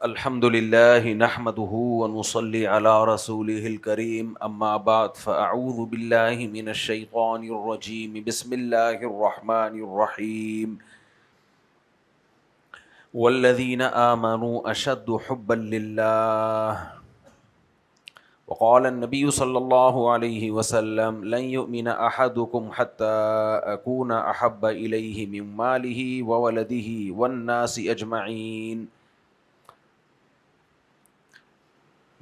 الحمد للہ نحمده ونصلي على رسوله الكريم اما بعد فاعوذ باللہ من الشیطان الرجیم بسم اللہ الرحمن الرحیم والذین آمنوا اشد حبا للہ وقال النبی صلی اللہ علیہ وسلم لن يؤمن احدكم حتى اكون احب الیہ من مالہ وولدہ والناس اجمعین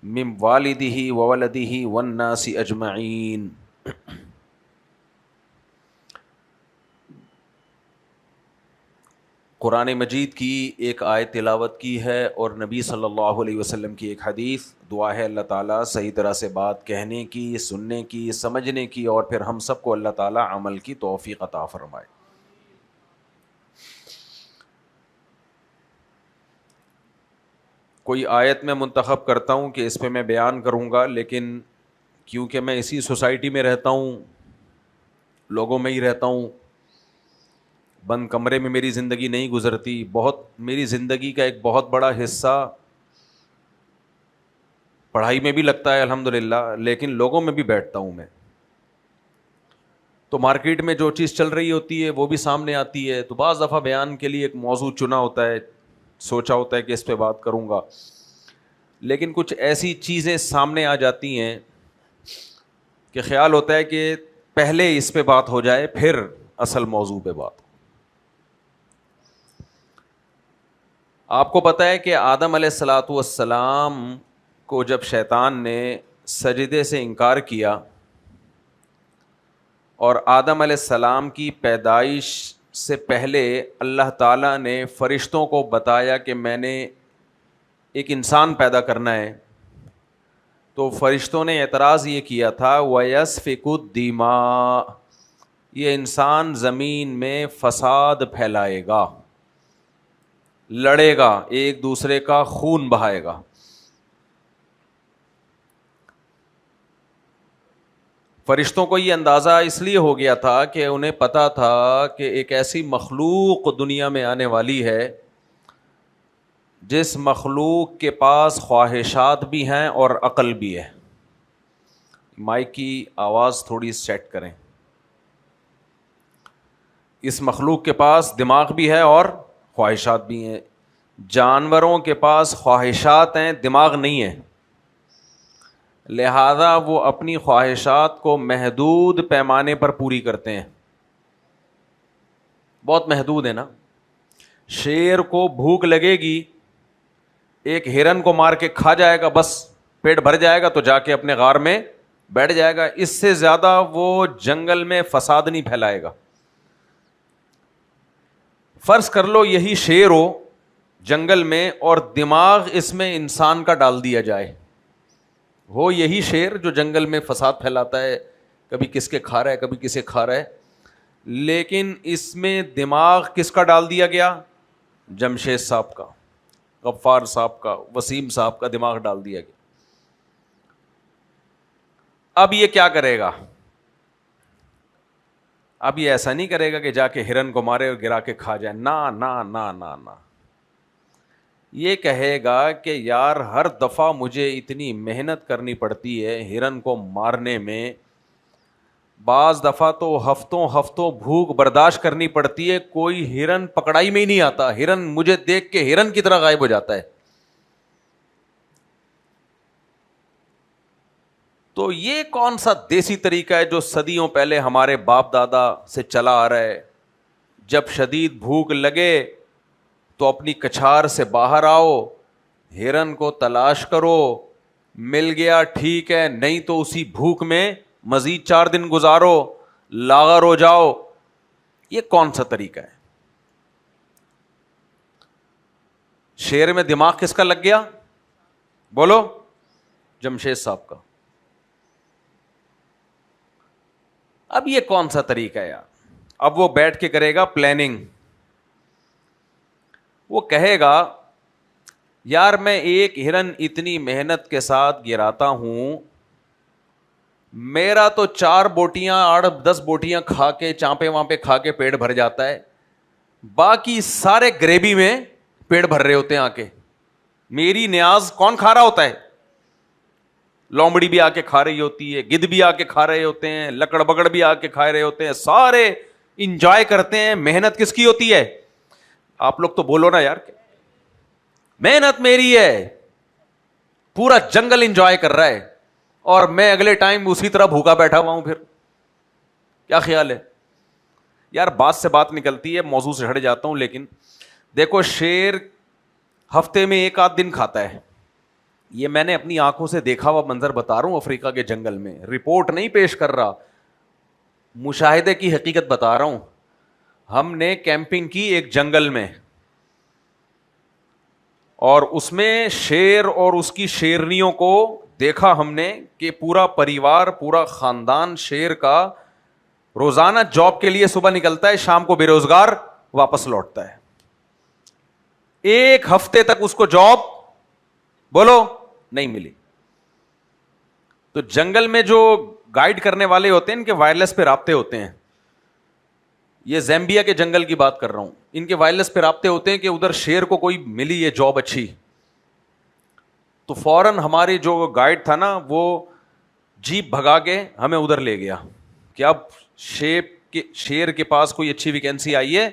من والدہ وولدہ والناس اجمعین۔ قرآن مجید کی ایک آیت تلاوت کی ہے اور نبی صلی اللہ علیہ وسلم کی ایک حدیث۔ دعا ہے اللہ تعالیٰ صحیح طرح سے بات کہنے کی، سننے کی، سمجھنے کی، اور پھر ہم سب کو اللہ تعالیٰ عمل کی توفیق عطا فرمائے۔ کوئی آیت میں منتخب کرتا ہوں کہ اس پہ میں بیان کروں گا، لیکن کیونکہ میں اسی سوسائٹی میں رہتا ہوں، لوگوں میں ہی رہتا ہوں، بند کمرے میں میری زندگی نہیں گزرتی، میری زندگی کا ایک بہت بڑا حصہ پڑھائی میں بھی لگتا ہے الحمدللہ، لیکن لوگوں میں بھی بیٹھتا ہوں میں، تو مارکیٹ میں جو چیز چل رہی ہوتی ہے وہ بھی سامنے آتی ہے، تو بعض دفعہ بیان کے لیے ایک موضوع چنا ہوتا ہے، سوچا ہوتا ہے کہ اس پہ بات کروں گا، لیکن کچھ ایسی چیزیں سامنے آ جاتی ہیں کہ خیال ہوتا ہے کہ پہلے اس پہ بات ہو جائے پھر اصل موضوع پہ بات ہو۔ آپ کو پتہ ہے کہ آدم علیہ الصلاۃ والسلام کو جب شیطان نے سجدے سے انکار کیا اور آدم علیہ السلام کی پیدائش سے پہلے اللہ تعالیٰ نے فرشتوں کو بتایا کہ میں نے ایک انسان پیدا کرنا ہے، تو فرشتوں نے اعتراض یہ کیا تھا وَيَسْفِكُ الدِّمَاءَ، یہ انسان زمین میں فساد پھیلائے گا، لڑے گا، ایک دوسرے کا خون بہائے گا۔ فرشتوں کو یہ اندازہ اس لیے ہو گیا تھا کہ انہیں پتا تھا کہ ایک ایسی مخلوق دنیا میں آنے والی ہے جس مخلوق کے پاس خواہشات بھی ہیں اور عقل بھی ہے۔ مائک کی آواز تھوڑی سیٹ کریں۔ اس مخلوق کے پاس دماغ بھی ہے اور خواہشات بھی ہیں۔ جانوروں کے پاس خواہشات ہیں، دماغ نہیں ہے، لہذا وہ اپنی خواہشات کو محدود پیمانے پر پوری کرتے ہیں، بہت محدود ہے نا۔ شیر کو بھوک لگے گی، ایک ہرن کو مار کے کھا جائے گا، بس پیٹ بھر جائے گا تو جا کے اپنے غار میں بیٹھ جائے گا، اس سے زیادہ وہ جنگل میں فساد نہیں پھیلائے گا۔ فرض کر لو یہی شیر ہو جنگل میں اور دماغ اس میں انسان کا ڈال دیا جائے، ہو یہی شیر جو جنگل میں فساد پھیلاتا ہے، کبھی کس کے کھا رہا ہے، کبھی کسے کھا رہا ہے، لیکن اس میں دماغ کس کا ڈال دیا گیا؟ جمشید صاحب کا، غفار صاحب کا، وسیم صاحب کا دماغ ڈال دیا گیا۔ اب یہ کیا کرے گا؟ اب یہ ایسا نہیں کرے گا کہ جا کے ہرن کو مارے اور گرا کے کھا جائے، نا نا نا نا نا، یہ کہے گا کہ یار ہر دفعہ مجھے اتنی محنت کرنی پڑتی ہے ہرن کو مارنے میں، بعض دفعہ تو ہفتوں بھوک برداشت کرنی پڑتی ہے، کوئی ہرن پکڑائی میں ہی نہیں آتا، ہرن مجھے دیکھ کے ہرن کی طرح غائب ہو جاتا ہے۔ تو یہ کون سا دیسی طریقہ ہے جو صدیوں پہلے ہمارے باپ دادا سے چلا آ رہا ہے؟ جب شدید بھوک لگے تو اپنی کچھار سے باہر آؤ، ہرن کو تلاش کرو، مل گیا ٹھیک ہے، نہیں تو اسی بھوک میں مزید 4 دن گزارو، لاغر ہو جاؤ۔ یہ کون سا طریقہ ہے؟ شیر میں دماغ کس کا لگ گیا؟ بولو، جمشید صاحب کا۔ اب یہ کون سا طریقہ ہے یار؟ اب وہ بیٹھ کے کرے گا پلاننگ، وہ کہے گا یار میں ایک ہرن اتنی محنت کے ساتھ گراتا ہوں، میرا تو 4 بوٹیاں 8-10 بوٹیاں کھا کے چانپے وانپے کھا کے پیٹ بھر جاتا ہے، باقی سارے گریوی میں پیٹ بھر رہے ہوتے ہیں آ کے، میری نیاز کون کھا رہا ہوتا ہے؟ لومڑی بھی آ کے کھا رہی ہوتی ہے, گدھ بھی آ کے کھا رہے ہوتے ہیں, لکڑ بگڑ بھی آ کے کھا رہے ہوتے ہیں, سارے انجوائے کرتے ہیں. محنت کس کی ہوتی ہے؟ آپ لوگ تو بولو نا یار, محنت میری ہے. پورا جنگل انجوائے کر رہا ہے اور میں اگلے ٹائم اسی طرح بھوکا بیٹھا ہوا ہوں. پھر کیا خیال ہے یار؟ بات سے بات نکلتی ہے, موضوع سے ہٹ جاتا ہوں. لیکن دیکھو, شیر ہفتے میں ایک آدھ دن کھاتا ہے. یہ میں نے اپنی آنکھوں سے دیکھا ہوا منظر بتا رہا ہوں افریقہ کے جنگل میں, رپورٹ نہیں پیش کر رہا, مشاہدے کی حقیقت بتا رہا ہوں. ہم نے کیمپنگ کی ایک جنگل میں, اور اس میں شیر اور اس کی شیرنیوں کو دیکھا ہم نے کہ پورا پریوار, پورا خاندان شیر کا روزانہ جاب کے لیے صبح نکلتا ہے, شام کو بے روزگار واپس لوٹتا ہے. ایک ہفتے تک اس کو جاب بولو نہیں ملی. تو جنگل میں جو گائیڈ کرنے والے ہوتے ہیں, ان کے وائرلیس پہ رابطے ہوتے ہیں. یہ زیمبیا کے جنگل کی بات کر رہا ہوں. ان کے وائرلیس پہ رابطے ہوتے ہیں کہ ادھر شیر کو کوئی ملی ہے جاب اچھی, تو فوراً ہمارے جو گائیڈ تھا نا, وہ جیپ بھگا کے ہمیں ادھر لے گیا کہ اب شیر کے پاس کوئی اچھی ویکینسی آئی ہے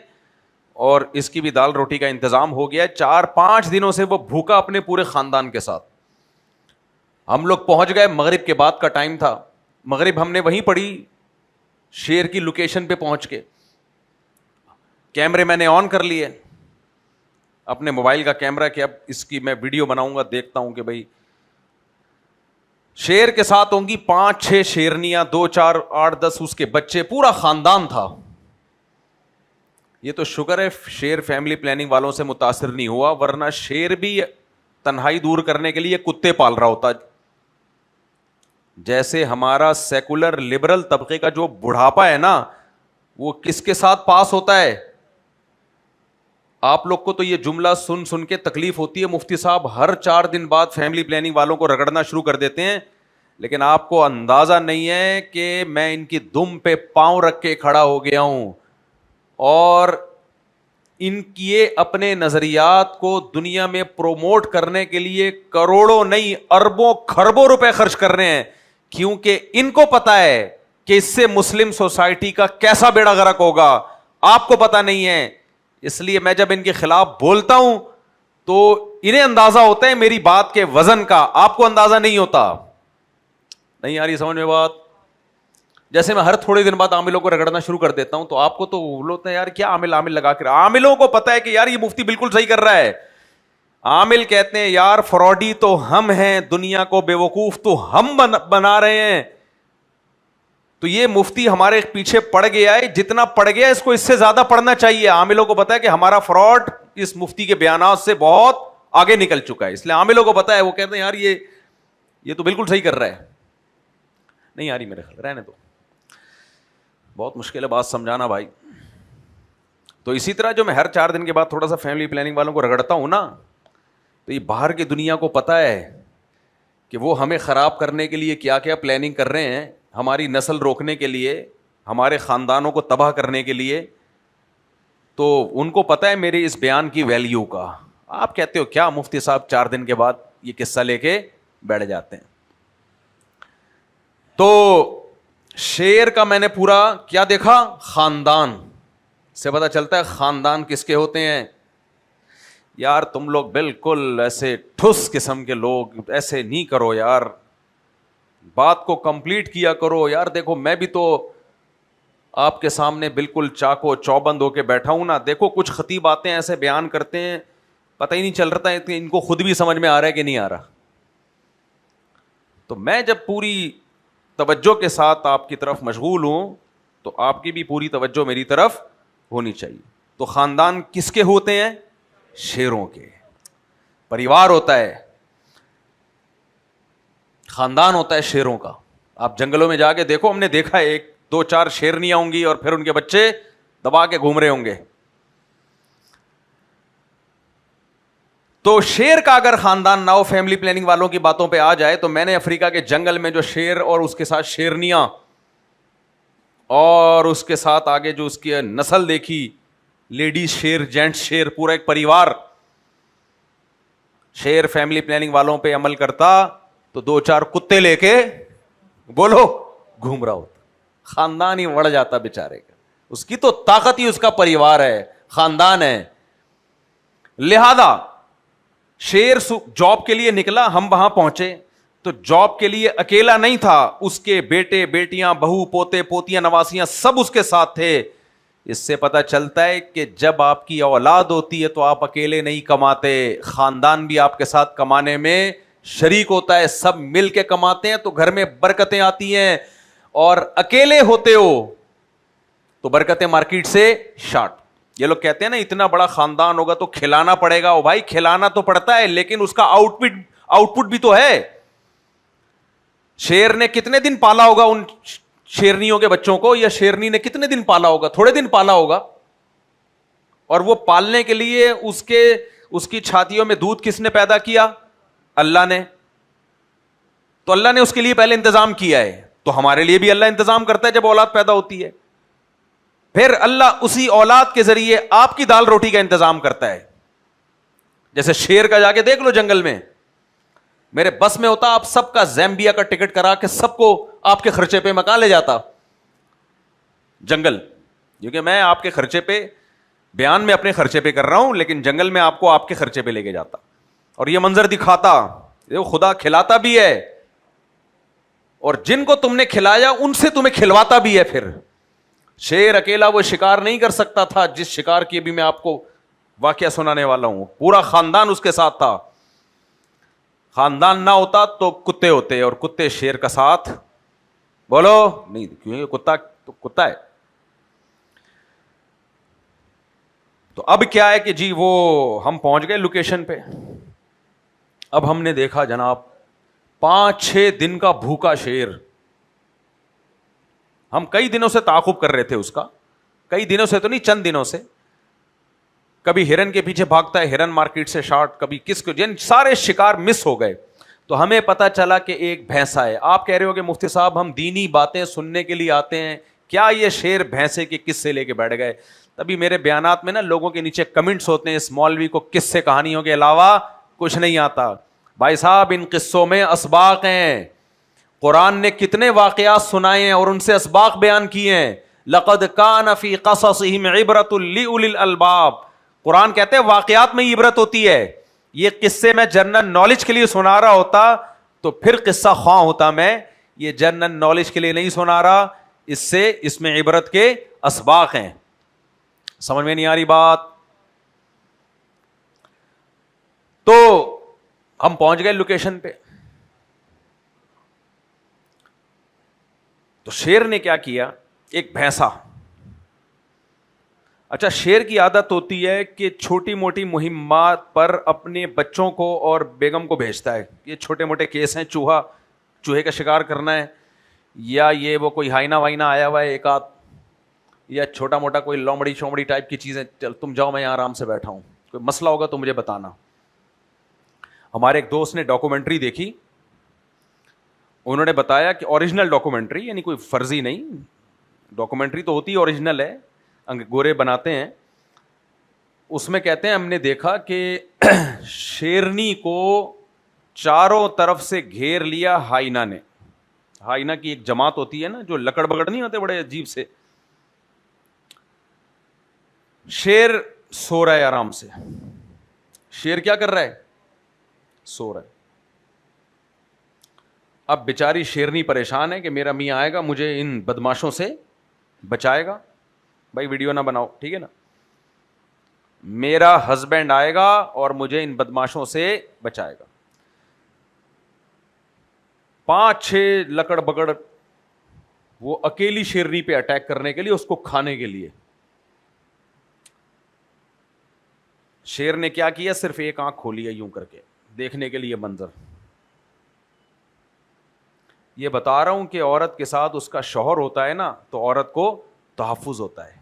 اور اس کی بھی دال روٹی کا انتظام ہو گیا ہے. 4-5 دنوں سے وہ بھوکا اپنے پورے خاندان کے ساتھ. ہم لوگ پہنچ گئے, مغرب کے بعد کا ٹائم تھا. مغرب ہم نے وہیں پڑھی, شیر کی لوکیشن پہ پہنچ کے. کیمرے میں نے آن کر لیے, اپنے موبائل کا کیمرہ, کہ اب اس کی میں ویڈیو بناؤں گا, دیکھتا ہوں کہ بھائی شیر کے ساتھ ہوں گی 5-6 شیرنیاں, 2-4 8-10 اس کے بچے, پورا خاندان تھا. یہ تو شکر ہے شیر فیملی پلاننگ والوں سے متاثر نہیں ہوا, ورنہ شیر بھی تنہائی دور کرنے کے لیے کتے پال رہا ہوتا. جیسے ہمارا سیکولر لبرل طبقے کا جو بڑھاپا ہے نا, وہ کس کے ساتھ پاس ہوتا ہے؟ آپ لوگ کو تو یہ جملہ سن سن کے تکلیف ہوتی ہے, مفتی صاحب ہر 4 دن بعد فیملی پلاننگ والوں کو رگڑنا شروع کر دیتے ہیں. لیکن آپ کو اندازہ نہیں ہے کہ میں ان کی دم پہ پاؤں رکھ کے کھڑا ہو گیا ہوں, اور ان کی اپنے نظریات کو دنیا میں پروموٹ کرنے کے لیے کروڑوں نہیں اربوں خربوں روپے خرچ کر رہے ہیں, کیونکہ ان کو پتا ہے کہ اس سے مسلم سوسائٹی کا کیسا بیڑا غرق ہوگا. آپ کو پتا نہیں ہے. اس لیے میں جب ان کے خلاف بولتا ہوں تو انہیں اندازہ ہوتا ہے میری بات کے وزن کا, آپ کو اندازہ نہیں ہوتا. نہیں آ رہی سمجھ میں بات؟ جیسے میں ہر تھوڑے دن بعد عاملوں کو رگڑنا شروع کر دیتا ہوں, تو آپ کو تو بولتے ہیں یار کیا عامل لگا کر. عاملوں کو پتا ہے کہ یار یہ مفتی بالکل صحیح کر رہا ہے. عامل کہتے ہیں یار فراڈی تو ہم ہیں, دنیا کو بیوقوف تو ہم بنا رہے ہیں. تو یہ مفتی ہمارے پیچھے پڑ گیا ہے, جتنا پڑ گیا اس کو اس سے زیادہ پڑھنا چاہیے. عاملوں کو پتا ہے کہ ہمارا فراڈ اس مفتی کے بیانات سے بہت آگے نکل چکا ہے, اس لیے عاملوں کو پتا ہے, وہ کہتے ہیں یار یہ تو بالکل صحیح کر رہا ہے. نہیں آ رہی میرے خیال, رہنے دو, بہت مشکل ہے بات سمجھانا بھائی. تو اسی طرح جو میں ہر 4 دن کے بعد تھوڑا سا فیملی پلاننگ والوں کو رگڑتا ہوں نا, تو یہ باہر کی دنیا کو پتا ہے کہ وہ ہمیں خراب کرنے کے لیے کیا کیا پلاننگ کر رہے ہیں, ہماری نسل روکنے کے لیے, ہمارے خاندانوں کو تباہ کرنے کے لیے. تو ان کو پتا ہے میرے اس بیان کی ویلیو کا. آپ کہتے ہو کیا مفتی صاحب 4 دن کے بعد یہ قصہ لے کے بیٹھ جاتے ہیں. تو شیر کا میں نے پورا کیا دیکھا, خاندان سے پتا چلتا ہے خاندان کس کے ہوتے ہیں. یار تم لوگ بالکل ایسے ٹھس قسم کے لوگ, ایسے نہیں کرو یار, بات کو کمپلیٹ کیا کرو یار. دیکھو میں بھی تو آپ کے سامنے بالکل چاقو چوبند ہو کے بیٹھا ہوں نا. دیکھو کچھ خطیب آتے ہیں ایسے بیان کرتے ہیں, پتہ ہی نہیں چل رہا ہے ان کو خود بھی سمجھ میں آ رہا ہے کہ نہیں آ رہا. تو میں جب پوری توجہ کے ساتھ آپ کی طرف مشغول ہوں, تو آپ کی بھی پوری توجہ میری طرف ہونی چاہیے. تو خاندان کس کے ہوتے ہیں؟ شیروں کے. پریوار ہوتا ہے, خاندان ہوتا ہے شیروں کا. آپ جنگلوں میں جا کے دیکھو, ہم نے دیکھا ہے 1-2-4 شیرنیاں ہوں گی اور پھر ان کے بچے دبا کے گھوم رہے ہوں گے. تو شیر کا اگر خاندان نہ ہو, فیملی پلاننگ والوں کی باتوں پہ آ جائے, تو میں نے افریقہ کے جنگل میں جو شیر اور اس کے ساتھ شیرنیاں اور اس کے ساتھ آگے جو اس کی نسل دیکھی, لیڈیز شیر, جینٹس شیر, پورا ایک پریوار شیر فیملی پلاننگ والوں پہ عمل کرتا تو 2-4 کتے لے کے بولو گھوم رہا ہوتا, خاندان ہی بڑھ جاتا بیچارے کا. اس کی تو طاقت ہی اس کا پریوار ہے, خاندان ہے. لہذا شیر جاب کے لیے نکلا, ہم وہاں پہنچے تو جاب کے لیے اکیلا نہیں تھا, اس کے بیٹے بیٹیاں بہو پوتے پوتیاں نواسیاں سب اس کے ساتھ تھے. اس سے پتہ چلتا ہے کہ جب آپ کی اولاد ہوتی ہے تو آپ اکیلے نہیں کماتے, خاندان بھی آپ کے ساتھ کمانے میں شریک ہوتا ہے, سب مل کے کماتے ہیں تو گھر میں برکتیں آتی ہیں. اور اکیلے ہوتے ہو تو برکتیں مارکیٹ سے شارٹ. یہ لوگ کہتے ہیں نا اتنا بڑا خاندان ہوگا تو کھلانا پڑے گا. او بھائی کھلانا تو پڑتا ہے لیکن اس کا آؤٹ پٹ بھی تو ہے. شیر نے کتنے دن پالا ہوگا ان شیرنیوں کے بچوں کو, یا شیرنی نے کتنے دن پالا ہوگا؟ تھوڑے دن پالا ہوگا. اور وہ پالنے کے لیے اس کی چھاتیوں میں دودھ کس نے پیدا کیا؟ اللہ نے. تو اللہ نے اس کے لیے پہلے انتظام کیا ہے, تو ہمارے لیے بھی اللہ انتظام کرتا ہے جب اولاد پیدا ہوتی ہے. پھر اللہ اسی اولاد کے ذریعے آپ کی دال روٹی کا انتظام کرتا ہے. جیسے شیر کا جا کے دیکھ لو جنگل میں, میرے بس میں ہوتا آپ سب کا زیمبیا کا ٹکٹ کرا کے سب کو آپ کے خرچے پہ مکان لے جاتا جنگل, کیونکہ میں آپ کے خرچے پہ بیان میں اپنے خرچے پہ کر رہا ہوں, لیکن جنگل میں آپ کو آپ کے خرچے پہ لے کے جاتا اور یہ منظر دکھاتا. خدا کھلاتا بھی ہے اور جن کو تم نے کھلایا ان سے تمہیں کھلواتا بھی ہے. پھر شیر اکیلا وہ شکار نہیں کر سکتا تھا جس شکار کی ابھی میں آپ کو واقعہ سنانے والا ہوں. پورا خاندان اس کے ساتھ تھا. خاندان نہ ہوتا تو کتے ہوتے, اور کتے شیر کا ساتھ بولو نہیں, کیونکہ کتا تو کتا ہے. تو اب کیا ہے کہ جی وہ ہم پہنچ گئے لوکیشن پہ. اب ہم نے دیکھا جناب 5-6 دن کا بھوکا شیر. ہم کئی دنوں سے تعاقب کر رہے تھے اس کا, کئی دنوں سے تو نہیں, چند دنوں سے. کبھی ہرن کے پیچھے بھاگتا ہے, ہرن مارکیٹ سے شارٹ, کبھی کس کو, جن سارے شکار مس ہو گئے. تو ہمیں پتا چلا کہ ایک بھینسا ہے. آپ کہہ رہے ہو کہ مفتی صاحب ہم دینی باتیں سننے کے لیے آتے ہیں, کیا یہ شیر بھینسے کے کس سے لے کے بیٹھ گئے؟ تبھی میرے بیانات میں نا لوگوں کے نیچے کمنٹس ہوتے ہیں, اس مولوی کو کس سے کہانیوں کے علاوہ کچھ نہیں آتا. بھائی صاحب ان قصوں میں اسباق ہیں, قرآن نے کتنے واقعات سنائے ہیں اور ان سے اسباق بیان کیے ہیں. لقد کان فی قصصہم عبرۃ لأولی الالباب. قرآن کہتے ہیں واقعات میں عبرت ہوتی ہے. یہ قصے میں جنرل نالج کے لیے سنا رہا ہوتا تو پھر قصہ خواہ ہوتا میں, یہ جنرل نالج کے لیے نہیں سنا رہا, اس میں عبرت کے اسباق ہیں. سمجھ میں نہیں آ رہی بات؟ تو ہم پہنچ گئے لوکیشن پہ. تو شیر نے کیا کیا, ایک بھینسا. اچھا, شیر کی عادت ہوتی ہے کہ چھوٹی موٹی مہمات پر اپنے بچوں کو اور بیگم کو بھیجتا ہے. یہ چھوٹے موٹے کیس ہیں, چوہے کا شکار کرنا ہے, یا یہ وہ کوئی ہائنا وائنا آیا ہوا ہے ایک آدھ, یا چھوٹا موٹا کوئی لومڑی شومڑی ٹائپ کی چیزیں. چل تم جاؤ, میں یہاں آرام سے بیٹھا ہوں, کوئی مسئلہ ہوگا تو مجھے بتانا. ہمارے ایک دوست نے ڈاکومنٹری دیکھی, انہوں نے بتایا کہ اوریجنل ڈاکومنٹری, یعنی کوئی فرضی نہیں, ڈاکومنٹری تو ہوتی ہے اوریجنل ہے, گورے بناتے ہیں. اس میں کہتے ہیں ہم نے دیکھا کہ شیرنی کو چاروں طرف سے گھیر لیا ہائنا نے. ہائنا کی ایک جماعت ہوتی ہے نا جو لکڑ بگڑ نہیں ہوتے بڑے عجیب سے. شیر سو رہا ہے آرام سے. شیر کیا کر رہا ہے؟ سو رہا ہے. اب بیچاری شیرنی پریشان ہے کہ میرا میاں آئے گا مجھے ان بدماشوں سے بچائے گا. بھائی ویڈیو نہ بناؤ, ٹھیک ہے نا. میرا ہسبینڈ آئے گا اور مجھے ان بدماشوں سے بچائے گا. 5-6 لکڑ بگڑ وہ اکیلی شیرنی پہ اٹیک کرنے کے لیے, اس کو کھانے کے لیے. شیر نے کیا کیا, صرف ایک آنکھ کھولی ہے یوں کر کے دیکھنے کے لیے منظر. یہ بتا رہا ہوں کہ عورت کے ساتھ اس کا شوہر ہوتا ہے نا تو عورت کو تحفظ ہوتا ہے.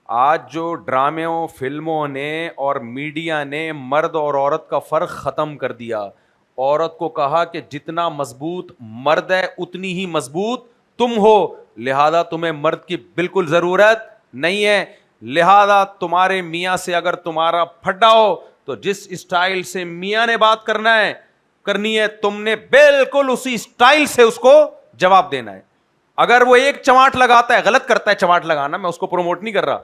آج جو ڈراموں فلموں نے اور میڈیا نے مرد اور عورت کا فرق ختم کر دیا. عورت کو کہا کہ جتنا مضبوط مرد ہے اتنی ہی مضبوط تم ہو, لہذا تمہیں مرد کی بالکل ضرورت نہیں ہے. لہذا تمہارے میاں سے اگر تمہارا پھڈا ہو تو جس اسٹائل سے میاں نے بات کرنی ہے تم نے بالکل اسی اسٹائل سے اس کو جواب دینا ہے. اگر وہ ایک چماٹ لگاتا ہے, غلط کرتا ہے چماٹ لگانا, میں اس کو پروموٹ نہیں کر رہا,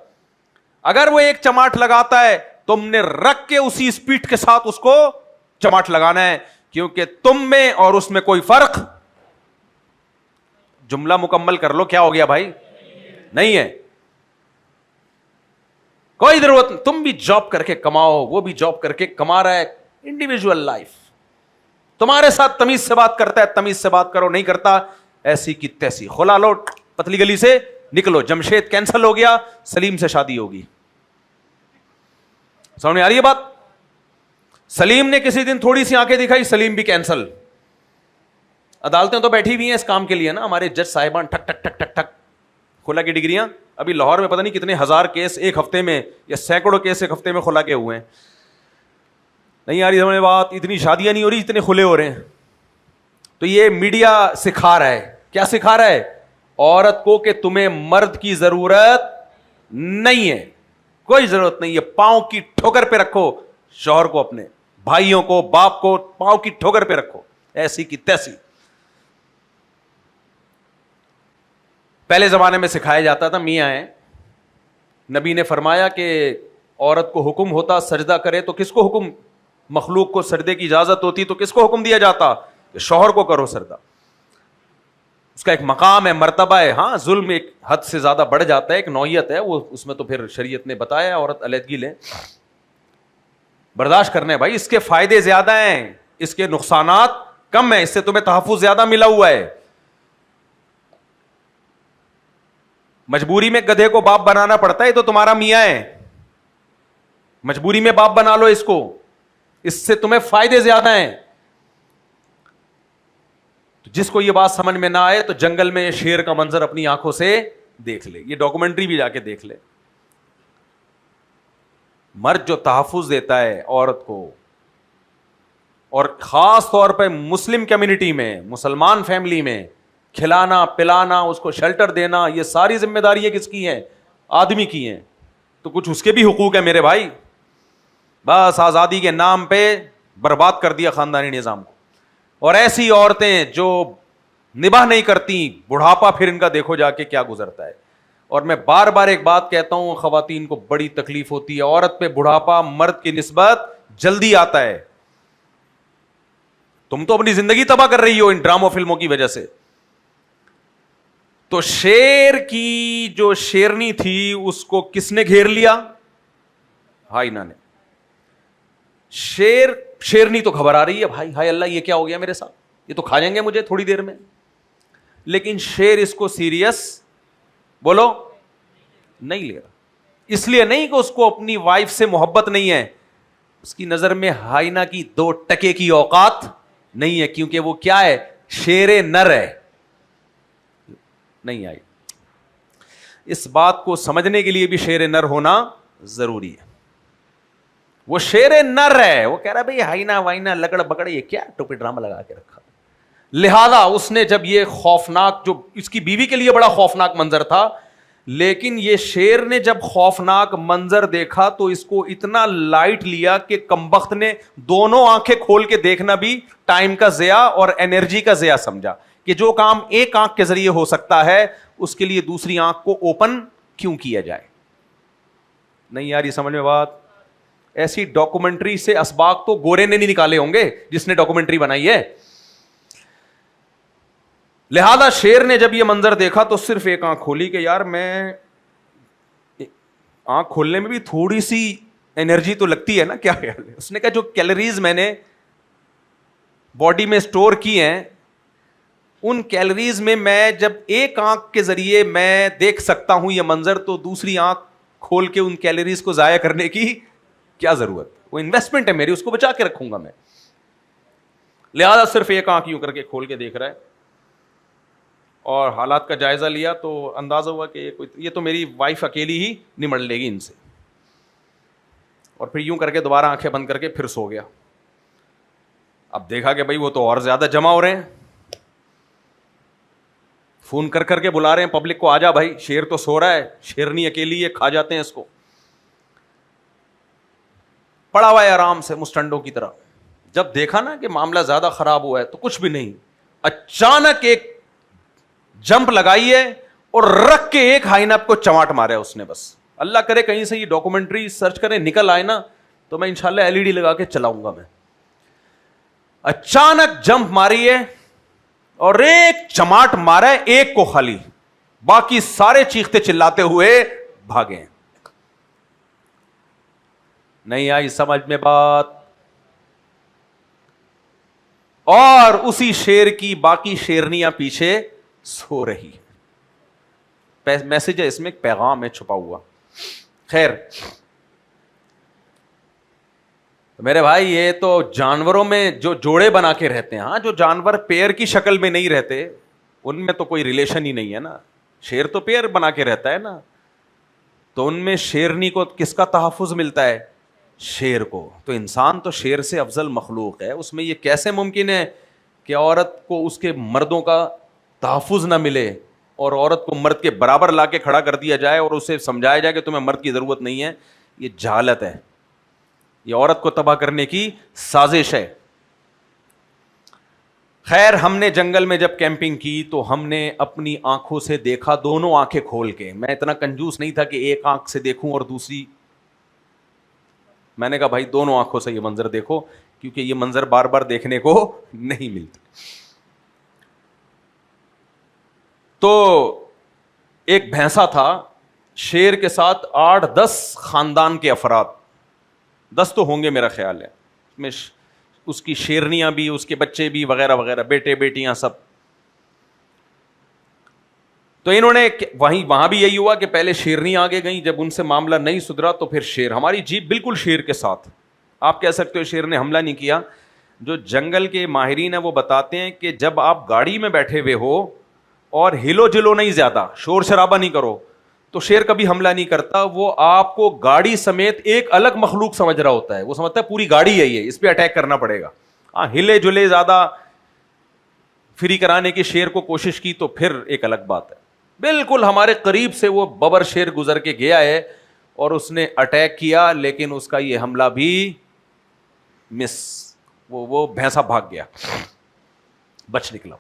اگر وہ ایک چماٹ لگاتا ہے تم نے رکھ کے اسی اسپیڈ کے ساتھ اس کو چماٹ لگانا ہے, کیونکہ تم میں اور اس میں کوئی فرق, جملہ مکمل کر لو, کیا ہو گیا بھائی, نہیں ہے. کوئی ضرورت نہیں, تم بھی جاب کر کے کماؤ, وہ بھی جاب کر کے کما رہا ہے, انڈیویجول لائف. تمہارے ساتھ تمیز سے بات کرتا ہے تمیز سے بات کرو, نہیں کرتا ایسی کی تیسی, کھلا لو پتلی گلی سے نکلو. جمشید کینسل ہو گیا, سلیم سے شادی ہوگی. سمجھ میں آ رہی ہے بات؟ سلیم نے کسی دن تھوڑی سی آنکھیں دکھائی, سلیم بھی کینسل. عدالتیں تو بیٹھی ہوئی ہیں اس کام کے لیے نا, ہمارے جج صاحبان ٹھک ٹھک ٹھک ٹھک ٹھک کھلا کی ڈگریاں. ابھی لاہور میں پتہ نہیں کتنے ہزار کیس ایک ہفتے میں یا سینکڑوں کیس ایک ہفتے میں کھلا کے ہوئے ہیں. نہیں آ رہی سمجھ بات؟ اتنی شادیاں نہیں ہو رہی, اتنے کھلے ہو رہے ہیں. تو یہ میڈیا سکھا رہا ہے, کیا سکھا رہا ہے؟ عورت کو کہ تمہیں مرد کی ضرورت نہیں ہے, کوئی ضرورت نہیں ہے, پاؤں کی ٹھوکر پہ رکھو شوہر کو, اپنے بھائیوں کو, باپ کو پاؤں کی ٹھوکر پہ رکھو, ایسی کی تیسی. پہلے زمانے میں سکھایا جاتا تھا, میاں ہیں, نبی نے فرمایا کہ عورت کو حکم ہوتا سجدہ کرے تو کس کو حکم, مخلوق کو سجدے کی اجازت ہوتی تو کس کو حکم دیا جاتا, کہ شوہر کو کرو سجدہ. اس کا ایک مقام ہے, مرتبہ ہے. ہاں ظلم ایک حد سے زیادہ بڑھ جاتا ہے, ایک نوعیت ہے وہ, اس میں تو پھر شریعت نے بتایا عورت علیحدگی لے, برداشت کرنے بھائی. اس کے فائدے زیادہ ہیں, اس کے نقصانات کم ہیں, اس سے تمہیں تحفظ زیادہ ملا ہوا ہے. مجبوری میں گدھے کو باپ بنانا پڑتا ہے, تو تمہارا میاں ہے, مجبوری میں باپ بنا لو اس کو, اس سے تمہیں فائدے زیادہ ہیں. جس کو یہ بات سمجھ میں نہ آئے تو جنگل میں شیر کا منظر اپنی آنکھوں سے دیکھ لے, یہ ڈاکومنٹری بھی جا کے دیکھ لے. مرد جو تحفظ دیتا ہے عورت کو, اور خاص طور پہ مسلم کمیونٹی میں, مسلمان فیملی میں, کھلانا پلانا, اس کو شیلٹر دینا, یہ ساری ذمہ داریاں کس کی ہیں؟ آدمی کی ہیں. تو کچھ اس کے بھی حقوق ہیں میرے بھائی. بس آزادی کے نام پہ برباد کر دیا خاندانی نظام کو. اور ایسی عورتیں جو نباہ نہیں کرتی, بڑھاپا پھر ان کا دیکھو جا کے کیا گزرتا ہے. اور میں بار بار ایک بات کہتا ہوں, خواتین کو بڑی تکلیف ہوتی ہے, عورت پہ بڑھاپا مرد کی نسبت جلدی آتا ہے. تم تو اپنی زندگی تباہ کر رہی ہو ان ڈراموں فلموں کی وجہ سے. تو شیر کی جو شیرنی تھی اس کو کس نے گھیر لیا؟ ہائنا نے. شیرنی تو گھبرا رہی ہے, بھائی ہائے اللہ یہ کیا ہو گیا میرے ساتھ, یہ تو کھا جائیں گے مجھے تھوڑی دیر میں. لیکن شیر اس کو سیریس بولو نہیں لے رہا. اس لیے نہیں کہ اس کو اپنی وائف سے محبت نہیں ہے, اس کی نظر میں ہائنا کی 2 ٹکے کی اوقات نہیں ہے, کیونکہ وہ کیا ہے, شیر نر ہے. نہیں آئی. اس بات کو سمجھنے کے لیے بھی شیر نر ہونا ضروری ہے. وہ شیر نر ہے, وہ کہہ رہا ہے بھائی ہائنا وائنا لگڑ بگڑ یہ کیا ٹوپی ڈرامہ لگا کے رکھا. لہذا اس نے جب یہ خوفناک, جو اس کی بیوی کے لیے بڑا خوفناک منظر تھا, لیکن یہ شیر نے جب خوفناک منظر دیکھا تو اس کو اتنا لائٹ لیا کہ کمبخت نے دونوں آنکھیں کھول کے دیکھنا بھی ٹائم کا ضیاع اور انرجی کا ضیاع سمجھا, کہ جو کام ایک آنکھ کے ذریعے ہو سکتا ہے اس کے لیے دوسری آنکھ کو اوپن کیوں کیا جائے. نہیں یار یہ سمجھ میں بات؟ ایسی ڈاکومنٹری سے اسباق تو گورے نے نہیں نکالے ہوں گے جس نے ڈاکومنٹری بنائی ہے. لہذا شیر نے جب یہ منظر دیکھا تو صرف ایک آنکھ کھولی کہ یار میں, آنکھ کھولنے میں بھی تھوڑی سی انرجی تو لگتی ہے نا, کیا خیال ہے. اس نے کہا جو کیلوریز میں نے باڈی میں اسٹور کی ہیں ان کیلوریز میں جب ایک آنکھ کے ذریعے میں دیکھ سکتا ہوں یہ منظر, تو دوسری آنکھ کھول کے ان کیلوریز کو ضائع کرنے کی کیا ضرورت. وہ انویسٹمنٹ ہے میری, اس کو بچا کے رکھوں گا میں. لہذا صرف ایک آنکھ یوں کر کے کھول کے دیکھ رہا ہے, اور حالات کا جائزہ لیا تو اندازہ ہوا کہ یہ تو میری وائف اکیلی ہی نمٹ لے گی ان سے. اور پھر یوں کر کے دوبارہ آنکھیں بند کر کے پھر سو گیا. اب دیکھا کہ بھائی وہ تو اور زیادہ جمع ہو رہے ہیں, فون کر کر کے بلا رہے ہیں پبلک کو, آ جا بھائی شیر تو سو رہا ہے, شیرنی اکیلی ہے, کھا جاتے ہیں اس کو. پڑا ہوا ہے آرام سے مسٹنڈوں کی طرح. جب دیکھا نا کہ معاملہ زیادہ خراب ہوا ہے تو کچھ بھی نہیں, اچانک ایک جمپ لگائی ہے اور رکھ کے ایک ہائی نپ کو چماٹ مارا اس نے. بس اللہ کرے کہیں سے یہ ڈاکومنٹری سرچ کریں نکل آئے نا تو میں انشاءاللہ LED لگا کے چلاؤں گا. میں اچانک جمپ ماری ہے اور ایک چماٹ مارا ہے ایک کو خالی, باقی سارے چیختے چلاتے ہوئے بھاگے. نہیں آئی سمجھ میں بات؟ اور اسی شیر کی باقی شیرنیاں پیچھے سو رہی. میسج ہے اس میں, ایک پیغام ہے چھپا ہوا. خیر میرے بھائی, یہ تو جانوروں میں جو جوڑے بنا کے رہتے ہیں, ہاں جو جانور پیر کی شکل میں نہیں رہتے ان میں تو کوئی ریلیشن ہی نہیں ہے نا. شیر تو پیر بنا کے رہتا ہے نا, تو ان میں شیرنی کو کس کا تحفظ ملتا ہے؟ شیر کو. تو انسان تو شیر سے افضل مخلوق ہے, اس میں یہ کیسے ممکن ہے کہ عورت کو اس کے مردوں کا تحفظ نہ ملے اور عورت کو مرد کے برابر لا کے کھڑا کر دیا جائے اور اسے سمجھایا جائے کہ تمہیں مرد کی ضرورت نہیں ہے؟ یہ جہالت ہے, یہ عورت کو تباہ کرنے کی سازش ہے. خیر ہم نے جنگل میں جب کیمپنگ کی تو ہم نے اپنی آنکھوں سے دیکھا, دونوں آنکھیں کھول کے. میں اتنا کنجوس نہیں تھا کہ ایک آنکھ سے دیکھوں اور دوسری, میں نے کہا بھائی دونوں آنکھوں سے یہ منظر دیکھو, کیونکہ یہ منظر بار بار دیکھنے کو نہیں ملتا. تو ایک بھینسا تھا, شیر کے ساتھ 8-10 خاندان کے افراد, 10 تو ہوں گے میرا خیال ہے, میں اس کی شیرنیاں بھی, اس کے بچے بھی وغیرہ وغیرہ, بیٹے بیٹیاں سب. تو انہوں نے وہاں بھی یہی ہوا کہ پہلے شیرنی آگے گئیں, جب ان سے معاملہ نہیں سدھرا تو پھر شیر. ہماری جیپ بالکل شیر کے ساتھ, آپ کہہ سکتے ہو شیر نے حملہ نہیں کیا. جو جنگل کے ماہرین ہیں وہ بتاتے ہیں کہ جب آپ گاڑی میں بیٹھے ہوئے ہو اور ہلو جلو نہیں, زیادہ شور شرابہ نہیں کرو, تو شیر کبھی حملہ نہیں کرتا. وہ آپ کو گاڑی سمیت ایک الگ مخلوق سمجھ رہا ہوتا ہے, وہ سمجھتا ہے پوری گاڑی ہے یہ, اس پہ اٹیک کرنا پڑے گا. ہاں ہلے جلے زیادہ فری کرانے کی شیر کو کوشش کی تو پھر ایک الگ بات ہے. بالکل ہمارے قریب سے وہ ببر شیر گزر کے گیا ہے اور اس نے اٹیک کیا, لیکن اس کا یہ حملہ بھی مس, وہ بھینسا بھاگ گیا, بچ نکلا.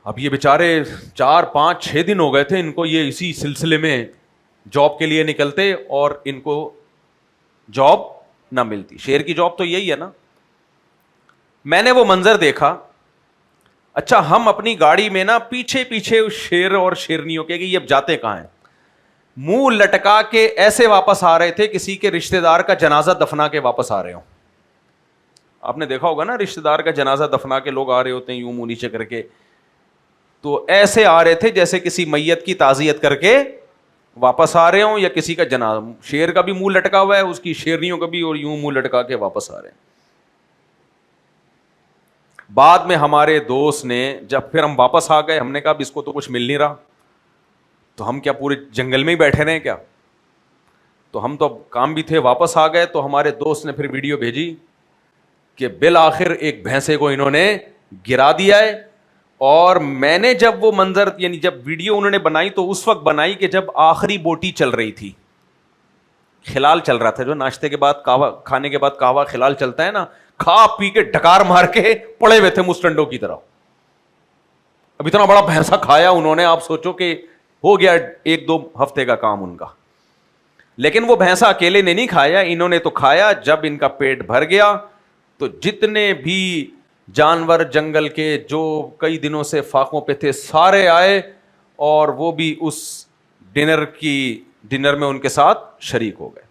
اب یہ بیچارے 4-5-6 دن ہو گئے تھے ان کو یہ اسی سلسلے میں جاب کے لیے نکلتے اور ان کو جاب نہ ملتی. شیر کی جاب تو یہی ہے نا. میں نے وہ منظر دیکھا. اچھا ہم اپنی گاڑی میں نا پیچھے پیچھے شیر اور شیرنیوں کے, کہ یہ اب جاتے کہاں ہیں, منہ لٹکا کے ایسے واپس آ رہے تھے کسی کے رشتہ دار کا جنازہ دفنا کے واپس آ رہے ہوں. آپ نے دیکھا ہوگا نا رشتہ دار کا جنازہ دفنا کے لوگ آ رہے ہوتے ہیں یوں منہ نیچے کر کے, تو ایسے آ رہے تھے جیسے کسی میت کی تعزیت کر کے واپس آ رہے ہوں, یا کسی کا جنازہ. شیر کا بھی منہ لٹکا ہوا ہے, اس کی شیرنیوں کا بھی, اور یوں منہ لٹکا کے واپس آ رہے ہیں. بعد میں ہمارے دوست نے, جب پھر ہم واپس آ گئے, ہم نے کہا اب اس کو تو کچھ مل نہیں رہا, تو ہم کیا پورے جنگل میں ہی بیٹھے رہے کیا؟ تو ہم تو کام بھی تھے, واپس آ گئے. تو ہمارے دوست نے پھر ویڈیو بھیجی کہ بالآخر ایک بھینسے کو انہوں نے گرا دیا ہے. اور میں نے جب وہ منظر, یعنی جب ویڈیو انہوں نے بنائی تو اس وقت بنائی کہ جب آخری بوٹی چل رہی تھی, خلال چل رہا تھا, جو ناشتے کے بعد قہوہ کھانے کے بعد قہوہ خلال چلتا ہے نا, کھا پی کے ڈکار مار کے پڑے ہوئے تھے مسٹنڈوں کی طرح. اب اتنا بڑا بھینسا کھایا انہوں نے, آپ سوچو کہ ہو گیا 1-2 ہفتے کا کام ان کا. لیکن وہ بھینسا اکیلے نے نہیں کھایا, انہوں نے تو کھایا. جب ان کا پیٹ بھر گیا تو جتنے بھی جانور جنگل کے جو کئی دنوں سے فاقوں پہ تھے سارے آئے, اور وہ بھی اس ڈنر میں ان کے ساتھ شریک ہو گئے.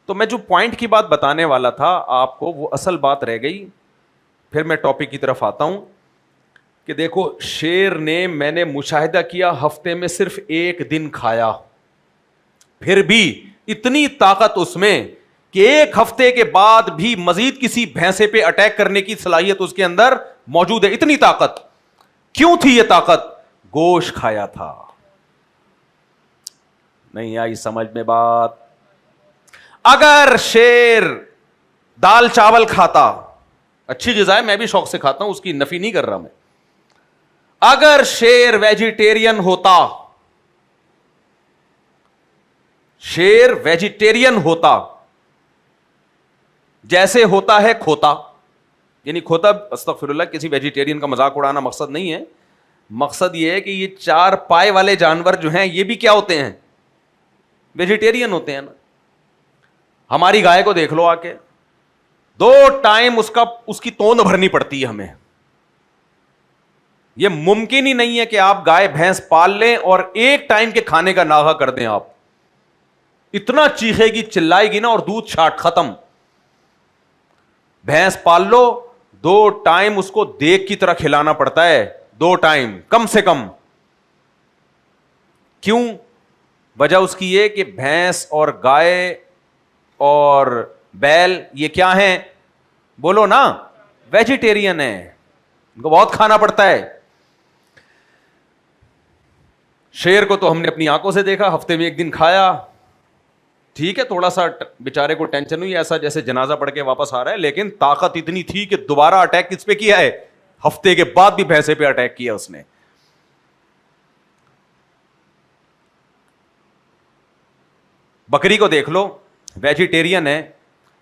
تو میں جو پوائنٹ کی بات بتانے والا تھا آپ کو, وہ اصل بات رہ گئی. پھر میں ٹاپک کی طرف آتا ہوں کہ دیکھو شیر نے, میں نے مشاہدہ کیا, ہفتے میں صرف 1 دن کھایا, پھر بھی اتنی طاقت اس میں کہ 1 ہفتے کے بعد بھی مزید کسی بھینسے پہ اٹیک کرنے کی صلاحیت اس کے اندر موجود ہے. اتنی طاقت. کیوں تھی یہ طاقت؟ گوشت کھایا تھا. نہیں آئی سمجھ میں بات؟ اگر شیر دال چاول کھاتا, اچھی غذا ہے, میں بھی شوق سے کھاتا ہوں, اس کی نفی نہیں کر رہا میں. اگر شیر ویجیٹیرین ہوتا, شیر ویجیٹیرین ہوتا جیسے ہوتا ہے کھوتا. یعنی کھوتا, استغفر اللہ, کسی ویجیٹیرین کا مذاق اڑانا مقصد نہیں ہے. مقصد یہ ہے کہ یہ 4 پائے والے جانور جو ہیں یہ بھی کیا ہوتے ہیں, ویجیٹیرین ہوتے ہیں نا. ہماری گائے کو دیکھ لو آ کے, 2 ٹائم اس کی توند بھرنی پڑتی ہے ہمیں. یہ ممکن ہی نہیں ہے کہ آپ گائے بھینس پال لیں اور ایک ٹائم کے کھانے کا ناغہ کر دیں. آپ اتنا چیخے گی, چلائے گی نا, اور دودھ چھاٹ ختم. بھینس پال لو, 2 ٹائم اس کو دیگ کی طرح کھلانا پڑتا ہے, 2 ٹائم کم سے کم. کیوں؟ وجہ اس کی یہ کہ بھینس اور گائے اور بیل یہ کیا ہیں, بولو نا, ویجیٹیرین ہیں, ان کو بہت کھانا پڑتا ہے. شیر کو تو ہم نے اپنی آنکھوں سے دیکھا, ہفتے میں 1 دن کھایا, ٹھیک ہے, تھوڑا سا بیچارے کو ٹینشن ہوئی, ایسا جیسے جنازہ پڑھ کے واپس آ رہا ہے, لیکن طاقت اتنی تھی کہ دوبارہ اٹیک کس پہ کیا ہے, ہفتے کے بعد بھی بھینسے پہ اٹیک کیا اس نے. بکری کو دیکھ لو, ویجیٹیرین ہے,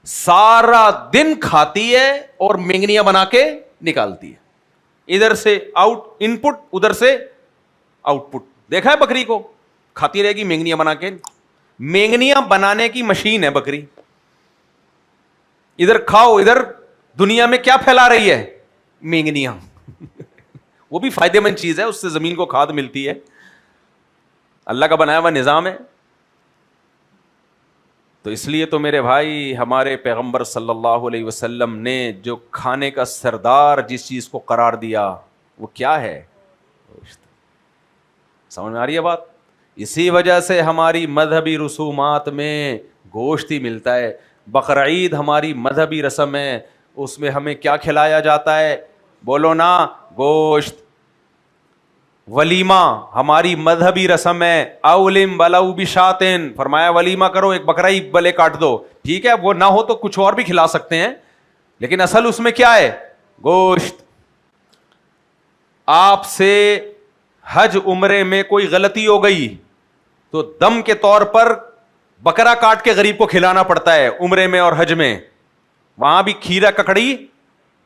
سارا دن کھاتی ہے اور مینگنیاں بنا کے نکالتی ہے, ادھر سے آؤٹ ان پٹ, ادھر سے آؤٹ پٹ. دیکھا ہے بکری کو, کھاتی رہے گی مینگنیاں بنا کے. مینگنیاں بنانے کی مشین ہے بکری. ادھر کھاؤ, ادھر دنیا میں کیا پھیلا رہی ہے, مینگنیاں. وہ بھی فائدے مند چیز ہے, اس سے زمین کو کھاد ملتی ہے, اللہ کا بنایا ہوا نظام ہے. تو اس لیے تو میرے بھائی ہمارے پیغمبر صلی اللہ علیہ وسلم نے جو کھانے کا سردار جس چیز کو قرار دیا وہ کیا ہے, گوشت. سمجھ میں آ رہی ہے بات؟ اسی وجہ سے ہماری مذہبی رسومات میں گوشت ہی ملتا ہے. بقرعید ہماری مذہبی رسم ہے, اس میں ہمیں کیا کھلایا جاتا ہے, بولو نا, گوشت. ولیمہ ہماری مذہبی رسم ہے, اولم ولو بشاتن, فرمایا ولیمہ کرو, ایک بکرا ہی بلے کاٹ دو, ٹھیک ہے, وہ نہ ہو تو کچھ اور بھی کھلا سکتے ہیں, لیکن اصل اس میں کیا ہے, گوشت. آپ سے حج عمرے میں کوئی غلطی ہو گئی تو دم کے طور پر بکرا کاٹ کے غریب کو کھلانا پڑتا ہے عمرے میں اور حج میں. وہاں بھی کھیرا ککڑی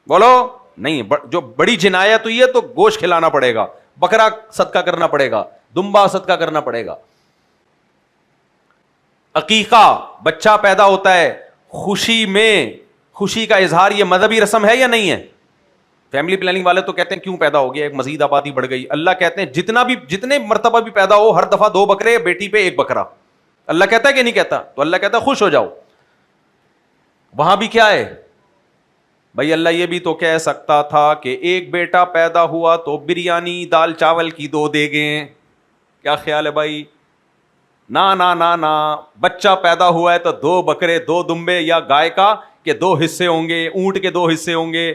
بولو نہیں, جو بڑی جنایت ہوئی ہے تو گوشت کھلانا پڑے گا, بکرا صدقہ کرنا پڑے گا, دمبا صدقہ کرنا پڑے گا. عقیقہ, بچہ پیدا ہوتا ہے, خوشی میں خوشی کا اظہار, یہ مذہبی رسم ہے یا نہیں ہے؟ فیملی پلاننگ والے تو کہتے ہیں کیوں پیدا ہو گیا, ایک مزید آبادی بڑھ گئی. اللہ کہتے ہیں جتنے مرتبہ بھی پیدا ہو, ہر دفعہ 2 بکرے, بیٹی پہ 1 بکرا. اللہ کہتا ہے کہ نہیں کہتا؟ تو اللہ کہتا ہے خوش ہو جاؤ. وہاں بھی کیا ہے بھائی, اللہ یہ بھی تو کہہ سکتا تھا کہ ایک بیٹا پیدا ہوا تو بریانی دال چاول کی 2 دیگیں. کیا خیال ہے بھائی؟ نا نا نا نا, بچہ پیدا ہوا ہے تو 2 بکرے 2 دمبے, یا گائے کا کہ 2 حصے ہوں گے, اونٹ کے 2 حصے ہوں گے.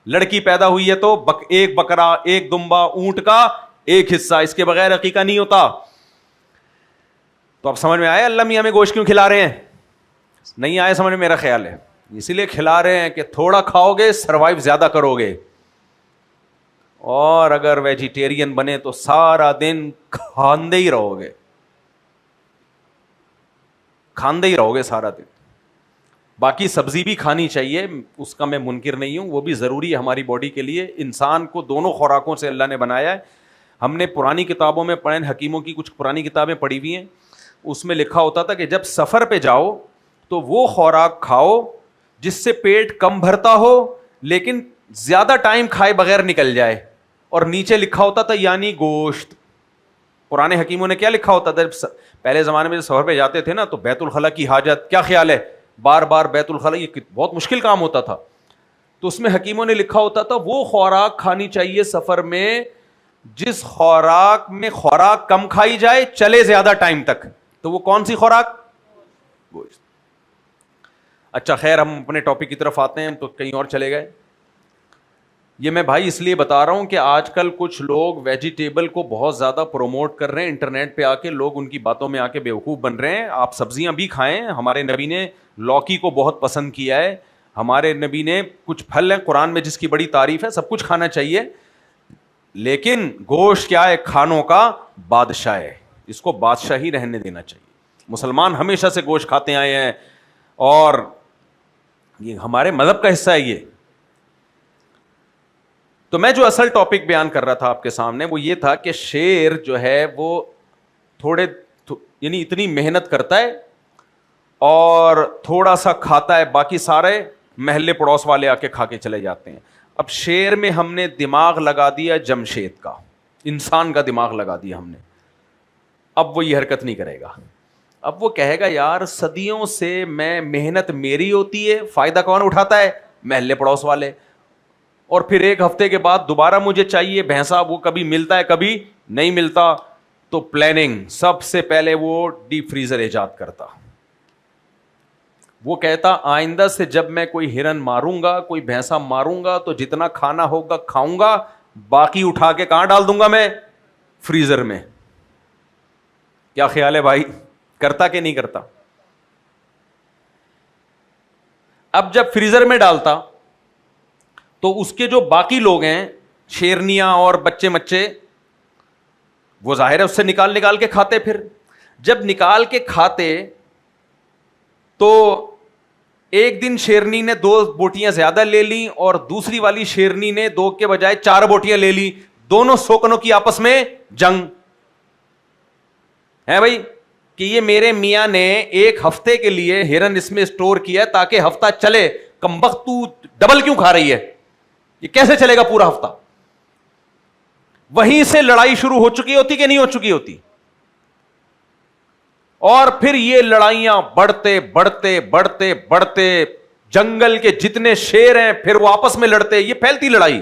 لڑکی پیدا ہوئی ہے تو 1 بکرا 1 دمبا, اونٹ کا 1 حصہ, اس کے بغیر عقیقہ نہیں ہوتا. تو اب سمجھ میں آیا اللہ میاں ہمیں گوشت کیوں کھلا رہے ہیں؟ نہیں آئے سمجھ میں, میرا خیال ہے اسی لیے کھلا رہے ہیں کہ تھوڑا کھاؤ گے سروائیو زیادہ کرو گے, اور اگر ویجیٹیرین بنے تو سارا دن کھاندے ہی رہو گے, کھاندے ہی رہو گے سارا دن. باقی سبزی بھی کھانی چاہیے, اس کا میں منکر نہیں ہوں, وہ بھی ضروری ہے ہماری باڈی کے لیے. انسان کو دونوں خوراکوں سے اللہ نے بنایا ہے. ہم نے پرانی کتابوں میں پڑھے, حکیموں کی کچھ پرانی کتابیں پڑھی ہوئی ہیں, اس میں لکھا ہوتا تھا کہ جب سفر پہ جاؤ تو وہ خوراک کھاؤ جس سے پیٹ کم بھرتا ہو لیکن زیادہ ٹائم کھائے بغیر نکل جائے. اور نیچے لکھا ہوتا تھا یعنی گوشت. پرانے حکیموں نے کیا لکھا ہوتا تھا, پہلے زمانے میں جب سفر پہ جاتے تھے نا تو بیت الخلا کی حاجت, کیا خیال ہے, بار بار بیت الخلا, یہ بہت مشکل کام ہوتا تھا. تو اس میں حکیموں نے لکھا ہوتا تھا وہ خوراک کھانی چاہیے سفر میں جس خوراک میں خوراک کم کھائی جائے, چلے زیادہ ٹائم تک. تو وہ کون سی خوراک؟ گوشت. اچھا خیر, ہم اپنے ٹاپک کی طرف آتے ہیں, تو کہیں اور چلے گئے. یہ میں بھائی اس لیے بتا رہا ہوں کہ آج کل کچھ لوگ ویجیٹیبل کو بہت زیادہ پروموٹ کر رہے ہیں, انٹرنیٹ پہ آ کے لوگ ان کی باتوں میں آ کے بیوقوف بن رہے ہیں. آپ سبزیاں بھی کھائیں, ہمارے نبی نے لوکی کو بہت پسند کیا ہے, ہمارے نبی نے کچھ پھل ہیں قرآن میں جس کی بڑی تعریف ہے, سب کچھ کھانا چاہیے, لیکن گوشت کیا ہے, کھانوں کا بادشاہ ہے, اس کو بادشاہ ہی رہنے دینا چاہیے. مسلمان ہمیشہ سے گوشت کھاتے آئے ہیں, اور یہ ہمارے مذہب کا حصہ ہے یہ. تو میں جو اصل ٹاپک بیان کر رہا تھا آپ کے سامنے وہ یہ تھا کہ شیر جو ہے وہ یعنی اتنی محنت کرتا ہے اور تھوڑا سا کھاتا ہے, باقی سارے محلے پڑوس والے آ کے کھا کے چلے جاتے ہیں. اب شیر میں ہم نے دماغ لگا دیا جمشید کا, انسان کا دماغ لگا دیا ہم نے. اب وہ یہ حرکت نہیں کرے گا. اب وہ کہے گا یار صدیوں سے میں محنت میری ہوتی ہے, فائدہ کون اٹھاتا ہے؟ محلے پڑوس والے. اور پھر ایک ہفتے کے بعد دوبارہ مجھے چاہیے بھینسا, وہ کبھی ملتا ہے کبھی نہیں ملتا. تو پلاننگ سب سے پہلے وہ ڈیپ فریزر ایجاد کرتا. وہ کہتا آئندہ سے جب میں کوئی ہرن ماروں گا, کوئی بھینسا ماروں گا تو جتنا کھانا ہوگا کھاؤں گا, باقی اٹھا کے کہاں ڈال دوں گا میں؟ فریزر میں. کیا خیال ہے بھائی, کرتا کہ نہیں کرتا؟ اب جب فریزر میں ڈالتا تو اس کے جو باقی لوگ ہیں, شیرنیاں اور بچے مچے, وہ ظاہر ہے اس سے نکال کے کھاتے. پھر جب نکال کے کھاتے تو ایک دن شیرنی نے 2 بوٹیاں زیادہ لے لی اور دوسری والی شیرنی نے 2 کے بجائے 4 بوٹیاں لے لی. دونوں سوکنوں کی آپس میں جنگ ہے بھائی, کہ یہ میرے میاں نے 1 ہفتے کے لیے ہرن اس میں اسٹور کیا تاکہ ہفتہ چلے, کمبخت تو ڈبل کیوں کھا رہی ہے, یہ کیسے چلے گا پورا ہفتہ؟ وہیں سے لڑائی شروع ہو چکی ہوتی کہ نہیں ہو چکی ہوتی؟ اور پھر یہ لڑائیاں بڑھتے بڑھتے بڑھتے بڑھتے جنگل کے جتنے شیر ہیں پھر وہ آپس میں لڑتے. یہ پھیلتی لڑائی,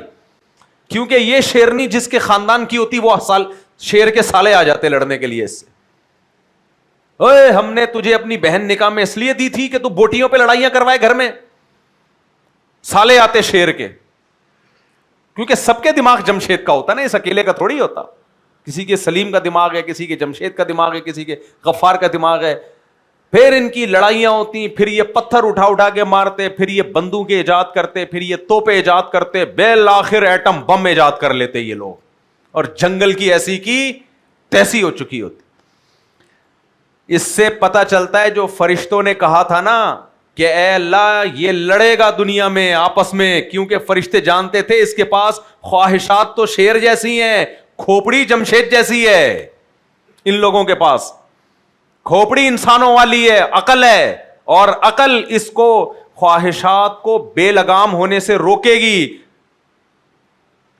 کیونکہ یہ شیرنی جس کے خاندان کی ہوتی وہ شیر کے سالے آ جاتے لڑنے کے لیے. اس سے اوے ہم نے تجھے اپنی بہن نکاح میں اس لیے دی تھی کہ تو بوٹیوں پہ لڑائیاں کروائے گھر میں. سالے آتے شیر کے, کیونکہ سب کے دماغ جمشید کا ہوتا نا, اس اکیلے کا تھوڑی ہوتا. کسی کے سلیم کا دماغ ہے, کسی کے جمشید کا دماغ ہے, کسی کے غفار کا دماغ ہے. پھر ان کی لڑائیاں ہوتی, پھر یہ پتھر اٹھا کے مارتے, پھر یہ بندوقیں ایجاد کرتے, پھر یہ توپیں ایجاد کرتے, بالآخر ایٹم بم ایجاد کر لیتے یہ لوگ, اور جنگل کی ایسی کی تیسی ہو چکی ہوتی. اس سے پتہ چلتا ہے جو فرشتوں نے کہا تھا نا کہ اے اللہ یہ لڑے گا دنیا میں آپس میں, کیونکہ فرشتے جانتے تھے اس کے پاس خواہشات تو شیر جیسی ہیں, کھوپڑی جمشید جیسی ہے. ان لوگوں کے پاس کھوپڑی انسانوں والی ہے, عقل ہے, اور عقل اس کو خواہشات کو بے لگام ہونے سے روکے گی,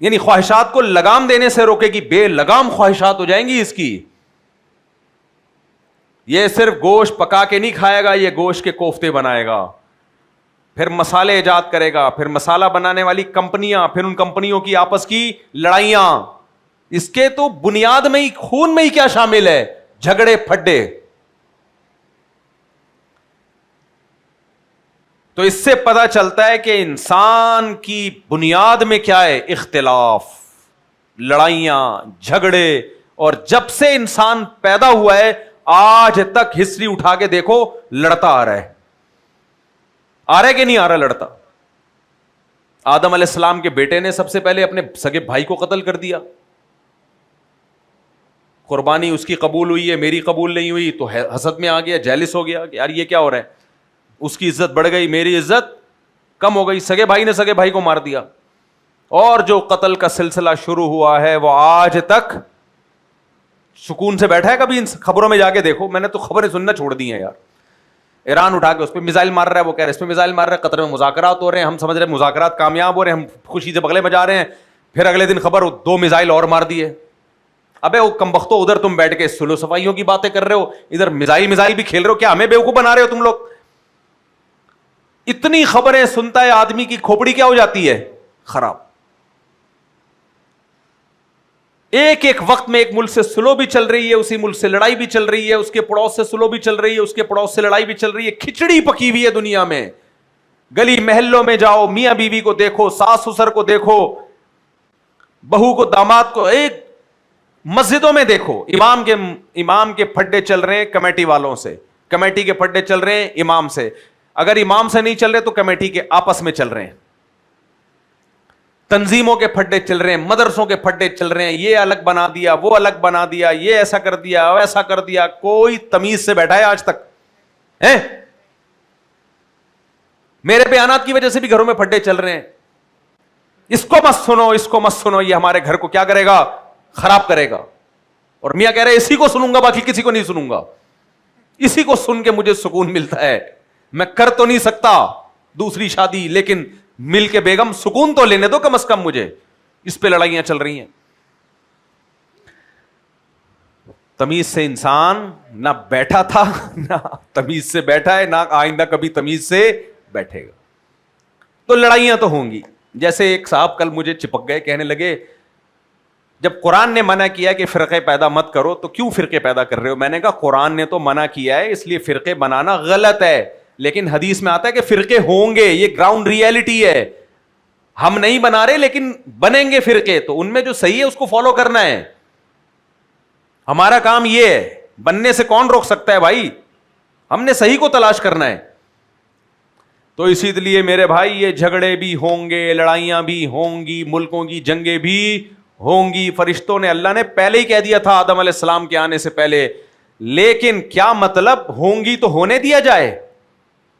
یعنی خواہشات کو لگام دینے سے روکے گی. بے لگام خواہشات ہو جائیں گی اس کی. یہ صرف گوشت پکا کے نہیں کھائے گا, یہ گوشت کے کوفتے بنائے گا, پھر مسالے ایجاد کرے گا, پھر مسالہ بنانے والی کمپنیاں, پھر ان کمپنیوں کی آپس کی لڑائیاں. اس کے تو بنیاد میں ہی, خون میں ہی کیا شامل ہے؟ جھگڑے پھڈے. تو اس سے پتہ چلتا ہے کہ انسان کی بنیاد میں کیا ہے؟ اختلاف, لڑائیاں, جھگڑے. اور جب سے انسان پیدا ہوا ہے آج تک ہسٹری اٹھا کے دیکھو لڑتا آ رہا ہے کہ نہیں آ رہا لڑتا؟ آدم علیہ السلام کے بیٹے نے سب سے پہلے اپنے سگے بھائی کو قتل کر دیا. قربانی اس کی قبول ہوئی ہے, میری قبول نہیں ہوئی, تو حسد میں آ گیا, جیلس ہو گیا کہ یار یہ کیا ہو رہا ہے. اس کی عزت بڑھ گئی, میری عزت کم ہو گئی, سگے بھائی نے سگے بھائی کو مار دیا. اور جو قتل کا سلسلہ شروع ہوا ہے وہ آج تک سکون سے بیٹھا ہے؟ کبھی ان خبروں میں جا کے دیکھو, میں نے تو خبریں سننا چھوڑ دی ہیں یار. ایران اٹھا کے اس پہ میزائل مار رہا ہے, وہ کہہ رہے اس پہ میزائل مار رہا ہے, قطر میں مذاکرات ہو رہے ہیں, ہم سمجھ رہے ہیں مذاکرات کامیاب ہو رہے ہیں, ہم خوشی سے بغلے بجا رہے ہیں, پھر اگلے دن خبر 2 میزائل اور مار دیے. ابے وہ کمبختو, ادھر تم بیٹھ کے سلو صفائیوں کی باتیں کر رہے ہو, ادھر میزائل بھی کھیل رہے ہو, کیا ہمیں بیوقوف بنا رہے ہو تم لوگ؟ اتنی خبریں سنتا ہے آدمی کی کھوپڑی کیا ہو جاتی ہے؟ خراب. ایک ایک وقت میں ایک ملک سے سلو بھی چل رہی ہے, اسی ملک سے لڑائی بھی چل رہی ہے, اس کے پڑوس سے سلو بھی چل رہی ہے, اس کے پڑوس سے لڑائی بھی چل رہی ہے. کھچڑی پکی ہوئی ہے دنیا میں. گلی محلوں میں جاؤ, میاں بیوی کو دیکھو, ساس سسر کو دیکھو, بہو کو داماد کو, ایک مسجدوں میں دیکھو امام کے پھڈے چل رہے ہیں کمیٹی والوں سے, کمیٹی کے پھڈے چل رہے ہیں امام سے, اگر امام سے نہیں چل رہے تو کمیٹی کے آپس میں چل رہے ہیں, تنظیموں کے پھڈے چل رہے ہیں, مدرسوں کے پھڈے چل رہے ہیں, یہ الگ بنا دیا, وہ الگ بنا دیا, یہ ایسا کر دیا, ویسا کر دیا. کوئی تمیز سے بیٹھا ہے آج تک؟ میرے بیانات کی وجہ سے بھی گھروں میں پھڈے چل رہے ہیں. اس کو مت سنو, اس کو مت سنو, یہ ہمارے گھر کو کیا کرے گا, خراب کرے گا. اور میاں کہہ رہے اسی کو سنوں گا, باقی کسی کو نہیں سنوں گا, اسی کو سن کے مجھے سکون ملتا ہے. میں کر تو نہیں سکتا دوسری شادی, لیکن مل کے بیگم سکون تو لینے دو کم از کم مجھے. اس پہ لڑائیاں چل رہی ہیں. تمیز سے انسان نہ بیٹھا تھا, نہ تمیز سے بیٹھا ہے, نہ آئندہ کبھی تمیز سے بیٹھے گا. تو لڑائیاں تو ہوں گی. جیسے ایک صاحب کل مجھے چپک گئے, کہنے لگے جب قرآن نے منع کیا کہ فرقے پیدا مت کرو تو کیوں فرقے پیدا کر رہے ہو؟ میں نے کہا قرآن نے تو منع کیا ہے, اس لیے فرقے بنانا غلط ہے, لیکن حدیث میں آتا ہے کہ فرقے ہوں گے, یہ گراؤنڈ ریئلٹی ہے. ہم نہیں بنا رہے لیکن بنیں گے فرقے, تو ان میں جو صحیح ہے اس کو فالو کرنا ہے. ہمارا کام یہ ہے, بننے سے کون روک سکتا ہے بھائی, ہم نے صحیح کو تلاش کرنا ہے. تو اسی لیے میرے بھائی یہ جھگڑے بھی ہوں گے, لڑائیاں بھی ہوں گی, ملکوں کی جنگیں بھی ہوں گی. فرشتوں نے, اللہ نے پہلے ہی کہہ دیا تھا آدم علیہ السلام کے آنے سے پہلے, لیکن کیا مطلب ہوں گی تو ہونے دیا جائے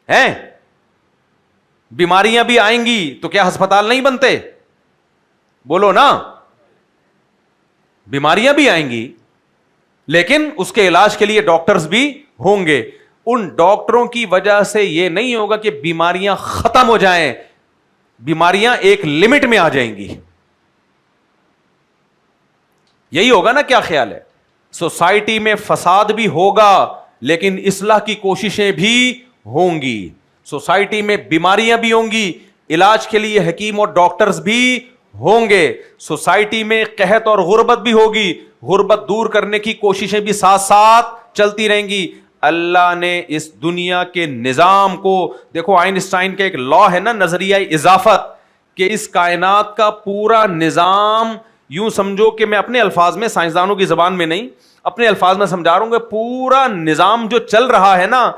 ہیں؟ بیماریاں بھی آئیں گی تو کیا ہسپتال نہیں بنتے؟ بولو نا, بیماریاں بھی آئیں گی لیکن اس کے علاج کے لیے ڈاکٹرز بھی ہوں گے. ان ڈاکٹروں کی وجہ سے یہ نہیں ہوگا کہ بیماریاں ختم ہو جائیں, بیماریاں ایک لمٹ میں آ جائیں گی. یہی ہوگا نا, کیا خیال ہے؟ سوسائٹی میں فساد بھی ہوگا لیکن اصلاح کی کوششیں بھی ہوں گی. سوسائٹی میں بیماریاں بھی ہوں گی, علاج کے لیے حکیم اور ڈاکٹرز بھی ہوں گے. سوسائٹی میں قحط اور غربت بھی ہوگی, غربت دور کرنے کی کوششیں بھی ساتھ ساتھ چلتی رہیں گی. اللہ نے اس دنیا کے نظام کو دیکھو, آئنسٹائن کا ایک لا ہے نا, نظریہ اضافت, کہ اس کائنات کا پورا نظام یوں سمجھو کہ میں اپنے الفاظ میں, سائنسدانوں کی زبان میں نہیں, اپنے الفاظ میں سمجھا رہا ہوں کہ پورا نظام جو چل رہا ہے نا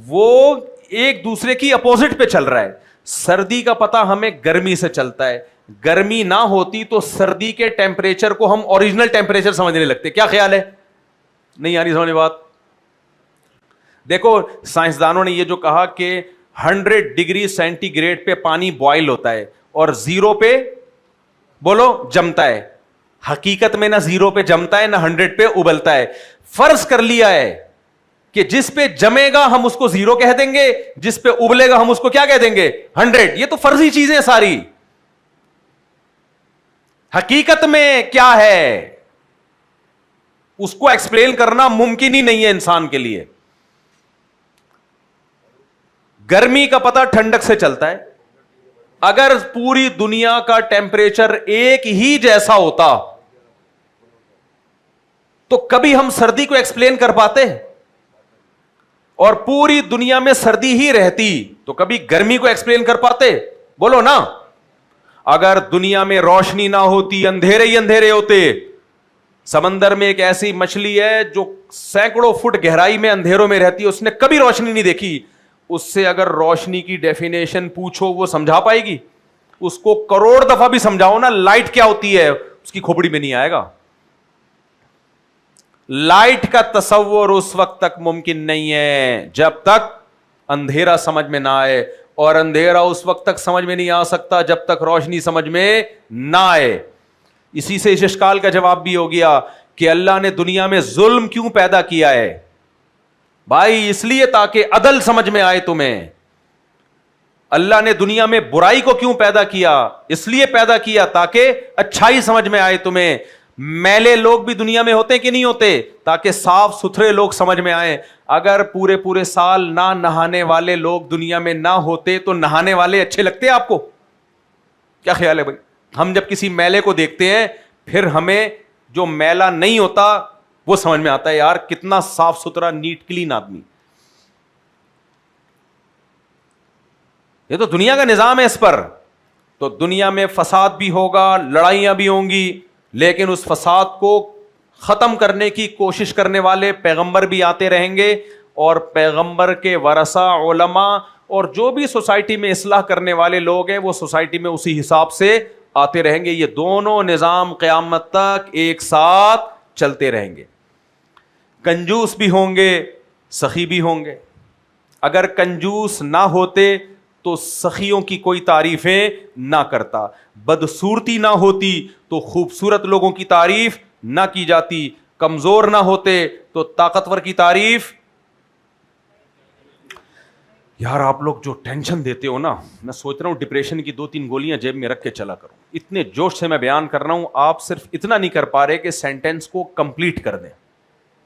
وہ ایک دوسرے کی اپوزٹ پہ چل رہا ہے. سردی کا پتہ ہمیں گرمی سے چلتا ہے, گرمی نہ ہوتی تو سردی کے ٹیمپریچر کو ہم اوریجنل ٹیمپریچر سمجھنے لگتے. کیا خیال ہے؟ نہیں آ رہی سمجھ بات؟ دیکھو سائنسدانوں نے یہ جو کہا کہ 100 ڈگری سینٹی گریڈ پہ پانی بوائل ہوتا ہے اور 0 پہ بولو جمتا ہے. حقیقت میں نہ 0 پہ جمتا ہے نہ 100 پہ ابلتا ہے. فرض کر لیا ہے کہ جس پہ جمے گا ہم اس کو 0 کہہ دیں گے, جس پہ ابلے گا ہم اس کو کیا کہہ دیں گے؟ 100. یہ تو فرضی چیزیں ساری. حقیقت میں کیا ہے اس کو ایکسپلین کرنا ممکن ہی نہیں ہے انسان کے لیے. گرمی کا پتہ ٹھنڈک سے چلتا ہے. اگر پوری دنیا کا ٹیمپریچر ایک ہی جیسا ہوتا تو کبھی ہم سردی کو ایکسپلین کر پاتے؟ اور پوری دنیا میں سردی ہی رہتی تو کبھی گرمی کو ایکسپلین کر پاتے؟ بولو نا. اگر دنیا میں روشنی نہ ہوتی, اندھیرے ہی اندھیرے ہوتے. سمندر میں ایک ایسی مچھلی ہے جو سینکڑوں فٹ گہرائی میں اندھیروں میں رہتی ہے, اس نے کبھی روشنی نہیں دیکھی. اس سے اگر روشنی کی ڈیفینیشن پوچھو وہ سمجھا پائے گی؟ اس کو کروڑ دفعہ بھی سمجھاؤ نا لائٹ کیا ہوتی ہے, اس کی کھوپڑی میں نہیں آئے گا. لائٹ کا تصور اس وقت تک ممکن نہیں ہے جب تک اندھیرا سمجھ میں نہ آئے, اور اندھیرا اس وقت تک سمجھ میں نہیں آ سکتا جب تک روشنی سمجھ میں نہ آئے. اسی سے اس اشکال کا جواب بھی ہو گیا کہ اللہ نے دنیا میں ظلم کیوں پیدا کیا ہے. بھائی اس لیے تاکہ عدل سمجھ میں آئے تمہیں. اللہ نے دنیا میں برائی کو کیوں پیدا کیا؟ اس لیے پیدا کیا تاکہ اچھائی سمجھ میں آئے تمہیں. میلے لوگ بھی دنیا میں ہوتے کہ نہیں ہوتے؟ تاکہ صاف ستھرے لوگ سمجھ میں آئے. اگر پورے سال نہ نہانے والے لوگ دنیا میں نہ ہوتے تو نہانے والے اچھے لگتے آپ کو؟ کیا خیال ہے بھائی؟ ہم جب کسی میلے کو دیکھتے ہیں پھر ہمیں جو میلہ نہیں ہوتا وہ سمجھ میں آتا ہے, یار کتنا صاف ستھرا نیٹ کلین آدمی. یہ تو دنیا کا نظام ہے. اس پر تو دنیا میں فساد بھی ہوگا, لڑائیاں بھی ہوں گی, لیکن اس فساد کو ختم کرنے کی کوشش کرنے والے پیغمبر بھی آتے رہیں گے, اور پیغمبر کے ورثہ علماء اور جو بھی سوسائٹی میں اصلاح کرنے والے لوگ ہیں وہ سوسائٹی میں اسی حساب سے آتے رہیں گے. یہ دونوں نظام قیامت تک ایک ساتھ چلتے رہیں گے. کنجوس بھی ہوں گے, سخی بھی ہوں گے. اگر کنجوس نہ ہوتے تو سخیوں کی کوئی تعریفیں نہ کرتا, بدصورتی نہ ہوتی تو خوبصورت لوگوں کی تعریف نہ کی جاتی, کمزور نہ ہوتے تو طاقتور کی تعریف. یار آپ لوگ جو ٹینشن دیتے ہو نا, میں سوچ رہا ہوں ڈپریشن کی 2-3 گولیاں جیب میں رکھ کے چلا کروں. اتنے جوش سے میں بیان کر رہا ہوں, آپ صرف اتنا نہیں کر پا رہے کہ سینٹینس کو کمپلیٹ کر دیں.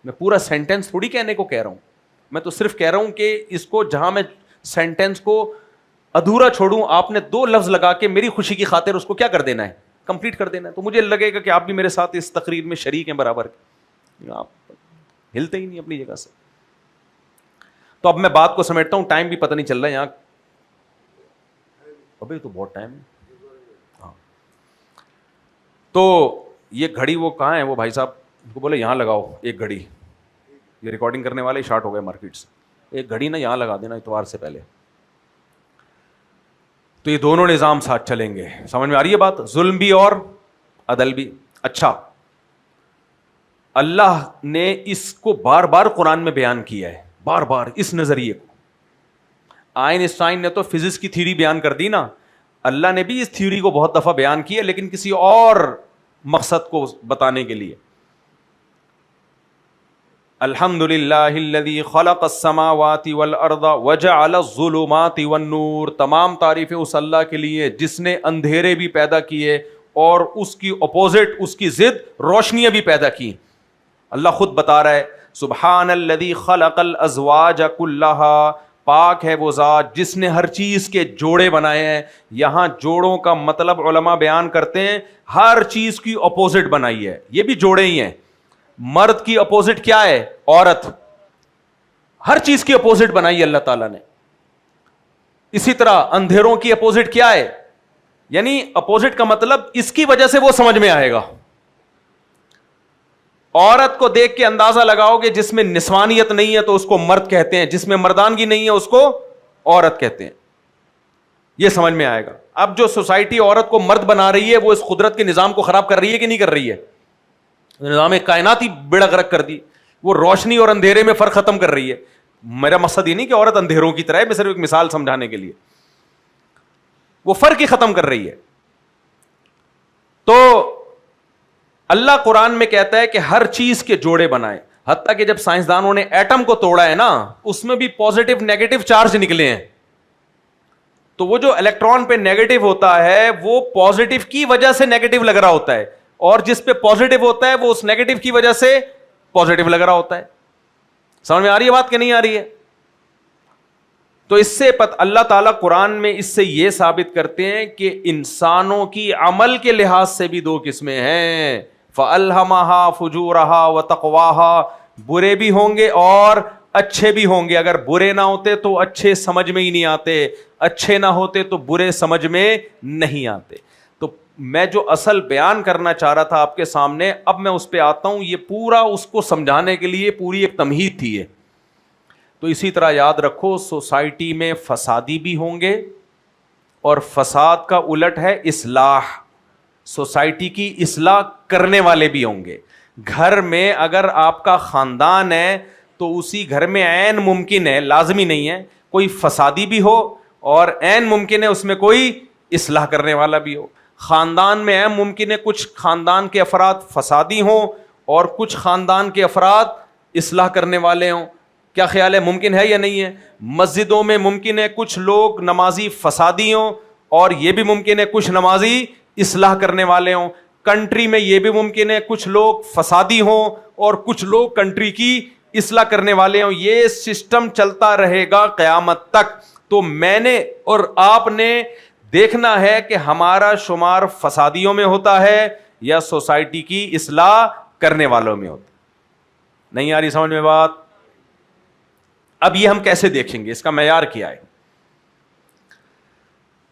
میں پورا سینٹینس تھوڑی کہنے کو کہہ رہا ہوں, میں تو صرف کہہ رہا ہوں کہ اس کو جہاں میں سینٹینس کو ادھورا چھوڑوں, آپ نے 2 لفظ لگا کے میری خوشی کی خاطر اس کو کیا کر دینا ہے, کمپلیٹ کر دینا ہے. تو مجھے لگے گا کہ آپ بھی میرے ساتھ اس تقریر میں شریک ہیں برابر. آپ ہلتے ہی نہیں اپنی جگہ سے. تو اب میں بات کو سمیٹتا ہوں, ٹائم بھی پتہ نہیں چل رہا ہے یہاں, ابھی تو بہت ٹائم ہے. ہاں تو یہ گھڑی وہ کہاں ہے, وہ بھائی صاحب کو بولے یہاں لگاؤ ایک گھڑی, یہ ریکارڈنگ کرنے والے شارٹ ہو گئے مارکیٹ سے, ایک گھڑی نا یہاں لگا دینا اتوار سے پہلے. تو یہ دونوں نظام ساتھ چلیں گے. سمجھ میں آ رہی ہے بات, ظلم بھی اور عدل بھی. اچھا, اللہ نے اس کو بار بار قرآن میں بیان کیا ہے, بار بار اس نظریے کو. آئنسٹائن نے تو فزکس کی تھیوری بیان کر دی نا, اللہ نے بھی اس تھیوری کو بہت دفعہ بیان کیا, لیکن کسی اور مقصد کو بتانے کے لیے. الحمدللہ الذی خلق السماوات والارض وجعل الظلمات والنور, تمام تعریفیں اس اللہ کے لیے جس نے اندھیرے بھی پیدا کیے اور اس کی اپوزٹ, اس کی ضد روشنیاں بھی پیدا کی. اللہ خود بتا رہا ہے سبحان الذی خلق الازواج کلھا, پاک ہے وہ ذات جس نے ہر چیز کے جوڑے بنائے ہیں. یہاں جوڑوں کا مطلب علماء بیان کرتے ہیں ہر چیز کی اپوزٹ بنائی ہے, یہ بھی جوڑے ہی ہیں. مرد کی اپوزٹ کیا ہے, عورت. ہر چیز کی اپوزٹ بنائی ہے اللہ تعالیٰ نے. اسی طرح اندھیروں کی اپوزٹ کیا ہے, یعنی اپوزٹ کا مطلب اس کی وجہ سے وہ سمجھ میں آئے گا. عورت کو دیکھ کے اندازہ لگاؤ کہ جس میں نسوانیت نہیں ہے تو اس کو مرد کہتے ہیں, جس میں مردانگی نہیں ہے اس کو عورت کہتے ہیں. یہ سمجھ میں آئے گا. اب جو سوسائٹی عورت کو مرد بنا رہی ہے وہ اس قدرت کے نظام کو خراب کر رہی ہے کہ نہیں کر رہی ہے, نظام کائناتی بیڑا غرق کر دی. وہ روشنی اور اندھیرے میں فرق ختم کر رہی ہے. میرا مقصد یہ نہیں کہ عورت اندھیروں کی طرح ہے, میں صرف ایک مثال سمجھانے کے لیے, وہ فرق ہی ختم کر رہی ہے. تو اللہ قرآن میں کہتا ہے کہ ہر چیز کے جوڑے بنائے, حتیٰ کہ جب سائنسدانوں نے ایٹم کو توڑا ہے نا, اس میں بھی پازیٹیو نیگیٹو چارج نکلے ہیں. تو وہ جو الیکٹران پہ نیگیٹو ہوتا ہے وہ پازیٹیو کی وجہ سے نیگیٹو لگ رہا ہوتا ہے, اور جس پہ پازیٹیو ہوتا ہے وہ اس نیگیٹو کی وجہ سے پازیٹیو لگ رہا ہوتا ہے. سمجھ میں آ رہی ہے بات کہ نہیں آ رہی ہے؟ تو اس سے اللہ تعالیٰ قرآن میں اس سے یہ ثابت کرتے ہیں کہ انسانوں کی عمل کے لحاظ سے بھی 2 قسمیں ہیں. فَأَلْهَمَهَا فُجُورَهَا وَتَقْوَاهَا, برے بھی ہوں گے اور اچھے بھی ہوں گے. اگر برے نہ ہوتے تو اچھے سمجھ میں ہی نہیں آتے, اچھے نہ ہوتے تو برے سمجھ میں نہیں آتے. تو میں جو اصل بیان کرنا چاہ رہا تھا آپ کے سامنے, اب میں اس پہ آتا ہوں. یہ پورا اس کو سمجھانے کے لیے پوری ایک تمہید تھی یہ. تو اسی طرح یاد رکھو, سوسائٹی میں فسادی بھی ہوں گے اور فساد کا الٹ ہے اصلاح. سوسائٹی کی اصلاح کرنے والے بھی ہوں گے. گھر میں اگر آپ کا خاندان ہے تو اسی گھر میں عین ممکن ہے, لازمی نہیں ہے, کوئی فسادی بھی ہو, اور عین ممکن ہے اس میں کوئی اصلاح کرنے والا بھی ہو. خاندان میں عین ممکن ہے کچھ خاندان کے افراد فسادی ہوں اور کچھ خاندان کے افراد اصلاح کرنے والے ہوں. کیا خیال ہے, ممکن ہے یا نہیں ہے؟ مسجدوں میں ممکن ہے کچھ لوگ نمازی فسادی ہوں اور یہ بھی ممکن ہے کچھ نمازی اصلاح کرنے والے ہوں. کنٹری میں یہ بھی ممکن ہے کچھ لوگ فسادی ہوں اور کچھ لوگ کنٹری کی اصلاح کرنے والے ہوں. یہ سسٹم چلتا رہے گا قیامت تک. تو میں نے اور آپ نے دیکھنا ہے کہ ہمارا شمار فسادیوں میں ہوتا ہے یا سوسائٹی کی اصلاح کرنے والوں میں ہوتا. نہیں آ رہی سمجھ میں بات؟ اب یہ ہم کیسے دیکھیں گے, اس کا معیار کیا ہے؟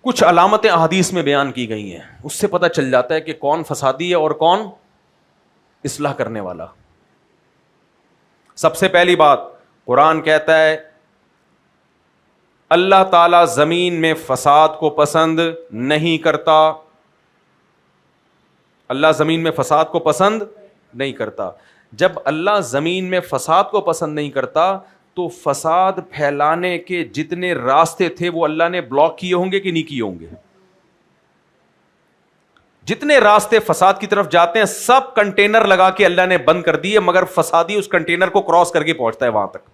کچھ علامتیں احادیث میں بیان کی گئی ہیں, اس سے پتہ چل جاتا ہے کہ کون فسادی ہے اور کون اصلاح کرنے والا. سب سے پہلی بات, قرآن کہتا ہے اللہ تعالیٰ زمین میں فساد کو پسند نہیں کرتا. اللہ زمین میں فساد کو پسند نہیں کرتا. جب اللہ زمین میں فساد کو پسند نہیں کرتا تو فساد پھیلانے کے جتنے راستے تھے وہ اللہ نے بلاک کیے ہوں گے کہ نہیں کیے ہوں گے؟ جتنے راستے فساد کی طرف جاتے ہیں سب کنٹینر لگا کے اللہ نے بند کر دیے، مگر فسادی اس کنٹینر کو کراس کر کے پہنچتا ہے وہاں تک۔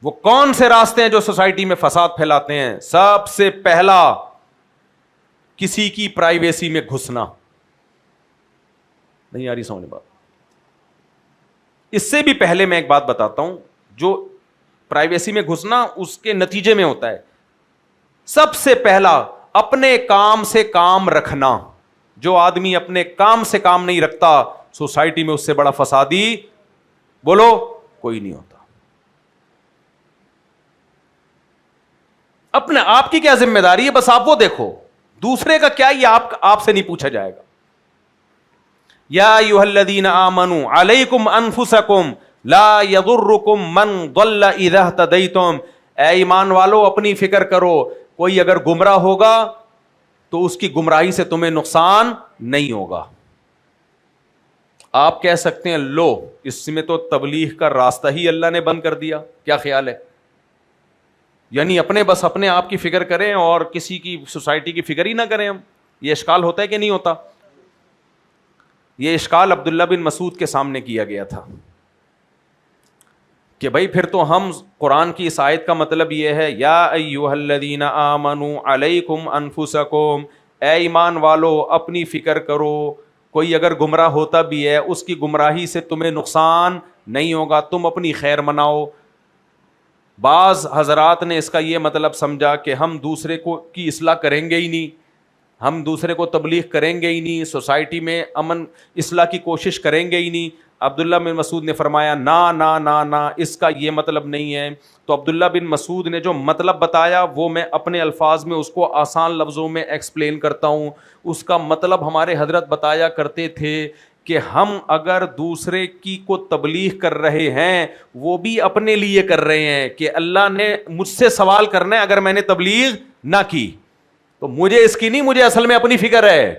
وہ کون سے راستے ہیں جو سوسائٹی میں فساد پھیلاتے ہیں؟ سب سے پہلا کسی کی پرائیویسی میں گھسنا۔ نہیں آ رہی سمجھ بات؟ اس سے بھی پہلے میں ایک بات بتاتا ہوں، جو پرائیویسی میں گھسنا اس کے نتیجے میں ہوتا ہے، سب سے پہلا اپنے کام سے کام رکھنا۔ جو آدمی اپنے کام سے کام نہیں رکھتا، سوسائٹی میں اس سے بڑا فسادی بولو کوئی نہیں ہوتا۔ اپنے آپ کی کیا ذمہ داری ہے، بس آپ وہ دیکھو، دوسرے کا کیا یہ آپ سے نہیں پوچھا جائے گا۔ یا ایھا الذین آمنوا علیکم انفسکم لا یضرکم من ضل اذا اہتدیتم، اے ایمان والو اپنی فکر کرو، کوئی اگر گمراہ ہوگا تو اس کی گمراہی سے تمہیں نقصان نہیں ہوگا۔ آپ کہہ سکتے ہیں لو اس میں تو تبلیغ کا راستہ ہی اللہ نے بند کر دیا، کیا خیال ہے؟ یعنی بس اپنے آپ کی فکر کریں اور کسی کی سوسائٹی کی فکر ہی نہ کریں ہم۔ یہ اشکال ہوتا ہے کہ نہیں ہوتا؟ یہ اشکال عبداللہ بن مسعود کے سامنے کیا گیا تھا کہ بھائی پھر تو ہم قرآن کی اس آیت کا مطلب یہ ہے یا ایھا الذین آمنوا علیکم انفسکم، اے ایمان والو اپنی فکر کرو، کوئی اگر گمراہ ہوتا بھی ہے اس کی گمراہی سے تمہیں نقصان نہیں ہوگا، تم اپنی خیر مناؤ۔ بعض حضرات نے اس کا یہ مطلب سمجھا کہ ہم دوسرے کو کی اصلاح کریں گے ہی نہیں، ہم دوسرے کو تبلیغ کریں گے ہی نہیں، سوسائٹی میں امن اصلاح کی کوشش کریں گے ہی نہیں۔ عبداللہ بن مسعود نے فرمایا نا نا نا نا، اس کا یہ مطلب نہیں ہے۔ تو عبداللہ بن مسعود نے جو مطلب بتایا وہ میں اپنے الفاظ میں اس کو آسان لفظوں میں ایکسپلین کرتا ہوں۔ اس کا مطلب ہمارے حضرت بتایا کرتے تھے کہ ہم اگر دوسرے کی کو تبلیغ کر رہے ہیں وہ بھی اپنے لیے کر رہے ہیں کہ اللہ نے مجھ سے سوال کرنا ہے، اگر میں نے تبلیغ نہ کی تو مجھے اس کی نہیں، مجھے اصل میں اپنی فکر ہے۔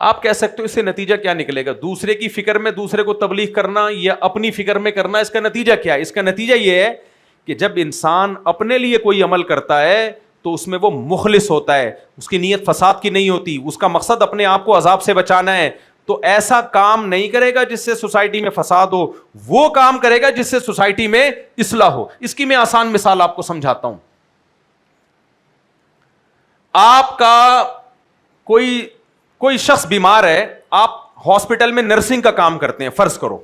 آپ کہہ سکتے ہو اس سے نتیجہ کیا نکلے گا؟ دوسرے کی فکر میں دوسرے کو تبلیغ کرنا یا اپنی فکر میں کرنا، اس کا نتیجہ کیا ہے؟ اس کا نتیجہ یہ ہے کہ جب انسان اپنے لیے کوئی عمل کرتا ہے تو اس میں وہ مخلص ہوتا ہے، اس کی نیت فساد کی نہیں ہوتی، اس کا مقصد اپنے آپ کو عذاب سے بچانا ہے، تو ایسا کام نہیں کرے گا جس سے سوسائٹی میں فساد ہو، وہ کام کرے گا جس سے سوسائٹی میں اصلاح ہو۔ اس کی میں آسان مثال آپ کو سمجھاتا ہوں۔ آپ کا کوئی شخص بیمار ہے، آپ ہاسپٹل میں نرسنگ کا کام کرتے ہیں، فرض کرو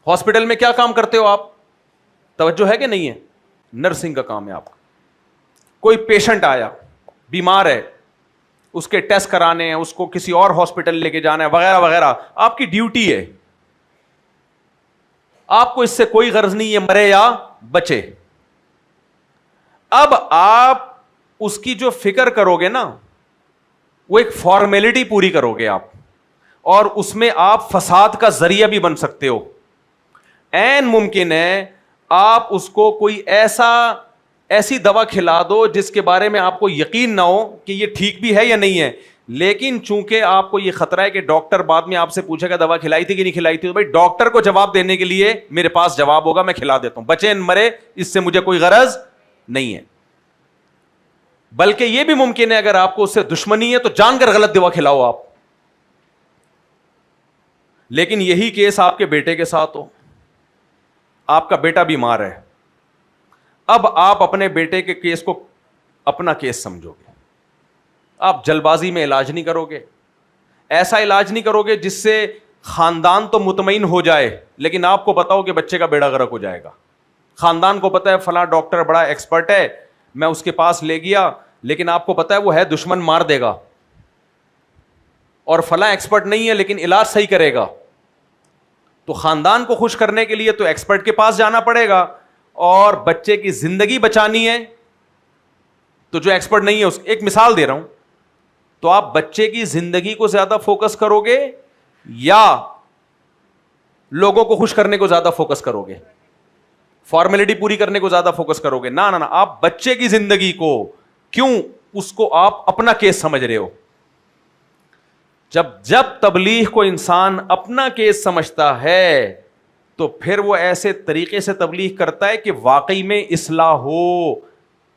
ہاسپٹل میں کیا کام کرتے ہو آپ؟ توجہ ہے کہ نہیں ہے؟ نرسنگ کا کام ہے آپ کا۔ کوئی پیشنٹ آیا بیمار ہے، اس کے ٹیسٹ کرانے ہیں، اس کو کسی اور ہاسپٹل لے کے جانا ہے وغیرہ وغیرہ، آپ کی ڈیوٹی ہے، آپ کو اس سے کوئی غرض نہیں ہے مرے یا بچے۔ اب آپ اس کی جو فکر کرو گے نا وہ ایک فارمیلٹی پوری کرو گے آپ، اور اس میں آپ فساد کا ذریعہ بھی بن سکتے ہو۔ عین ممکن ہے آپ اس کو کوئی ایسی دوا کھلا دو جس کے بارے میں آپ کو یقین نہ ہو کہ یہ ٹھیک بھی ہے یا نہیں ہے، لیکن چونکہ آپ کو یہ خطرہ ہے کہ ڈاکٹر بعد میں آپ سے پوچھے گا دوا کھلائی تھی کہ نہیں کھلائی تھی، تو بھائی ڈاکٹر کو جواب دینے کے لیے میرے پاس جواب ہوگا، میں کھلا دیتا ہوں، بچے مرے اس سے مجھے کوئی غرض نہیں ہے۔ بلکہ یہ بھی ممکن ہے اگر آپ کو اس سے دشمنی ہے تو جان کر غلط دوا کھلاؤ آپ۔ لیکن یہی کیس آپ کے بیٹے کے ساتھ ہو، آپ کا بیٹا بیمار ہے، اب آپ اپنے بیٹے کے کیس کو اپنا کیس سمجھو گے، آپ جلد بازی میں علاج نہیں کرو گے، ایسا علاج نہیں کرو گے جس سے خاندان تو مطمئن ہو جائے لیکن آپ کو پتا ہو کہ بچے کا بیڑا غرق ہو جائے گا۔ خاندان کو پتا ہے فلاں ڈاکٹر بڑا ایکسپرٹ ہے، میں اس کے پاس لے گیا، لیکن آپ کو پتا ہے وہ ہے دشمن، مار دے گا، اور فلاں ایکسپرٹ نہیں ہے لیکن علاج صحیح کرے گا، تو خاندان کو خوش کرنے کے لیے تو ایکسپرٹ کے پاس جانا پڑے گا، اور بچے کی زندگی بچانی ہے تو جو ایکسپرٹ نہیں ہے ایک مثال دے رہا ہوں، تو آپ بچے کی زندگی کو زیادہ فوکس کرو گے یا لوگوں کو خوش کرنے کو زیادہ فوکس کرو گے؟ فارمیلٹی پوری کرنے کو زیادہ فوکس کرو گے؟ نہ نہ، آپ بچے کی زندگی کو، کیوں؟ اس کو آپ اپنا کیس سمجھ رہے ہو۔ جب تبلیغ کو انسان اپنا کیس سمجھتا ہے تو پھر وہ ایسے طریقے سے تبلیغ کرتا ہے کہ واقعی میں اصلاح ہو,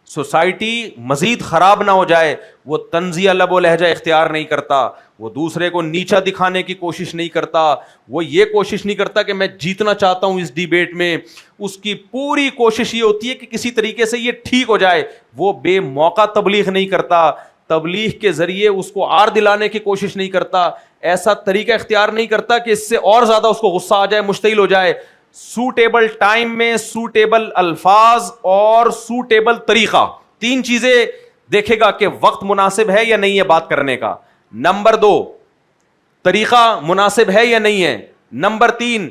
سوسائٹی مزید خراب نہ ہو جائے. وہ طنزیہ لب و لہجہ اختیار نہیں کرتا, وہ دوسرے کو نیچا دکھانے کی کوشش نہیں کرتا, وہ یہ کوشش نہیں کرتا کہ میں جیتنا چاہتا ہوں اس ڈیبیٹ میں. اس کی پوری کوشش یہ ہوتی ہے کہ کسی طریقے سے یہ ٹھیک ہو جائے. وہ بے موقع تبلیغ نہیں کرتا, تبلیغ کے ذریعے اس کو آر دلانے کی کوشش نہیں کرتا, ایسا طریقہ اختیار نہیں کرتا کہ اس سے اور زیادہ اس کو غصہ آ جائے, مشتعل ہو جائے. سوٹیبل ٹائم میں سوٹیبل الفاظ اور سوٹیبل طریقہ, تین چیزیں دیکھے گا کہ وقت مناسب ہے یا نہیں ہے بات کرنے کا. نمبر 2, طریقہ مناسب ہے یا نہیں ہے. نمبر 3,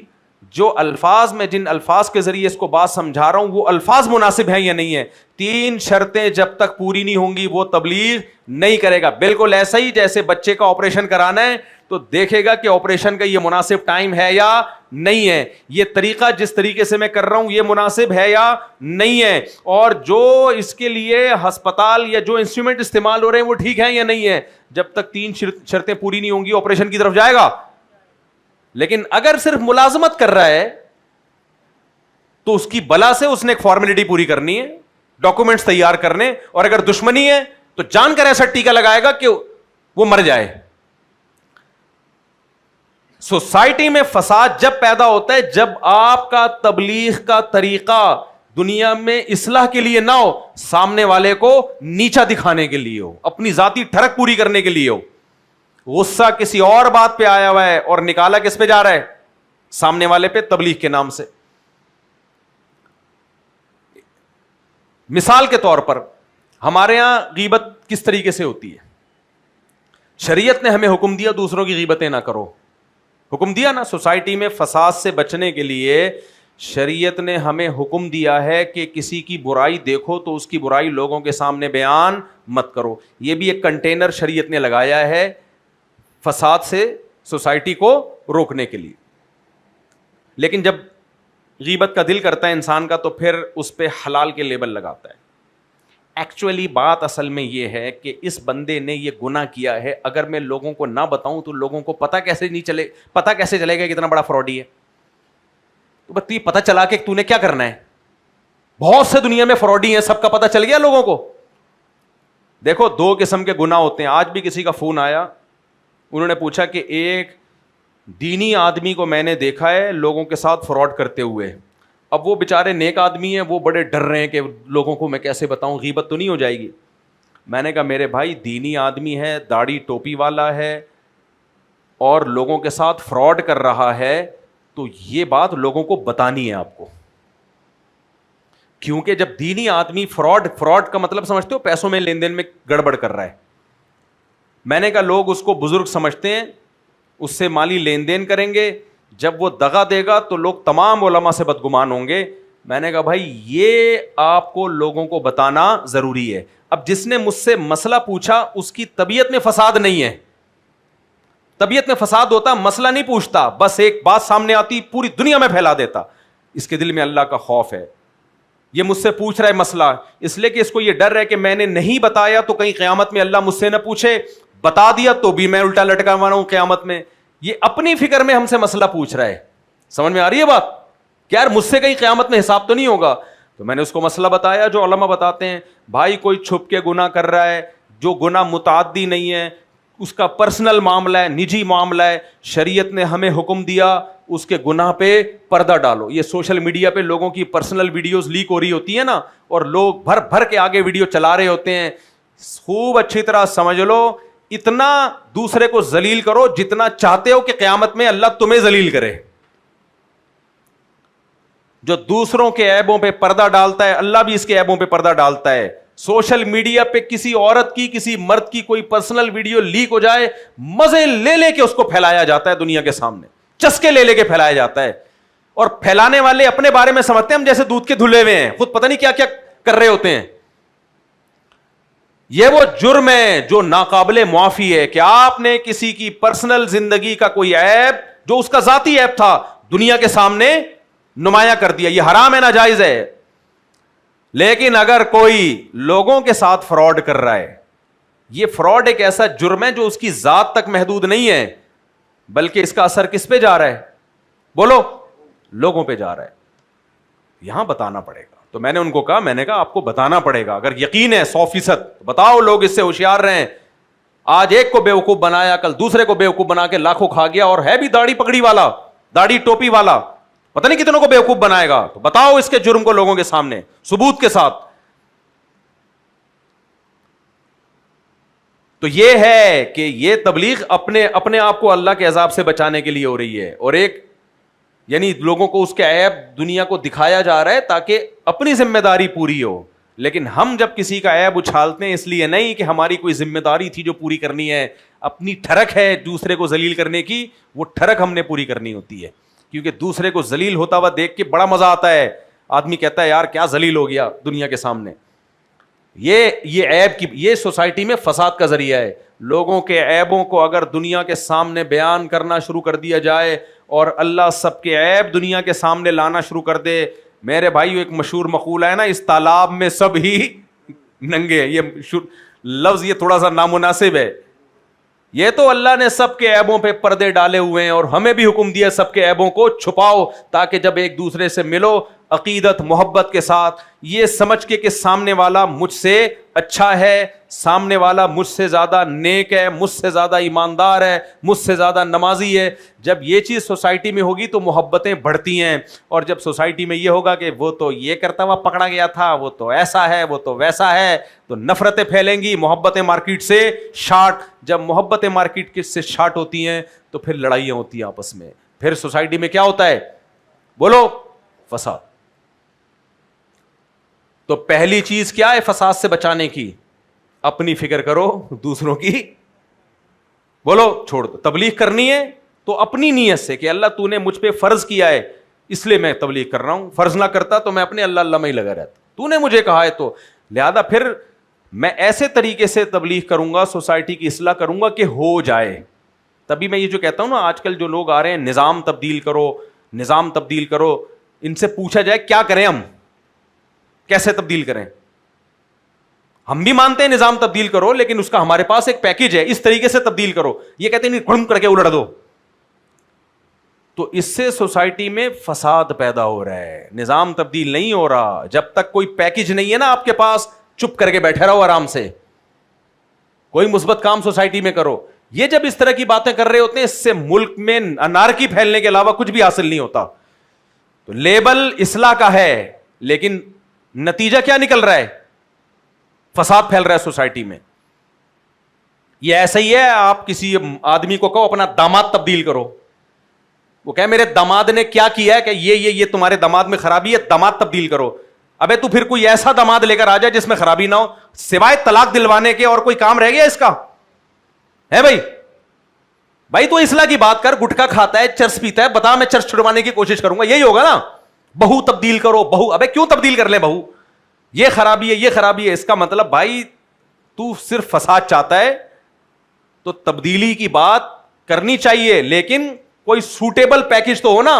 جو الفاظ میں جن الفاظ کے ذریعے اس کو بات سمجھا رہا ہوں وہ الفاظ مناسب ہیں یا نہیں ہے. 3 شرطیں جب تک پوری نہیں ہوں گی وہ تبلیغ نہیں کرے گا. بالکل ایسا ہی جیسے بچے کا آپریشن کرانا ہے تو دیکھے گا کہ آپریشن کا یہ مناسب ٹائم ہے یا نہیں ہے, یہ طریقہ جس طریقے سے میں کر رہا ہوں یہ مناسب ہے یا نہیں ہے, اور جو اس کے لیے ہسپتال یا جو انسٹرومنٹ استعمال ہو رہے ہیں وہ ٹھیک ہے یا نہیں ہے. جب تک 3 شرطیں پوری نہیں ہوں گی آپریشن کی طرف جائے گا. لیکن اگر صرف ملازمت کر رہا ہے تو اس کی بلا سے اس نے ایک فارمیلٹی پوری کرنی ہے, ڈاکومنٹس تیار کرنے, اور اگر دشمنی ہے تو جان کر ایسا ٹیکا لگائے گا کہ وہ مر جائے. سوسائٹی میں فساد جب پیدا ہوتا ہے جب آپ کا تبلیغ کا طریقہ دنیا میں اصلاح کے لیے نہ ہو, سامنے والے کو نیچا دکھانے کے لیے ہو, اپنی ذاتی ٹھڑک پوری کرنے کے لیے ہو. غصہ کسی اور بات پہ آیا ہوا ہے اور نکالا کس پہ جا رہا ہے, سامنے والے پہ, تبلیغ کے نام سے. مثال کے طور پر ہمارے ہاں غیبت کس طریقے سے ہوتی ہے. شریعت نے ہمیں حکم دیا دوسروں کی غیبتیں نہ کرو, حکم دیا نا. سوسائٹی میں فساد سے بچنے کے لیے شریعت نے ہمیں حکم دیا ہے کہ کسی کی برائی دیکھو تو اس کی برائی لوگوں کے سامنے بیان مت کرو. یہ بھی ایک کنٹینر شریعت نے لگایا ہے فساد سے سوسائٹی کو روکنے کے لیے. لیکن جب غیبت کا دل کرتا ہے انسان کا تو پھر اس پہ حلال کے لیبل لگاتا ہے. ایکچولی بات اصل میں یہ ہے کہ اس بندے نے یہ گناہ کیا ہے, اگر میں لوگوں کو نہ بتاؤں تو لوگوں کو پتہ کیسے چلے گا کتنا بڑا فراڈی ہے. تو بس یہ پتہ چلا کہ تو نے کیا کرنا ہے. بہت سے دنیا میں فراڈی ہیں, سب کا پتہ چل گیا لوگوں کو. دیکھو 2 قسم کے گناہ ہوتے ہیں. آج بھی کسی کا فون آیا, انہوں نے پوچھا کہ ایک دینی آدمی کو میں نے دیکھا ہے لوگوں کے ساتھ فراڈ کرتے ہوئے. اب وہ بیچارے نیک آدمی ہیں, وہ بڑے ڈر رہے ہیں کہ لوگوں کو میں کیسے بتاؤں, غیبت تو نہیں ہو جائے گی. میں نے کہا میرے بھائی دینی آدمی ہے, داڑھی ٹوپی والا ہے اور لوگوں کے ساتھ فراڈ کر رہا ہے تو یہ بات لوگوں کو بتانی ہے آپ کو. کیونکہ جب دینی آدمی فراڈ کا مطلب سمجھتے ہو پیسوں میں لین دین میں گڑبڑ کر رہا ہے. میں نے کہا لوگ اس کو بزرگ سمجھتے ہیں, اس سے مالی لین دین کریں گے, جب وہ دغا دے گا تو لوگ تمام علماء سے بدگمان ہوں گے. میں نے کہا بھائی یہ آپ کو لوگوں کو بتانا ضروری ہے. اب جس نے مجھ سے مسئلہ پوچھا اس کی طبیعت میں فساد نہیں ہے. طبیعت میں فساد ہوتا مسئلہ نہیں پوچھتا, بس ایک بات سامنے آتی پوری دنیا میں پھیلا دیتا. اس کے دل میں اللہ کا خوف ہے. یہ مجھ سے پوچھ رہا ہے مسئلہ اس لیے کہ اس کو یہ ڈر ہے کہ میں نے نہیں بتایا تو کہیں قیامت میں اللہ مجھ سے نہ پوچھے, بتا دیا تو بھی میں الٹا لٹکا ہوا ہوں قیامت میں. یہ اپنی فکر میں ہم سے مسئلہ پوچھ رہا ہے. سمجھ میں آ رہی ہے بات کہ یار مجھ سے کہیں قیامت میں حساب تو نہیں ہوگا. تو میں نے اس کو مسئلہ بتایا جو علماء بتاتے ہیں, بھائی کوئی چھپ کے گناہ کر رہا ہے جو گناہ متعدی نہیں ہے, اس کا پرسنل معاملہ ہے, نجی معاملہ ہے, شریعت نے ہمیں حکم دیا اس کے گناہ پہ پردہ ڈالو. یہ سوشل میڈیا پہ لوگوں کی پرسنل ویڈیوز لیک ہو رہی ہوتی ہیں نا, اور لوگ بھر بھر کے آگے ویڈیو چلا رہے ہوتے ہیں. خوب اچھی طرح سمجھ لو, اتنا دوسرے کو ذلیل کرو جتنا چاہتے ہو کہ قیامت میں اللہ تمہیں ذلیل کرے. جو دوسروں کے عیبوں پہ پردہ ڈالتا ہے اللہ بھی اس کے عیبوں پہ پردہ ڈالتا ہے. سوشل میڈیا پہ کسی عورت کی کسی مرد کی کوئی پرسنل ویڈیو لیک ہو جائے, مزے لے لے کے اس کو پھیلایا جاتا ہے دنیا کے سامنے, چسکے لے لے کے پھیلایا جاتا ہے. اور پھیلانے والے اپنے بارے میں سمجھتے ہیں ہم جیسے دودھ کے دھلے ہوئے ہیں, خود پتہ نہیں کیا کیا کر رہے ہوتے ہیں. یہ وہ جرم ہے جو ناقابل معافی ہے کہ آپ نے کسی کی پرسنل زندگی کا کوئی عیب جو اس کا ذاتی عیب تھا دنیا کے سامنے نمایاں کر دیا. یہ حرام ہے, ناجائز ہے. لیکن اگر کوئی لوگوں کے ساتھ فراڈ کر رہا ہے یہ فراڈ ایک ایسا جرم ہے جو اس کی ذات تک محدود نہیں ہے، بلکہ اس کا اثر کس پہ جا رہا ہے؟ بولو، لوگوں پہ جا رہا ہے. یہاں بتانا پڑے گا. تو میں نے ان کو کہا، میں نے کہا آپ کو بتانا پڑے گا، اگر یقین ہے 100% بتاؤ. لوگ اس سے ہوشیار رہے ہیں. آج ایک کو بیوقوف بنایا، کل دوسرے کو بیوقوف بنا کے لاکھوں کھا گیا، اور ہے بھی داڑھی پگڑی والا، داڑھی ٹوپی والا، پتہ نہیں کتنوں کو بیوقوف بنائے گا. تو بتاؤ اس کے جرم کو لوگوں کے سامنے ثبوت کے ساتھ. تو یہ ہے کہ یہ تبلیغ اپنے آپ کو اللہ کے عذاب سے بچانے کے لیے ہو رہی ہے، اور ایک یعنی لوگوں کو اس کے عیب دنیا کو دکھایا جا رہا ہے تاکہ اپنی ذمہ داری پوری ہو. لیکن ہم جب کسی کا عیب اچھالتے ہیں اس لیے نہیں کہ ہماری کوئی ذمہ داری تھی جو پوری کرنی ہے، اپنی ٹھڑک ہے دوسرے کو ذلیل کرنے کی، وہ ٹھڑک ہم نے پوری کرنی ہوتی ہے. کیونکہ دوسرے کو ذلیل ہوتا ہوا دیکھ کے بڑا مزہ آتا ہے. آدمی کہتا ہے یار کیا ذلیل ہو گیا دنیا کے سامنے. یہ عیب کی، یہ سوسائٹی میں فساد کا ذریعہ ہے. لوگوں کے عیبوں کو اگر دنیا کے سامنے بیان کرنا شروع کر دیا جائے اور اللہ سب کے عیب دنیا کے سامنے لانا شروع کر دے. میرے بھائیو ایک مشہور مقولہ ہے نا، اس تالاب میں سب ہی ننگے. یہ لفظ یہ تھوڑا سا نامناسب ہے. یہ تو اللہ نے سب کے عیبوں پہ پردے ڈالے ہوئے ہیں، اور ہمیں بھی حکم دیا سب کے عیبوں کو چھپاؤ، تاکہ جب ایک دوسرے سے ملو عقیدت محبت کے ساتھ، یہ سمجھ کے کہ سامنے والا مجھ سے اچھا ہے، سامنے والا مجھ سے زیادہ نیک ہے، مجھ سے زیادہ ایماندار ہے، مجھ سے زیادہ نمازی ہے. جب یہ چیز سوسائٹی میں ہوگی تو محبتیں بڑھتی ہیں. اور جب سوسائٹی میں یہ ہوگا کہ وہ تو یہ کرتا ہوا پکڑا گیا تھا، وہ تو ایسا ہے، وہ تو ویسا ہے، تو نفرتیں پھیلیں گی. محبتیں مارکیٹ سے شارٹ. جب محبتیں مارکیٹ سے شارٹ ہوتی ہیں تو پھر لڑائیاں ہوتی ہیں آپس میں. پھر سوسائٹی میں کیا ہوتا ہے؟ بولو، فساد. تو پہلی چیز کیا ہے فساد سے بچانے کی؟ اپنی فکر کرو، دوسروں کی بولو چھوڑ دو. تبلیغ کرنی ہے تو اپنی نیت سے کہ اللہ تو نے مجھ پہ فرض کیا ہے اس لیے میں تبلیغ کر رہا ہوں. فرض نہ کرتا تو میں اپنے اللہ اللہ میں ہی لگا رہتا. تو نے مجھے کہا ہے تو لہذا پھر میں ایسے طریقے سے تبلیغ کروں گا، سوسائٹی کی اصلاح کروں گا کہ ہو جائے. تبھی میں یہ جو کہتا ہوں نا، آج کل جو لوگ آ رہے ہیں نظام تبدیل کرو، نظام تبدیل کرو، ان سے پوچھا جائے کیا کریں، ہم کیسے تبدیل کریں؟ ہم بھی مانتے ہیں نظام تبدیل کرو، لیکن اس کا ہمارے پاس ایک پیکج ہے، اس طریقے سے تبدیل کرو. یہ کہتے ہیں نہیں گھڑم کر کے الٹ دو. تو اس سے سوسائٹی میں فساد پیدا ہو رہا ہے، نظام تبدیل نہیں ہو رہا. جب تک کوئی پیکج نہیں ہے نا آپ کے پاس، چپ کر کے بیٹھے رہو آرام سے، کوئی مثبت کام سوسائٹی میں کرو. یہ جب اس طرح کی باتیں کر رہے ہوتے ہیں، اس سے ملک میں انارکی پھیلنے کے علاوہ کچھ بھی حاصل نہیں ہوتا. تو لیبل اصلاح کا ہے، لیکن نتیجہ کیا نکل رہا ہے؟ فساد پھیل رہا ہے سوسائٹی میں. یہ ایسا ہی ہے، آپ کسی آدمی کو کہو اپنا داماد تبدیل کرو، وہ کہے میرے داماد نے کیا کیا ہے کہ یہ تمہارے داماد میں خرابی ہے، داماد تبدیل کرو. ابے تو پھر کوئی ایسا داماد لے کر آ جائے جس میں خرابی نہ ہو. سوائے طلاق دلوانے کے اور کوئی کام رہ گیا اس کا ہے؟ بھائی تو اصلاح کی بات کر. گٹکا کھاتا ہے، چرس پیتا ہے، بتا میں چرس چھڑوانے کی کوشش کروں گا، یہی ہوگا نا. بہو تبدیل کرو، بہو، ابے کیوں تبدیل کر لیں بہو؟ یہ خرابی ہے، یہ خرابی ہے. اس کا مطلب بھائی تو صرف فساد چاہتا ہے تو تبدیلی کی بات کرنی چاہیے، لیکن کوئی سوٹیبل پیکج تو ہو نا.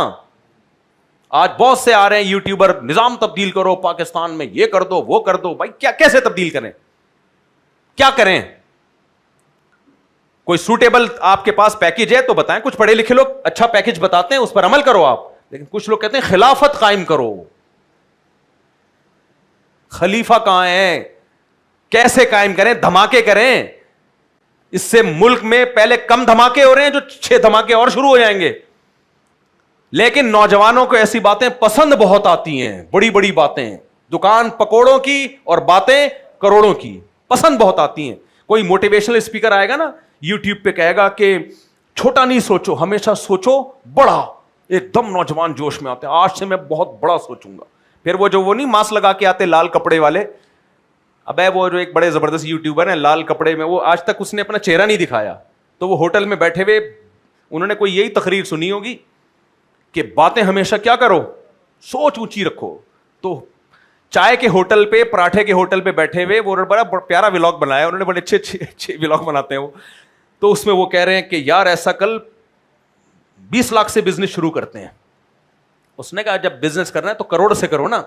آج بہت سے آ رہے ہیں یوٹیوبر، نظام تبدیل کرو پاکستان میں، یہ کر دو وہ کر دو. بھائی کیا کیسے تبدیل کریں؟ کیا کریں؟ کوئی سوٹیبل آپ کے پاس پیکج ہے تو بتائیں. کچھ پڑھے لکھے لوگ اچھا پیکج بتاتے ہیں، اس پر عمل کرو آپ. لیکن کچھ لوگ کہتے ہیں خلافت قائم کرو. خلیفہ کہاں ہے؟ کیسے قائم کریں؟ دھماکے کریں. اس سے ملک میں پہلے کم دھماکے ہو رہے ہیں، جو 6 دھماکے اور شروع ہو جائیں گے. لیکن نوجوانوں کو ایسی باتیں پسند بہت آتی ہیں، بڑی بڑی باتیں، دکان پکوڑوں کی اور باتیں کروڑوں کی پسند بہت آتی ہیں. کوئی موٹیویشنل اسپیکر آئے گا نا یوٹیوب پہ، کہے گا کہ چھوٹا نہیں سوچو، ہمیشہ سوچو بڑا. ایک دم نوجوان جوش میں آتے ہیں، آج سے میں بہت بڑا سوچوں گا. پھر وہ نہیں ماسک لگا کے آتے لال کپڑے والے. ابے وہ جو ایک بڑے زبردست یوٹیوبر ہیں لال کپڑے میں، وہ آج تک اس نے اپنا چہرہ نہیں دکھایا. تو وہ ہوٹل میں بیٹھے ہوئے، انہوں نے کوئی یہی تقریر سنی ہوگی کہ باتیں ہمیشہ کیا کرو، سوچ اونچی رکھو. تو چائے کے ہوٹل پہ، پراٹھے کے ہوٹل پہ بیٹھے ہوئے، وہ بڑا پیارا ولاگ بنایا انہوں نے، بڑے اچھے ولاگ بناتے ہیں وہ. تو اس میں وہ کہہ رہے ہیں کہ یار ایسا کل 20 لاکھ سے بزنس شروع کرتے ہیں. اس نے کہا جب بزنس کرنا ہے تو کروڑ سے کرو نا،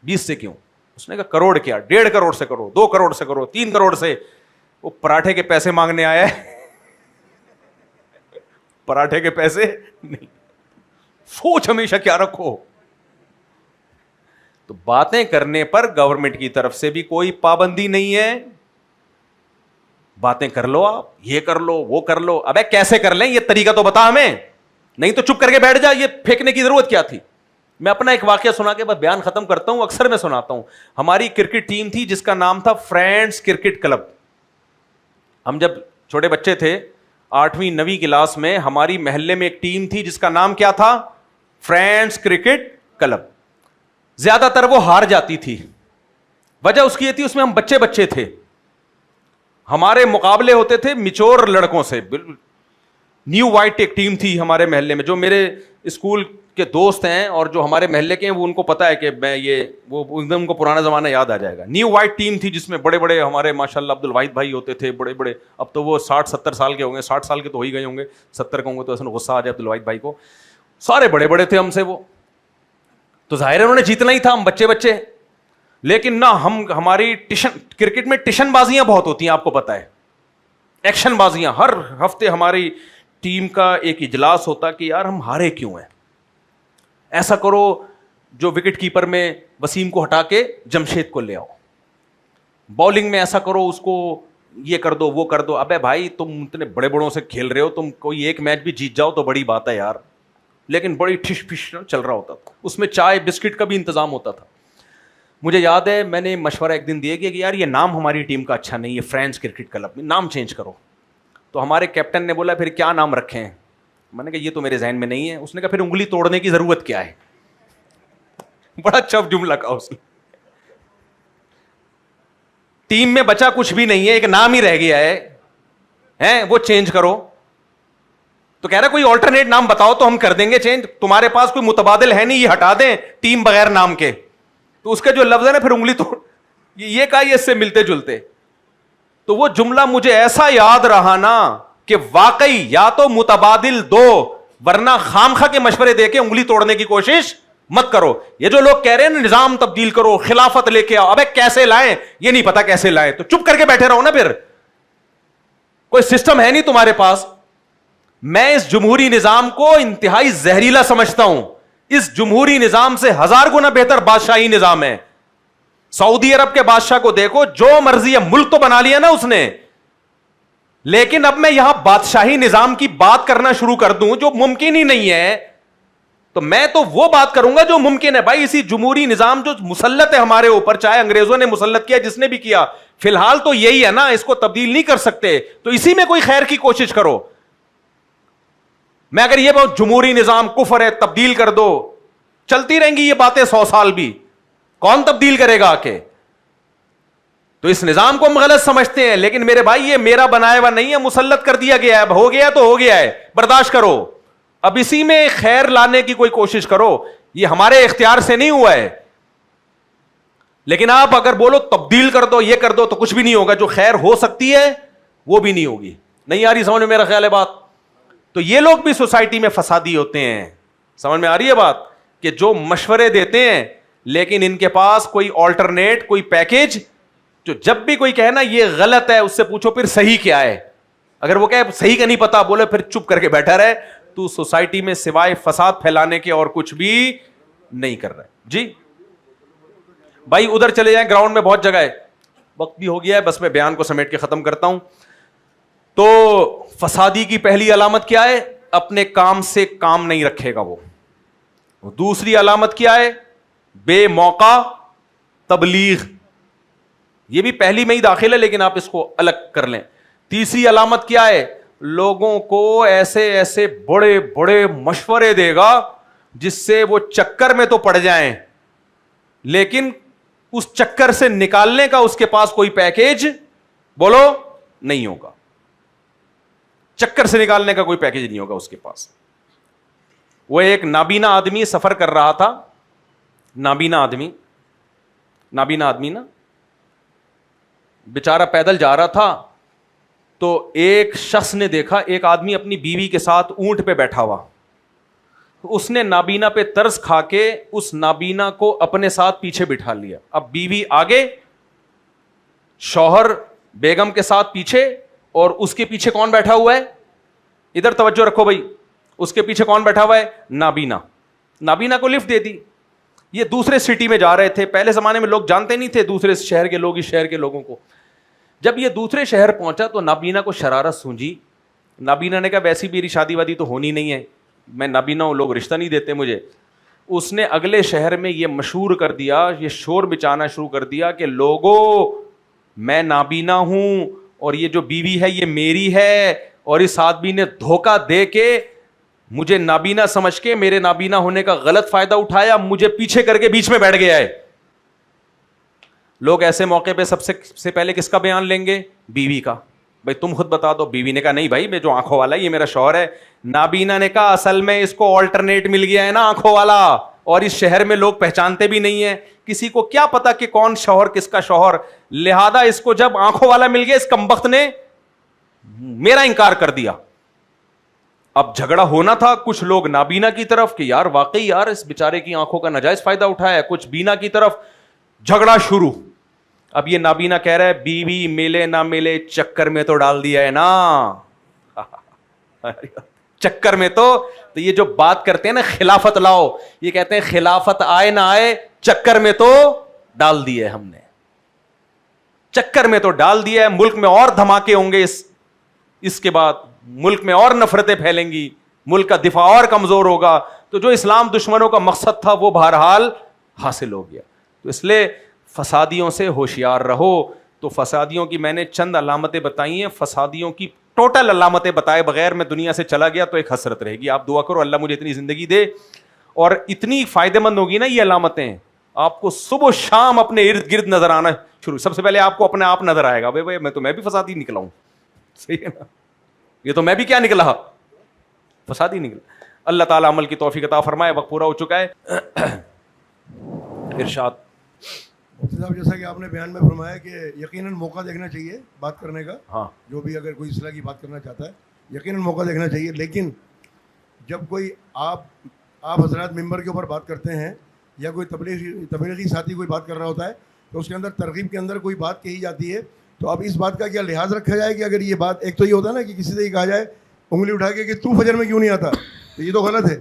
20 سے کیوں؟ اس نے کہا کروڑ کیا، 1.5 کروڑ سے کرو، 2 کروڑ سے کرو، 3 کروڑ سے. وہ پراٹھے کے پیسے مانگنے آیا ہے, پراٹھے کے پیسے نہیں. سوچ ہمیشہ کیا رکھو. تو باتیں کرنے پر گورنمنٹ کی طرف سے بھی کوئی پابندی نہیں ہے, باتیں کر لو, آپ یہ کر لو وہ کر لو. ابے کیسے کر لیں یہ طریقہ تو بتا ہمیں, نہیں تو چپ کر کے بیٹھ جا, یہ پھینکنے کی ضرورت کیا تھی. میں اپنا ایک واقعہ سنا کے بس بیان ختم کرتا ہوں, اکثر میں سناتا ہوں. ہماری کرکٹ ٹیم تھی جس کا نام تھا فرینڈز کرکٹ کلب. ہم جب چھوٹے بچے تھے 8ویں 9ویں کلاس میں, ہماری محلے میں ایک ٹیم تھی جس کا نام کیا تھا, فرینڈز کرکٹ کلب. زیادہ تر وہ ہار جاتی تھی, وجہ اس کی یہ تھی اس میں ہم بچے بچے تھے, ہمارے مقابلے ہوتے تھے میچور لڑکوں سے. نیو وائٹ ایک ٹیم تھی ہمارے محلے میں, جو میرے اسکول کے دوست ہیں اور جو ہمارے محلے کے ہیں وہ ان کو پتا ہے کہ میں یہ وہ ایک دم کو پرانا زمانہ یاد آ جائے گا. نیو وائٹ ٹیم تھی جس میں بڑے بڑے ہمارے ماشاءاللہ عبد الواحد بھائی ہوتے تھے, بڑے بڑے, اب تو وہ 60-70 سال کے ہوں گے, 60 سال کے تو ہو ہی گئے ہوں گے, 70 کے ہوں گے تو ایسا غصہ آ جائے عبد الواحد بھائی کو. سارے بڑے بڑے تھے ہم سے وہ, تو ظاہر ہے انہوں نے جیتنا ہی تھا, ہم بچے بچے. لیکن نہ ہماری کرکٹ میں ٹیشن بازیاں بہت ہوتی ہیں, آپ کو پتا ہے, ایکشن بازیاں. ہر ہفتے ہماری ٹیم کا ایک اجلاس ہوتا کہ یار ہم ہارے کیوں ہیں, ایسا کرو جو وکٹ کیپر میں وسیم کو ہٹا کے جمشید کو لے آؤ, بالنگ میں ایسا کرو اس کو یہ کر دو وہ کر دو. ابے بھائی تم اتنے بڑے بڑوں سے کھیل رہے ہو, تم کوئی ایک میچ بھی جیت جاؤ تو بڑی بات ہے یار. لیکن بڑی ٹھش پھش چل رہا ہوتا تھا, اس میں چائے بسکٹ کا بھی انتظام ہوتا تھا. مجھے یاد ہے میں نے مشورہ ایک دن دیا کہ یار یہ نام ہماری ٹیم کا اچھا نہیں ہے, فرینڈز کرکٹ کلب, نام چینج کرو. تو ہمارے کیپٹن نے بولا پھر کیا نام رکھیں. میں نے کہا یہ تو میرے ذہن میں نہیں ہے. اس نے کہا پھر انگلی توڑنے کی ضرورت کیا ہے. بڑا چپ جملہ کہا اس نے. ٹیم میں بچا کچھ بھی نہیں ہے, ایک نام ہی رہ گیا ہے, وہ چینج کرو. تو کہہ رہا کوئی آلٹرنیٹ نام بتاؤ تو ہم کر دیں گے چینج, تمہارے پاس کوئی متبادل ہے نہیں, یہ ہٹا دیں ٹیم بغیر نام کے. تو اس کے جو لفظ ہے نا پھر انگلی توڑ, یہ کہا یہ اس سے ملتے جلتے. تو وہ جملہ مجھے ایسا یاد رہا نا کہ واقعی یا تو متبادل دو, ورنہ خامخواہ کے مشورے دے کے انگلی توڑنے کی کوشش مت کرو. یہ جو لوگ کہہ رہے ہیں نا نظام تبدیل کرو, خلافت لے کے آؤ, ابے کیسے لائیں یہ نہیں پتا کیسے لائیں, تو چپ کر کے بیٹھے رہو نا, پھر کوئی سسٹم ہے نہیں تمہارے پاس. میں اس جمہوری نظام کو انتہائی زہریلا سمجھتا ہوں. اس جمہوری نظام سے 1000 گنا بہتر بادشاہی نظام ہے. سعودی عرب کے بادشاہ کو دیکھو, جو مرضی ہے, ملک تو بنا لیا نا اس نے, لیکن اب میں یہاں بادشاہی نظام کی بات کرنا شروع کر دوں جو ممکن ہی نہیں ہے, تو میں تو وہ بات کروں گا جو ممکن ہے. بھائی اسی جمہوری نظام جو مسلط ہے ہمارے اوپر, چاہے انگریزوں نے مسلط کیا جس نے بھی کیا, فی الحال تو یہی ہے نا, اس کو تبدیل نہیں کر سکتے, تو اسی میں کوئی خیر کی کوشش کرو. میں اگر یہ بہت جمہوری نظام کفر ہے تبدیل کر دو, چلتی رہیں گی یہ باتیں 100 سال بھی, کون تبدیل کرے گا آ کے. تو اس نظام کو ہم غلط سمجھتے ہیں, لیکن میرے بھائی یہ میرا بنایا ہوا نہیں ہے, مسلط کر دیا گیا ہے, اب ہو گیا تو ہو گیا ہے, برداشت کرو. اب اسی میں خیر لانے کی کوئی کوشش کرو, یہ ہمارے اختیار سے نہیں ہوا ہے. لیکن آپ اگر بولو تبدیل کر دو, یہ کر دو, تو کچھ بھی نہیں ہوگا. جو خیر ہو سکتی ہے وہ بھی نہیں ہوگی. نہیں آ رہی سمجھ میں میرا خیال ہے بات؟ تو یہ لوگ بھی سوسائٹی میں فسادی ہوتے ہیں. سمجھ میں آ رہی ہے بات؟ کہ جو مشورے دیتے ہیں لیکن ان کے پاس کوئی آلٹرنیٹ, کوئی پیکج, جو جب بھی کوئی کہے نا یہ غلط ہے, اس سے پوچھو پھر صحیح کیا ہے. اگر وہ کہے صحیح کا نہیں پتا, بولے پھر چپ کر کے بیٹھا رہے, تو سوسائٹی میں سوائے فساد پھیلانے کے اور کچھ بھی نہیں کر رہا ہے. جی بھائی ادھر چلے جائیں, گراؤنڈ میں بہت جگہ ہے, وقت بھی ہو گیا ہے, بس میں بیان کو سمیٹ کے ختم کرتا ہوں. تو فسادی کی پہلی علامت کیا ہے؟ اپنے کام سے کام نہیں رکھے گا وہ. دوسری علامت کیا ہے؟ بے موقع تبلیغ. یہ بھی پہلی میں ہی داخل ہے لیکن آپ اس کو الگ کر لیں. تیسری علامت کیا ہے؟ لوگوں کو ایسے ایسے بڑے بڑے مشورے دے گا جس سے وہ چکر میں تو پڑ جائیں, لیکن اس چکر سے نکالنے کا اس کے پاس کوئی پیکیج بولو نہیں ہوگا. چکر سے نکالنے کا کوئی پیکیج نہیں ہوگا اس کے پاس. وہ ایک نابینا آدمی سفر کر رہا تھا, نابینا آدمی نا بیچارہ پیدل جا رہا تھا, تو ایک شخص نے دیکھا ایک آدمی اپنی بیوی کے ساتھ اونٹ پہ بیٹھا ہوا. اس نے نابینا پہ ترس کھا کے اس نابینا کو اپنے ساتھ پیچھے بٹھا لیا. اب بیوی آگے, شوہر بیگم کے ساتھ پیچھے, اور اس کے پیچھے کون بیٹھا ہوا ہے, ادھر توجہ رکھو بھائی, اس کے پیچھے کون بیٹھا ہوا ہے, نابینا. نابینا کو لفٹ دے دی. یہ دوسرے سٹی میں جا رہے تھے, پہلے زمانے میں لوگ جانتے نہیں تھے دوسرے شہر کے لوگ اس شہر کے لوگوں کو. جب یہ دوسرے شہر پہنچا تو نابینا کو شرارت سوجی. نابینا نے کہا ویسی میری شادی وادی تو ہونی نہیں ہے, میں نابینا ہوں, لوگ رشتہ نہیں دیتے مجھے. اس نے اگلے شہر میں یہ مشہور کر دیا, یہ شور بچانا شروع کر دیا کہ لوگوں میں نابینا ہوں اور یہ جو بیوی ہے یہ میری ہے, اور اس آدمی نے دھوکہ دے کے مجھے نابینا سمجھ کے میرے نابینا ہونے کا غلط فائدہ اٹھایا, مجھے پیچھے کر کے بیچ میں بیٹھ گیا ہے. لوگ ایسے موقع پہ سب سے پہلے کس کا بیان لیں گے, بیوی کا. بھائی تم خود بتا دو. بیوی نے کہا نہیں بھائی, میں جو آنکھوں والا ہے یہ میرا شوہر ہے. نابینا نے کہا اصل میں اس کو آلٹرنیٹ مل گیا ہے نا, آنکھوں والا, اور اس شہر میں لوگ پہچانتے بھی نہیں ہیں, کسی کو کیا پتا کہ کون شوہر کس کا شوہر, لہذا اس کو جب آنکھوں والا مل گیا اس کمبخت نے میرا انکار کر دیا. اب جھگڑا ہونا تھا, کچھ لوگ نابینا کی طرف کہ یار واقعی یار اس بیچارے کی آنکھوں کا ناجائز فائدہ اٹھایا, کچھ بینا کی طرف, جھگڑا شروع. اب یہ نابینا کہہ رہا ہے بیوی ملے نہ ملے چکر میں تو ڈال دیا ہے نا, چکر میں تو یہ جو بات کرتے ہیں نا خلافت لاؤ, یہ کہتے ہیں خلافت آئے نہ آئے چکر میں تو ڈال دیے ہم نے, چکر میں تو ڈال دیا ہے. ملک میں اور دھماکے ہوں گے اس کے بعد, ملک میں اور نفرتیں پھیلیں گی, ملک کا دفاع اور کمزور ہوگا. تو جو اسلام دشمنوں کا مقصد تھا وہ بہرحال حاصل ہو گیا. تو اس لیے فسادیوں سے ہوشیار رہو. تو فسادیوں کی میں نے چند علامتیں بتائی ہیں, فسادیوں کی ٹوٹل علامتیں بتائے بغیر میں دنیا سے چلا گیا تو ایک حسرت رہے گی. آپ دعا کرو اللہ مجھے اتنی زندگی دے, اور اتنی فائدہ مند ہوگی نا یہ علامتیں, آپ کو صبح و شام اپنے ارد گرد نظر آنا شروع. سب سے پہلے آپ کو اپنے آپ نظر آئے گا, بھائی میں بھی فسادی نکلا ہوں, صحیح ہے نا, یہ تو میں بھی کیا نکلا, فسادی نکلا. اللہ تعالیٰ عمل کی توفیق عطا فرمائے. وقت پورا ہو چکا ہے. ارشاد. صاحب جیسا کہ آپ نے بیان میں فرمایا کہ یقیناً موقع دیکھنا چاہیے بات کرنے کا, ہاں جو بھی اگر کوئی اصلاح کی بات کرنا چاہتا ہے یقیناً موقع دیکھنا چاہیے. لیکن جب کوئی آپ حضرات ممبر کے اوپر بات کرتے ہیں یا کوئی تبلیغی ساتھی کوئی بات کر رہا ہوتا ہے تو اس کے اندر ترغیب کے اندر کوئی بات کہی جاتی ہے, تو اب اس بات کا کیا لحاظ رکھا جائے کہ اگر یہ بات, ایک تو یہ ہوتا ہے نا کہ کسی سے یہ کہا جائے انگلی اٹھا کے کہ تو فجر میں کیوں نہیں آتا, تو یہ تو غلط ہے.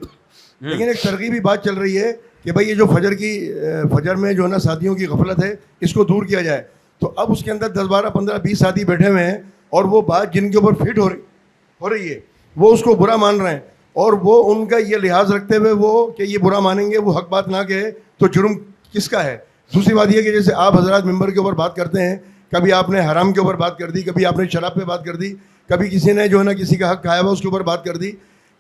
لیکن ایک ترغیبی بات چل رہی ہے کہ بھائی یہ جو فجر میں جو ہے نا ساتھیوں کی غفلت ہے اس کو دور کیا جائے. تو اب اس کے اندر 10 12 15 20 ساتھی بیٹھے ہوئے ہیں اور وہ بات جن کے اوپر فٹ ہو رہی ہے وہ اس کو برا مان رہے ہیں, اور وہ ان کا یہ لحاظ رکھتے ہوئے وہ کہ یہ برا مانیں گے, وہ حق بات نہ کہے تو جرم کس کا ہے. دوسری بات یہ کہ جیسے آپ حضرات ممبر کے اوپر بات کرتے ہیں, کبھی آپ نے حرام کے اوپر بات کر دی, کبھی آپ نے شراب پہ بات کر دی, کبھی کسی نے جو ہے نا کسی کا حق کھایا ہوا اس کے اوپر بات کر دی,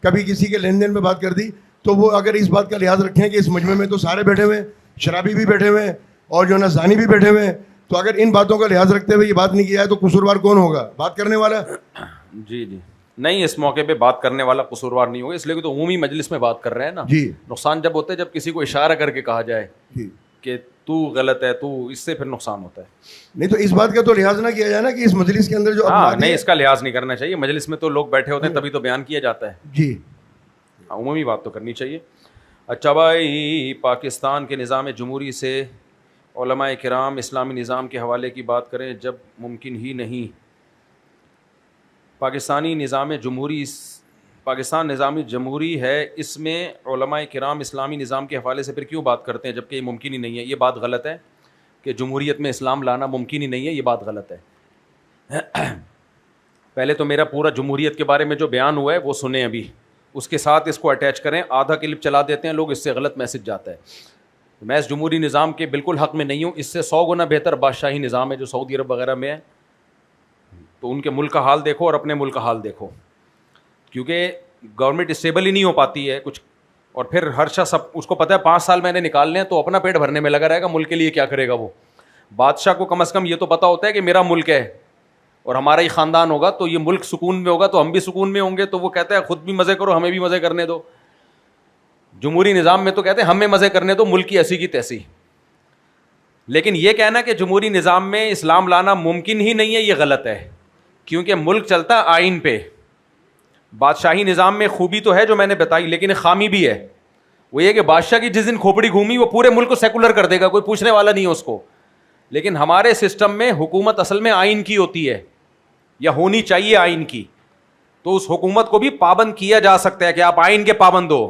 کبھی کسی کے لین دین پہ بات کر دی. تو وہ اگر اس بات کا لحاظ رکھیں کہ اس مجمع میں تو سارے بیٹھے ہوئے ہیں, شرابی بھی بیٹھے ہوئے ہیں اور جو ہے نا زانی بھی بیٹھے ہوئے ہیں, تو اگر ان باتوں کا لحاظ رکھتے ہوئے یہ بات نہیں کیا ہے تو قصوروار کون ہوگا, بات کرنے والا. جی نہیں, اس موقع پہ بات کرنے والا قصوروار نہیں ہوگا, اس لیے کہ تو عمومی مجلس میں بات کر رہے ہیں نا. جی نقصان جب ہوتا ہے جب کسی کو اشارہ کر کے کہا جائے جی کہ تو غلط ہے, تو اس سے پھر نقصان ہوتا ہے. نہیں تو اس بات کا تو لحاظ نہ کیا جائے نا کہ اس مجلس کے اندر جو نہیں, اس کا لحاظ نہیں کرنا چاہیے. مجلس میں تو لوگ بیٹھے ہوتے ہیں تبھی تو بیان کیا جاتا ہے. جی عمومی بات تو کرنی چاہیے. اچھا بھائی, پاکستان کے نظام جمہوری سے علماء کرام اسلامی نظام کے حوالے کی بات کریں جب ممکن ہی نہیں. پاکستان نظام جمہوری ہے, اس میں علماء کرام اسلامی نظام کے حوالے سے پھر کیوں بات کرتے ہیں جبکہ یہ ممکن ہی نہیں ہے. یہ بات غلط ہے کہ جمہوریت میں اسلام لانا ممکن ہی نہیں ہے, یہ بات غلط ہے. پہلے تو میرا پورا جمہوریت کے بارے میں جو بیان ہوا ہے وہ سنیں, ابھی اس کے ساتھ اس کو اٹیچ کریں. آدھا کلپ چلا دیتے ہیں لوگ, اس سے غلط میسج جاتا ہے. میں اس جمہوری نظام کے بالکل حق میں نہیں ہوں, اس سے 100 گنا بہتر بادشاہی نظام ہے جو سعودی عرب وغیرہ میں ہے. تو ان کے ملک کا حال دیکھو اور اپنے ملک کا حال دیکھو, کیونکہ گورنمنٹ اسٹیبل ہی نہیں ہو پاتی ہے کچھ, اور پھر ہر شخص اس کو پتہ ہے 5 سال میں نے نکالنے ہیں تو اپنا پیٹ بھرنے میں لگا رہے گا, ملک کے لیے کیا کرے گا وہ. بادشاہ کو کم از کم یہ تو پتہ ہوتا ہے کہ میرا ملک ہے اور ہمارا ہی خاندان ہوگا تو یہ ملک سکون میں ہوگا تو ہم بھی سکون میں ہوں گے, تو وہ کہتا ہے خود بھی مزے کرو ہمیں بھی مزے کرنے دو. جمہوری نظام میں تو کہتے ہیں ہمیں مزے کرنے دو, ملک کی ایسی کی تیسی. لیکن یہ کہنا کہ جمہوری نظام میں اسلام لانا ممکن ہی نہیں ہے, یہ غلط ہے, کیونکہ ملک چلتا ہے آئین پہ. بادشاہی نظام میں خوبی تو ہے جو میں نے بتائی, لیکن خامی بھی ہے. وہ یہ کہ بادشاہ کی جس دن کھوپڑی گھومی وہ پورے ملک کو سیکولر کر دے گا, کوئی پوچھنے والا نہیں ہے اس کو. لیکن ہمارے سسٹم میں حکومت اصل میں آئین کی ہوتی ہے یا ہونی چاہیے آئین کی, تو اس حکومت کو بھی پابند کیا جا سکتا ہے کہ آپ آئین کے پابند ہو.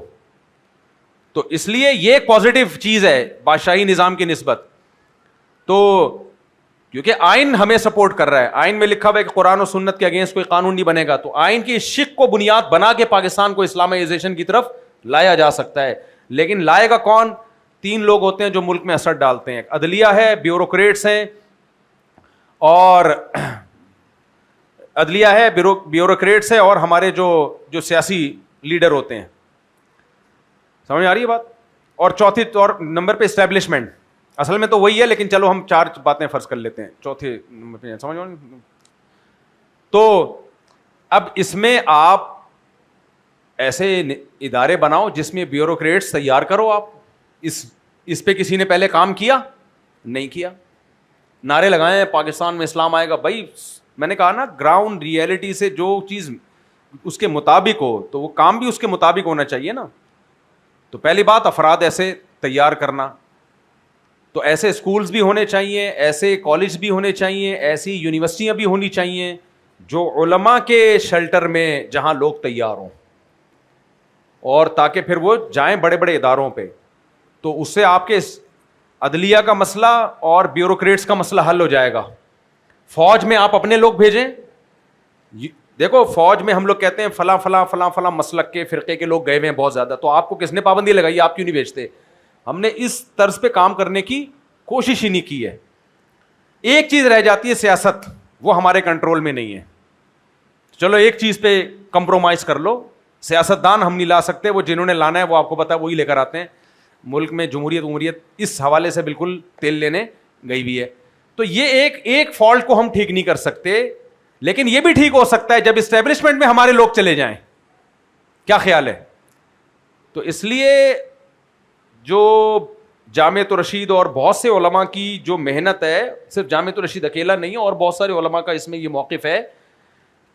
تو اس لیے یہ ایک پازیٹیو چیز ہے بادشاہی نظام کی نسبت. تو کیونکہ آئین ہمیں سپورٹ کر رہا ہے, آئین میں لکھا ہوا ہے کہ قرآن و سنت کے اگینسٹ کوئی قانون نہیں بنے گا, تو آئین کی شق کو بنیاد بنا کے پاکستان کو اسلامائزیشن کی طرف لایا جا سکتا ہے. لیکن لائے گا کون؟ 3 لوگ ہوتے ہیں جو ملک میں اثر ڈالتے ہیں, عدلیہ ہے, بیوروکریٹس ہیں, اور عدلیہ ہے, بیوروکریٹس ہے, اور ہمارے جو سیاسی لیڈر ہوتے ہیں. سمجھ آ رہی ہے بات؟ اور چوتھی اور نمبر پہ اسٹیبلشمنٹ. اصل میں تو وہی ہے, لیکن چلو ہم 4 باتیں فرض کر لیتے ہیں چوتھے نمبر پہ. سمجھ آ؟ تو اب اس میں آپ ایسے ادارے بناؤ جس میں بیوروکریٹس تیار کرو. آپ اس پہ کسی نے پہلے کام کیا نہیں کیا, نعرے لگائے پاکستان میں اسلام آئے گا. بھائی میں نے کہا نا, گراؤنڈ ریئلٹی سے جو چیز اس کے مطابق ہو تو وہ کام بھی اس کے مطابق ہونا چاہیے نا. تو پہلی بات افراد ایسے تیار کرنا, تو ایسے اسکولز بھی ہونے چاہیے, ایسے کالج بھی ہونے چاہیے, ایسی یونیورسٹیاں بھی ہونی چاہیے جو علماء کے شیلٹر میں جہاں لوگ تیار ہوں, اور تاکہ پھر وہ جائیں بڑے بڑے اداروں پہ. تو اس سے آپ کے عدلیہ کا مسئلہ اور بیوروکریٹس کا مسئلہ حل ہو جائے گا. فوج میں آپ اپنے لوگ بھیجیں. دیکھو فوج میں ہم لوگ کہتے ہیں فلاں فلاں فلاں فلاں مسلک کے فرقے کے لوگ گئے ہوئے ہیں بہت زیادہ, تو آپ کو کس نے پابندی لگائی, آپ کیوں نہیں بھیجتے؟ ہم نے اس طرز پہ کام کرنے کی کوشش ہی نہیں کی ہے. ایک چیز رہ جاتی ہے سیاست, وہ ہمارے کنٹرول میں نہیں ہے. چلو ایک چیز پہ کمپرومائز کر لو, سیاستدان ہم نہیں لا سکتے, وہ جنہوں نے لانا ہے وہ آپ کو پتا وہی لے کر آتے ہیں. ملک میں جمہوریت اس حوالے سے بالکل تیل لینے گئی بھی ہے. تو یہ ایک فالٹ کو ہم ٹھیک نہیں کر سکتے, لیکن یہ بھی ٹھیک ہو سکتا ہے جب اسٹیبلشمنٹ میں ہمارے لوگ چلے جائیں. کیا خیال ہے؟ تو اس لیے جو جامعۃ الرشید اور بہت سے علماء کی جو محنت ہے, صرف جامعۃ الرشید اکیلا نہیں ہے, اور بہت سارے علماء کا اس میں یہ موقف ہے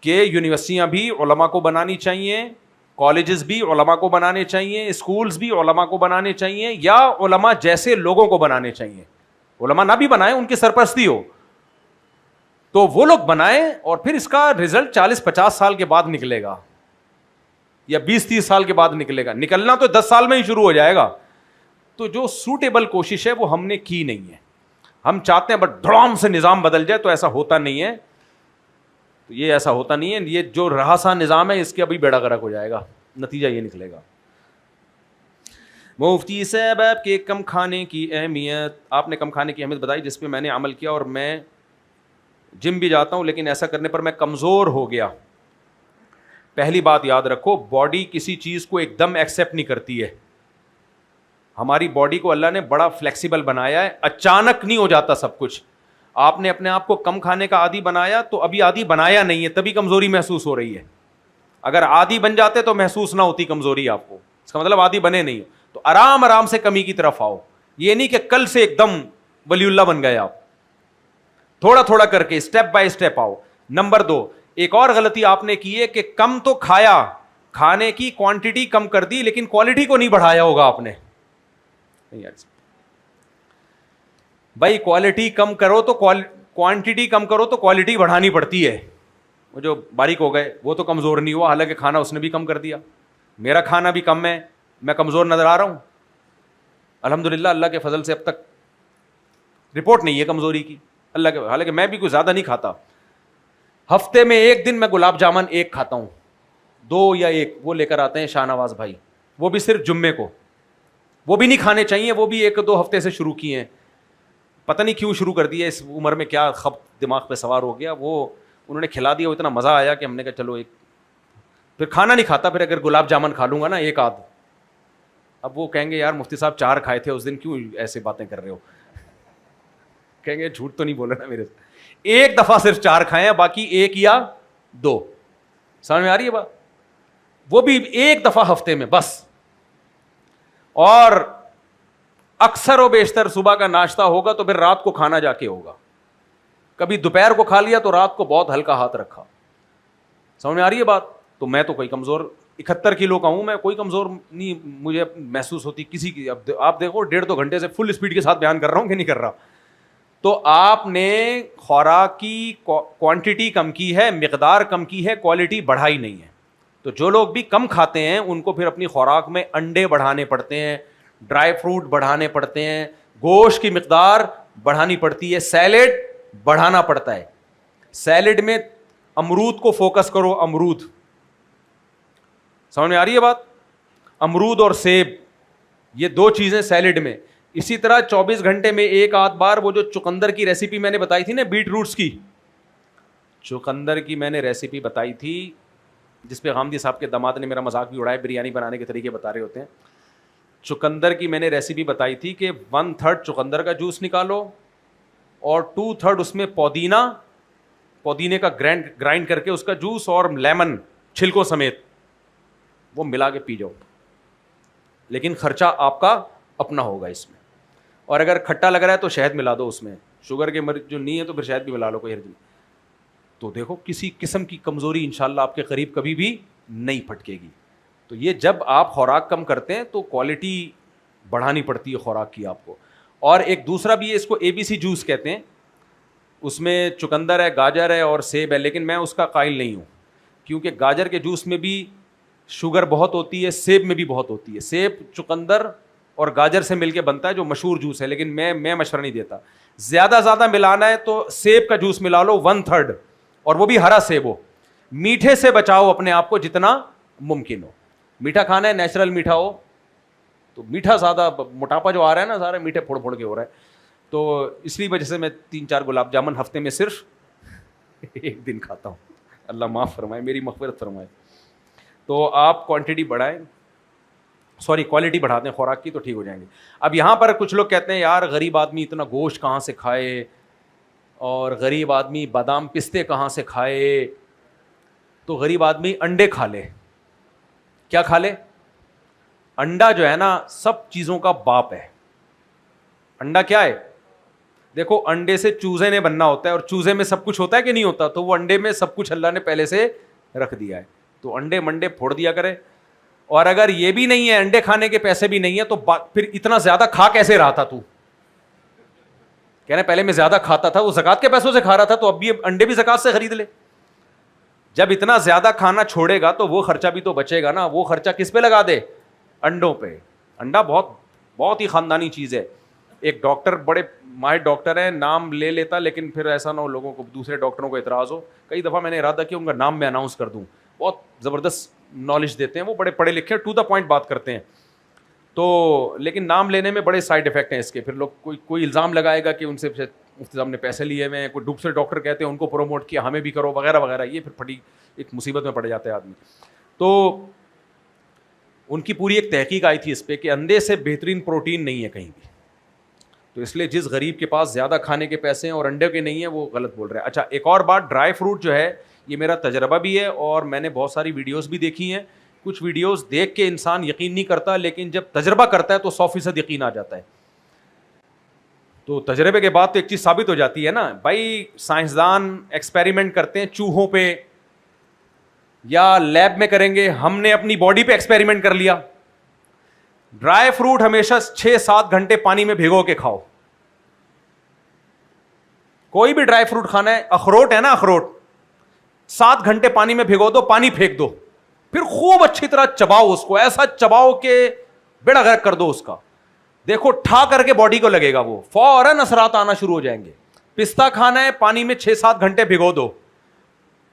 کہ یونیورسٹیاں بھی علماء کو بنانی چاہیے, کالجز بھی علماء کو بنانے چاہیے, اسکولز بھی علماء کو بنانے چاہیے, یا علماء جیسے لوگوں کو بنانے چاہیے. علماء نہ بھی بنائیں, ان کی سرپرستی ہو تو وہ لوگ بنائیں, اور پھر اس کا رزلٹ 40-50 سال کے بعد نکلے گا یا 20-30 سال کے بعد نکلے گا. نکلنا تو 10 سال میں ہی شروع ہو جائے گا. تو جو سوٹیبل کوشش ہے وہ ہم نے کی نہیں ہے. ہم چاہتے ہیں بٹ دھڑام سے نظام بدل جائے, تو ایسا ہوتا نہیں ہے. تو یہ ایسا ہوتا نہیں ہے. یہ جو رہا سا نظام ہے اس کے ابھی بیڑا غرق ہو جائے گا, نتیجہ یہ نکلے گا. مفتی صاحب آپ کے کم کھانے کی اہمیت, آپ نے کم کھانے کی اہمیت بتائی جس پہ میں نے عمل کیا, اور میں جم بھی جاتا ہوں لیکن ایسا کرنے پر میں کمزور ہو گیا. پہلی بات یاد رکھو, باڈی کسی چیز کو ایک دم ایکسیپٹ نہیں کرتی ہے. ہماری باڈی کو اللہ نے بڑا فلیکسیبل بنایا ہے, اچانک نہیں ہو جاتا سب کچھ. آپ نے اپنے آپ کو کم کھانے کا عادی بنایا تو ابھی عادی بنایا نہیں ہے, تبھی کمزوری محسوس ہو رہی ہے. اگر عادی بن جاتے تو محسوس نہ ہوتی کمزوری آپ کو, اس کا مطلب عادی بنے نہیں. تو آرام آرام سے کمی کی طرف آؤ. یہ نہیں کہ کل سے ایک دم ولی اللہ بن گئے آپ, تھوڑا تھوڑا کر کے اسٹیپ بائی اسٹیپ آؤ. نمبر 2, ایک اور غلطی آپ نے کی ہے کہ کم تو کھایا, کھانے کی کوانٹٹی کم کر دی لیکن کوالٹی کو نہیں بڑھایا ہوگا آپ نے. بھائی کوالٹی کم کرو تو کوانٹٹی کم کرو تو کوالٹی بڑھانی پڑتی ہے. وہ جو باریک ہو گئے وہ تو کمزور نہیں ہوا, حالانکہ کھانا اس نے بھی کم کر دیا. میرا کھانا بھی کم ہے, میں کمزور نظر آ رہا ہوں؟ الحمدللہ اللہ کے فضل سے اب تک رپورٹ نہیں ہے کمزوری کی اللہ کے, حالانکہ میں بھی کوئی زیادہ نہیں کھاتا. ہفتے میں ایک دن میں گلاب جامن ایک کھاتا ہوں, 2 یا 1 وہ لے کر آتے ہیں شاہ نواز بھائی, وہ بھی صرف جمعے کو. وہ بھی نہیں کھانے چاہیے, وہ بھی 1-2 ہفتے سے شروع کیے ہیں, پتہ نہیں کیوں شروع کر دیا, اس عمر میں کیا خبط دماغ پہ سوار ہو گیا. وہ انہوں نے کھلا دیا, وہ اتنا مزہ آیا کہ ہم نے کہا چلو ایک. پھر کھانا نہیں کھاتا, پھر اگر گلاب جامن کھا لوں گا نا 1 آدھ, اب وہ کہیں گے یار مفتی صاحب 4 کھائے تھے اس دن, کیوں ایسے باتیں کر رہے ہو. کہیں گے جھوٹ تو نہیں بولا نا میرے سے, 1 دفعہ صرف 4 کھائے ہیں, باقی 1 یا 2. سمجھ میں آ رہی ہے بات؟ وہ بھی 1 دفعہ ہفتے میں بس. اور اکثر و بیشتر صبح کا ناشتہ ہوگا تو پھر رات کو کھانا جا کے ہوگا. کبھی دوپہر کو کھا لیا تو رات کو بہت ہلکا ہاتھ رکھا. سمجھ میں آ رہی ہے بات؟ تو میں تو کوئی کمزور 71 کلو کا ہوں, میں کوئی کمزور نہیں مجھے محسوس ہوتی کسی کی. اب آپ دیکھو 1.5-2 گھنٹے سے فل اسپیڈ کے ساتھ بیان کر رہا ہوں کہ نہیں کر رہا. تو آپ نے خوراک کی کوانٹٹی کم کی ہے, مقدار کم کی ہے, کوالٹی بڑھائی نہیں ہے. تو جو لوگ بھی کم کھاتے ہیں ان کو پھر اپنی خوراک میں انڈے بڑھانے پڑتے ہیں, ڈرائی فروٹ بڑھانے پڑتے ہیں, گوشت کی مقدار بڑھانی پڑتی ہے, سیلیڈ بڑھانا پڑتا ہے. سیلیڈ میں امرود کو فوکس کرو, امرود, سمجھ میں آ رہی ہے بات؟ امرود اور سیب, یہ دو چیزیں سیلیڈ میں. اسی طرح 24 گھنٹے میں ایک آدھ بار وہ جو چقندر کی ریسیپی میں نے بتائی تھی نا, بیٹ روٹس کی, چقندر کی میں نے ریسیپی بتائی تھی جس پہ غامدی صاحب کے داماد نے میرا مذاق بھی اڑایا, بریانی بنانے کے طریقے بتا رہے ہوتے ہیں. چقندر کی میں نے ریسیپی بتائی تھی کہ 1/3 چقندر کا جوس نکالو اور 2/3 اس میں پودینے کا گرائنڈ کر کے اس کا جوس اور لیمن چھلکوں سمیت وہ ملا کے پی جاؤ. لیکن خرچہ آپ کا اپنا ہوگا اس میں, اور اگر کھٹا لگ رہا ہے تو شہد ملا دو اس میں, شوگر کے مریض جو نہیں ہے تو پھر شہد بھی ملا لو, کوئی حرج نہیں. تو دیکھو کسی قسم کی کمزوری انشاءاللہ آپ کے قریب کبھی بھی نہیں پھٹکے گی. تو یہ جب آپ خوراک کم کرتے ہیں تو کوالٹی بڑھانی پڑتی ہے خوراک کی آپ کو. اور ایک دوسرا بھی ہے, اس کو ABC جوس کہتے ہیں, اس میں چقندر ہے, گاجر ہے اور سیب ہے, لیکن میں اس کا قائل نہیں ہوں کیونکہ گاجر کے جوس میں بھی شوگر بہت ہوتی ہے, سیب میں بھی بہت ہوتی ہے. سیب چقندر اور گاجر سے مل کے بنتا ہے جو مشہور جوس ہے, لیکن میں مشورہ نہیں دیتا. زیادہ ملانا ہے تو سیب کا جوس ملا لو 1/3, اور وہ بھی ہرا سیب ہو. میٹھے سے بچاؤ اپنے آپ کو جتنا ممکن ہو. میٹھا کھانا ہے, نیچرل میٹھا ہو, تو میٹھا زیادہ, موٹاپا جو آ رہا ہے نا سارے میٹھے پھوڑ کے ہو رہا ہے, تو اس لیے وجہ سے میں 3-4 گلاب جامن ہفتے میں صرف ایک دن کھاتا ہوں. اللہ معاف فرمائے, میری مغفرت فرمائے. تو آپ کوانٹٹی بڑھائیں, کوالٹی بڑھا دیں خوراک کی تو ٹھیک ہو جائیں گے. اب یہاں پر کچھ لوگ کہتے ہیں یار غریب آدمی اتنا گوشت کہاں سے کھائے, اور غریب آدمی بادام پستے کہاں سے کھائے. تو غریب آدمی انڈے کھا لے. کیا کھا لے؟ انڈا جو ہے نا سب چیزوں کا باپ ہے. انڈا کیا ہے؟ دیکھو انڈے سے چوزے نے بننا ہوتا ہے, اور چوزے میں سب کچھ ہوتا ہے کہ نہیں ہوتا, تو وہ انڈے میں سب کچھ اللہ نے پہلے سے رکھ دیا ہے. تو انڈے منڈے پھوڑ دیا کرے. اور اگر یہ بھی نہیں ہے, انڈے کھانے کے پیسے بھی نہیں ہے, تو پھر اتنا زیادہ کھا کیسے رہا تھا تو؟ کہنا پہلے میں زیادہ کھاتا تھا, وہ زکات کے پیسوں سے کھا رہا تھا, تو اب بھی انڈے بھی زکات سے خرید لے. جب اتنا زیادہ کھانا چھوڑے گا تو وہ خرچہ بھی تو بچے گا نا. وہ خرچہ کس پہ لگا دے؟ انڈوں پہ. انڈا بہت ہی خاندانی چیز ہے. ایک ڈاکٹر, بڑے ماہر ڈاکٹر ہیں, نام لے لیتا, لیکن پھر ایسا نہ ہو لوگوں کو, دوسرے ڈاکٹروں کو اعتراض ہو. کئی دفعہ میں نے ارادہ کیا ان کا نام میں اناؤنس کر دوں. بہت زبردست نالج دیتے ہیں وہ, بڑے پڑھے لکھے, ٹو دا پوائنٹ بات کرتے ہیں. تو لیکن نام لینے میں بڑے سائڈ افیکٹ ہیں اس کے. پھر لوگ کوئی الزام لگائے گا کہ ان سے مفتی صاحب نے پیسے لیے ہوئے ہیں, کوئی دوسرے ڈاکٹر کہتے ہیں ان کو پروموٹ کیا, ہمیں بھی کرو وغیرہ وغیرہ. یہ پھر پھٹی ایک مصیبت میں پڑ جاتا ہے آدمی. تو ان کی پوری ایک تحقیق آئی تھی اس پہ کہ انڈے سے بہترین پروٹین نہیں ہے کہیں بھی. تو اس لیے جس غریب کے پاس زیادہ کھانے کے پیسے ہیں اور انڈے کے نہیں ہیں وہ غلط بول رہے ہیں. اچھا ایک اور بات, ڈرائی فروٹ جو ہے یہ میرا تجربہ بھی ہے, اور میں نے بہت ساری ویڈیوز بھی دیکھی ہیں. کچھ ویڈیوز دیکھ کے انسان یقین نہیں کرتا, لیکن جب تجربہ کرتا ہے تو 100% یقین آ جاتا ہے. تو تجربے کے بعد تو ایک چیز ثابت ہو جاتی ہے نا بھائی. سائنسدان ایکسپیریمنٹ کرتے ہیں چوہوں پہ یا لیب میں کریں گے, ہم نے اپنی باڈی پہ ایکسپیریمنٹ کر لیا. ڈرائی فروٹ ہمیشہ 6-7 گھنٹے پانی میں بھگو کے کھاؤ. کوئی بھی ڈرائی فروٹ کھانا ہے, اخروٹ ہے نا, اخروٹ 7 گھنٹے پانی میں بھگو دو, پانی پھینک دو, پھر خوب اچھی طرح چباؤ اس کو, ایسا چباؤ کہ بیڑا غرق کر دو اس کا. دیکھو ٹھا کر کے باڈی کو لگے گا, وہ فوراً اثرات آنا شروع ہو جائیں گے. پستہ کھانا ہے, پانی میں 6-7 گھنٹے بھگو دو,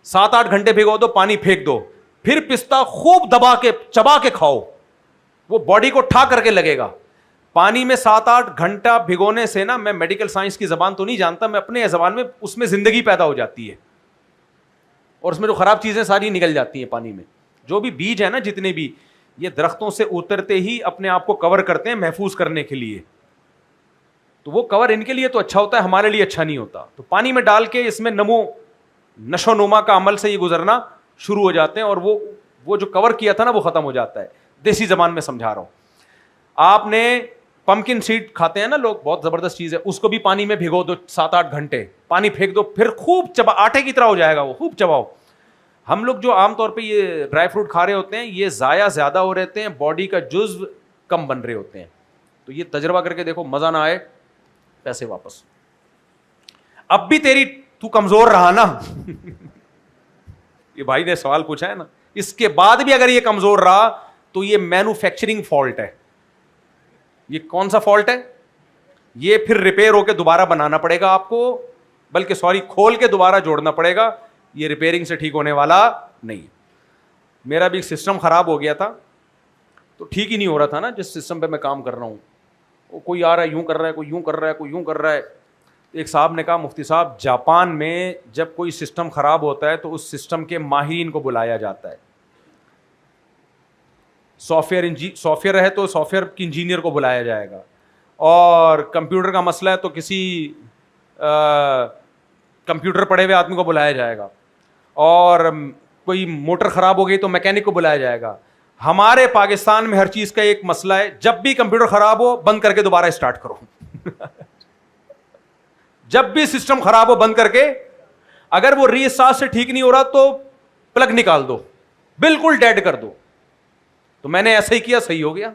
7-8 گھنٹے بھگو دو, پانی پھینک دو, پھر پستہ خوب دبا کے چبا کے کھاؤ, وہ باڈی کو ٹھا کر کے لگے گا. پانی میں 7-8 گھنٹہ بھگونے سے نا, میں میڈیکل سائنس کی زبان تو نہیں جانتا, میں اپنے زبان میں اس میں زندگی پیدا ہو جاتی ہے, اور اس میں جو خراب چیزیں ساری نکل جاتی ہیں پانی میں. جو بھی بیج ہے نا جتنے بھی, یہ درختوں سے اترتے ہی اپنے آپ کو کور کرتے ہیں محفوظ کرنے کے لیے. تو وہ کور ان کے لیے تو اچھا ہوتا ہے, ہمارے لیے اچھا نہیں ہوتا. تو پانی میں ڈال کے اس میں نشو نما کا عمل سے یہ گزرنا شروع ہو جاتے ہیں, اور وہ جو کور کیا تھا نا وہ ختم ہو جاتا ہے. دیسی زبان میں سمجھا رہا ہوں. آپ نے پمکن سیڈ کھاتے ہیں نا لوگ, بہت زبردست چیز ہے, اس کو بھی پانی میں بھگو دو 7-8 گھنٹے, پانی پھینک دو, پھر خوب چبا, آٹے کی طرح ہو جائے گا وہ, خوب چباؤ. ہم لوگ جو عام طور پہ یہ ڈرائی فروٹ کھا رہے ہوتے ہیں یہ ضائع زیادہ ہو رہتے ہیں, باڈی کا جزو کم بن رہے ہوتے ہیں. تو یہ تجربہ کر کے دیکھو, مزہ نہ آئے پیسے واپس. اب بھی تو کمزور رہا نا. یہ بھائی نے سوال پوچھا ہے نا, اس کے بعد بھی اگر یہ کمزور رہا تو یہ مینوفیکچرنگ فالٹ ہے. یہ کون سا فالٹ ہے؟ یہ پھر ریپیئر ہو کے دوبارہ بنانا پڑے گا آپ کو, بلکہ کھول کے دوبارہ جوڑنا پڑے گا. یہ ریپیئرنگ سے ٹھیک ہونے والا نہیں. میرا بھی ایک سسٹم خراب ہو گیا تھا, تو ٹھیک ہی نہیں ہو رہا تھا نا جس سسٹم پہ میں کام کر رہا ہوں. کوئی آ رہا ہے یوں کر رہا ہے, کوئی یوں کر رہا ہے, کوئی یوں کر رہا ہے. ایک صاحب نے کہا مفتی صاحب جاپان میں جب کوئی سسٹم خراب ہوتا ہے تو اس سسٹم کے ماہرین کو بلایا جاتا ہے. سافٹ ویئر ہے تو سافٹ ویئر کے انجینئر کو بلایا جائے گا, اور کمپیوٹر کا مسئلہ ہے تو کسی کمپیوٹر پڑھے ہوئے آدمی کو بلایا جائے گا, اور کوئی موٹر خراب ہو گئی تو میکینک کو بلایا جائے گا. ہمارے پاکستان میں ہر چیز کا ایک مسئلہ ہے, جب بھی کمپیوٹر خراب ہو بند کر کے دوبارہ اسٹارٹ کرو. جب بھی سسٹم خراب ہو بند کر کے, اگر وہ ری اسٹارٹ سے ٹھیک نہیں ہو رہا تو پلگ نکال دو, بالکل ڈیڈ کر دو. تو میں نے ایسا ہی کیا, صحیح ہو گیا.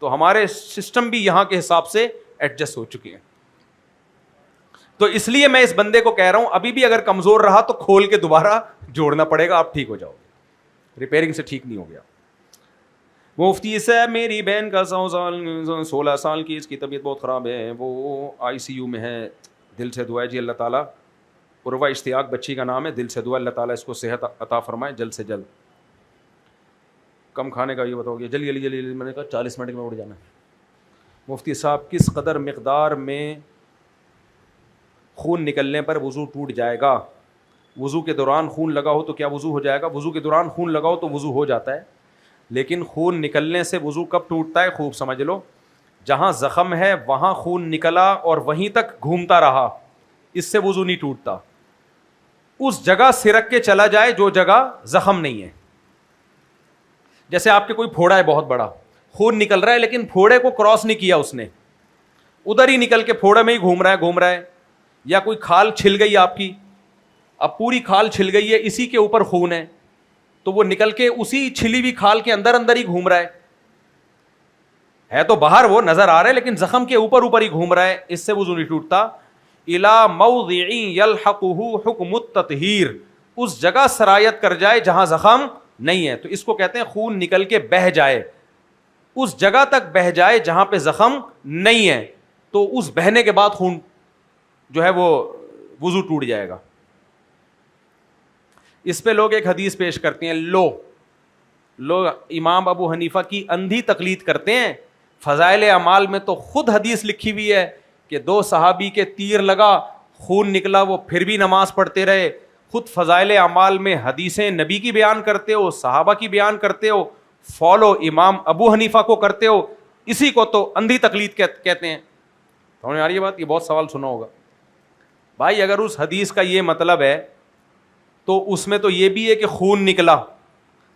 تو ہمارے سسٹم بھی یہاں کے حساب سے ایڈجسٹ ہو چکے ہیں. تو اس لیے میں اس بندے کو کہہ رہا ہوں ابھی بھی اگر کمزور رہا تو کھول کے دوبارہ جوڑنا پڑے گا, آپ ٹھیک ہو جاؤ گے. ریپیئرنگ سے ٹھیک نہیں ہو گیا. مفتی صاحب میری بہن کا 16 سال کی, اس کی طبیعت بہت خراب ہے, وہ ICU میں ہے, دل سے دعا ہے جی اللہ تعالیٰ. عروہ اشتیاق بچی کا نام ہے, دل سے دعا اللہ تعالیٰ اس کو صحت عطا فرمائے جلد سے جلد. کم کھانے کا یہ بتاؤ گے, جلدی جلدی جلدی, میں نے کہا 40 منٹ میں اٹھ جانا ہے. مفتی صاحب کس قدر مقدار میں خون نکلنے پر وضو ٹوٹ جائے گا؟ وضو کے دوران خون لگا ہو تو کیا وضو ہو جائے گا؟ وضو کے دوران خون لگا ہو تو وضو ہو جاتا ہے, لیکن خون نکلنے سے وضو کب ٹوٹتا ہے خوب سمجھ لو. جہاں زخم ہے وہاں خون نکلا اور وہیں تک گھومتا رہا, اس سے وضو نہیں ٹوٹتا. اس جگہ سرک کے چلا جائے جو جگہ زخم نہیں ہے. جیسے آپ کے کوئی پھوڑا ہے بہت بڑا, خون نکل رہا ہے لیکن پھوڑے کو کراس نہیں کیا اس نے, ادھر ہی نکل کے پھوڑے میں ہی گھوم رہا ہے. یا کوئی کھال چھل گئی آپ کی, اب پوری کھال چھل گئی ہے, اسی کے اوپر خون ہے, تو وہ نکل کے اسی چھلی ہوئی کھال کے اندر ہی گھوم رہا ہے تو باہر وہ نظر آ رہا ہے لیکن زخم کے اوپر ہی گھوم رہا ہے, اس سے وضو نہیں ٹوٹتا. الا موضع یلحقہ حکم التطہیر, اس جگہ سرایت کر جائے جہاں زخم نہیں ہے, تو اس کو کہتے ہیں خون نکل کے بہہ جائے, اس جگہ تک بہہ جائے جہاں پہ زخم نہیں ہے, تو اس بہنے کے بعد خون جو ہے وہ وضو ٹوٹ جائے گا. اس پہ لوگ ایک حدیث پیش کرتے ہیں, لوگ امام ابو حنیفہ کی اندھی تقلید کرتے ہیں. فضائل اعمال میں تو خود حدیث لکھی ہوئی ہے کہ 2 صحابی کے تیر لگا, خون نکلا, وہ پھر بھی نماز پڑھتے رہے. خود فضائل اعمال میں حدیثیں نبی کی بیان کرتے ہو, صحابہ کی بیان کرتے ہو, فالو امام ابو حنیفہ کو کرتے ہو, اسی کو تو اندھی تقلید کہتے ہیں. سمجھ آ رہی ہے بات؟ یہ بہت سوال سنا ہوگا. بھائی اگر اس حدیث کا یہ مطلب ہے تو اس میں تو یہ بھی ہے کہ خون نکلا,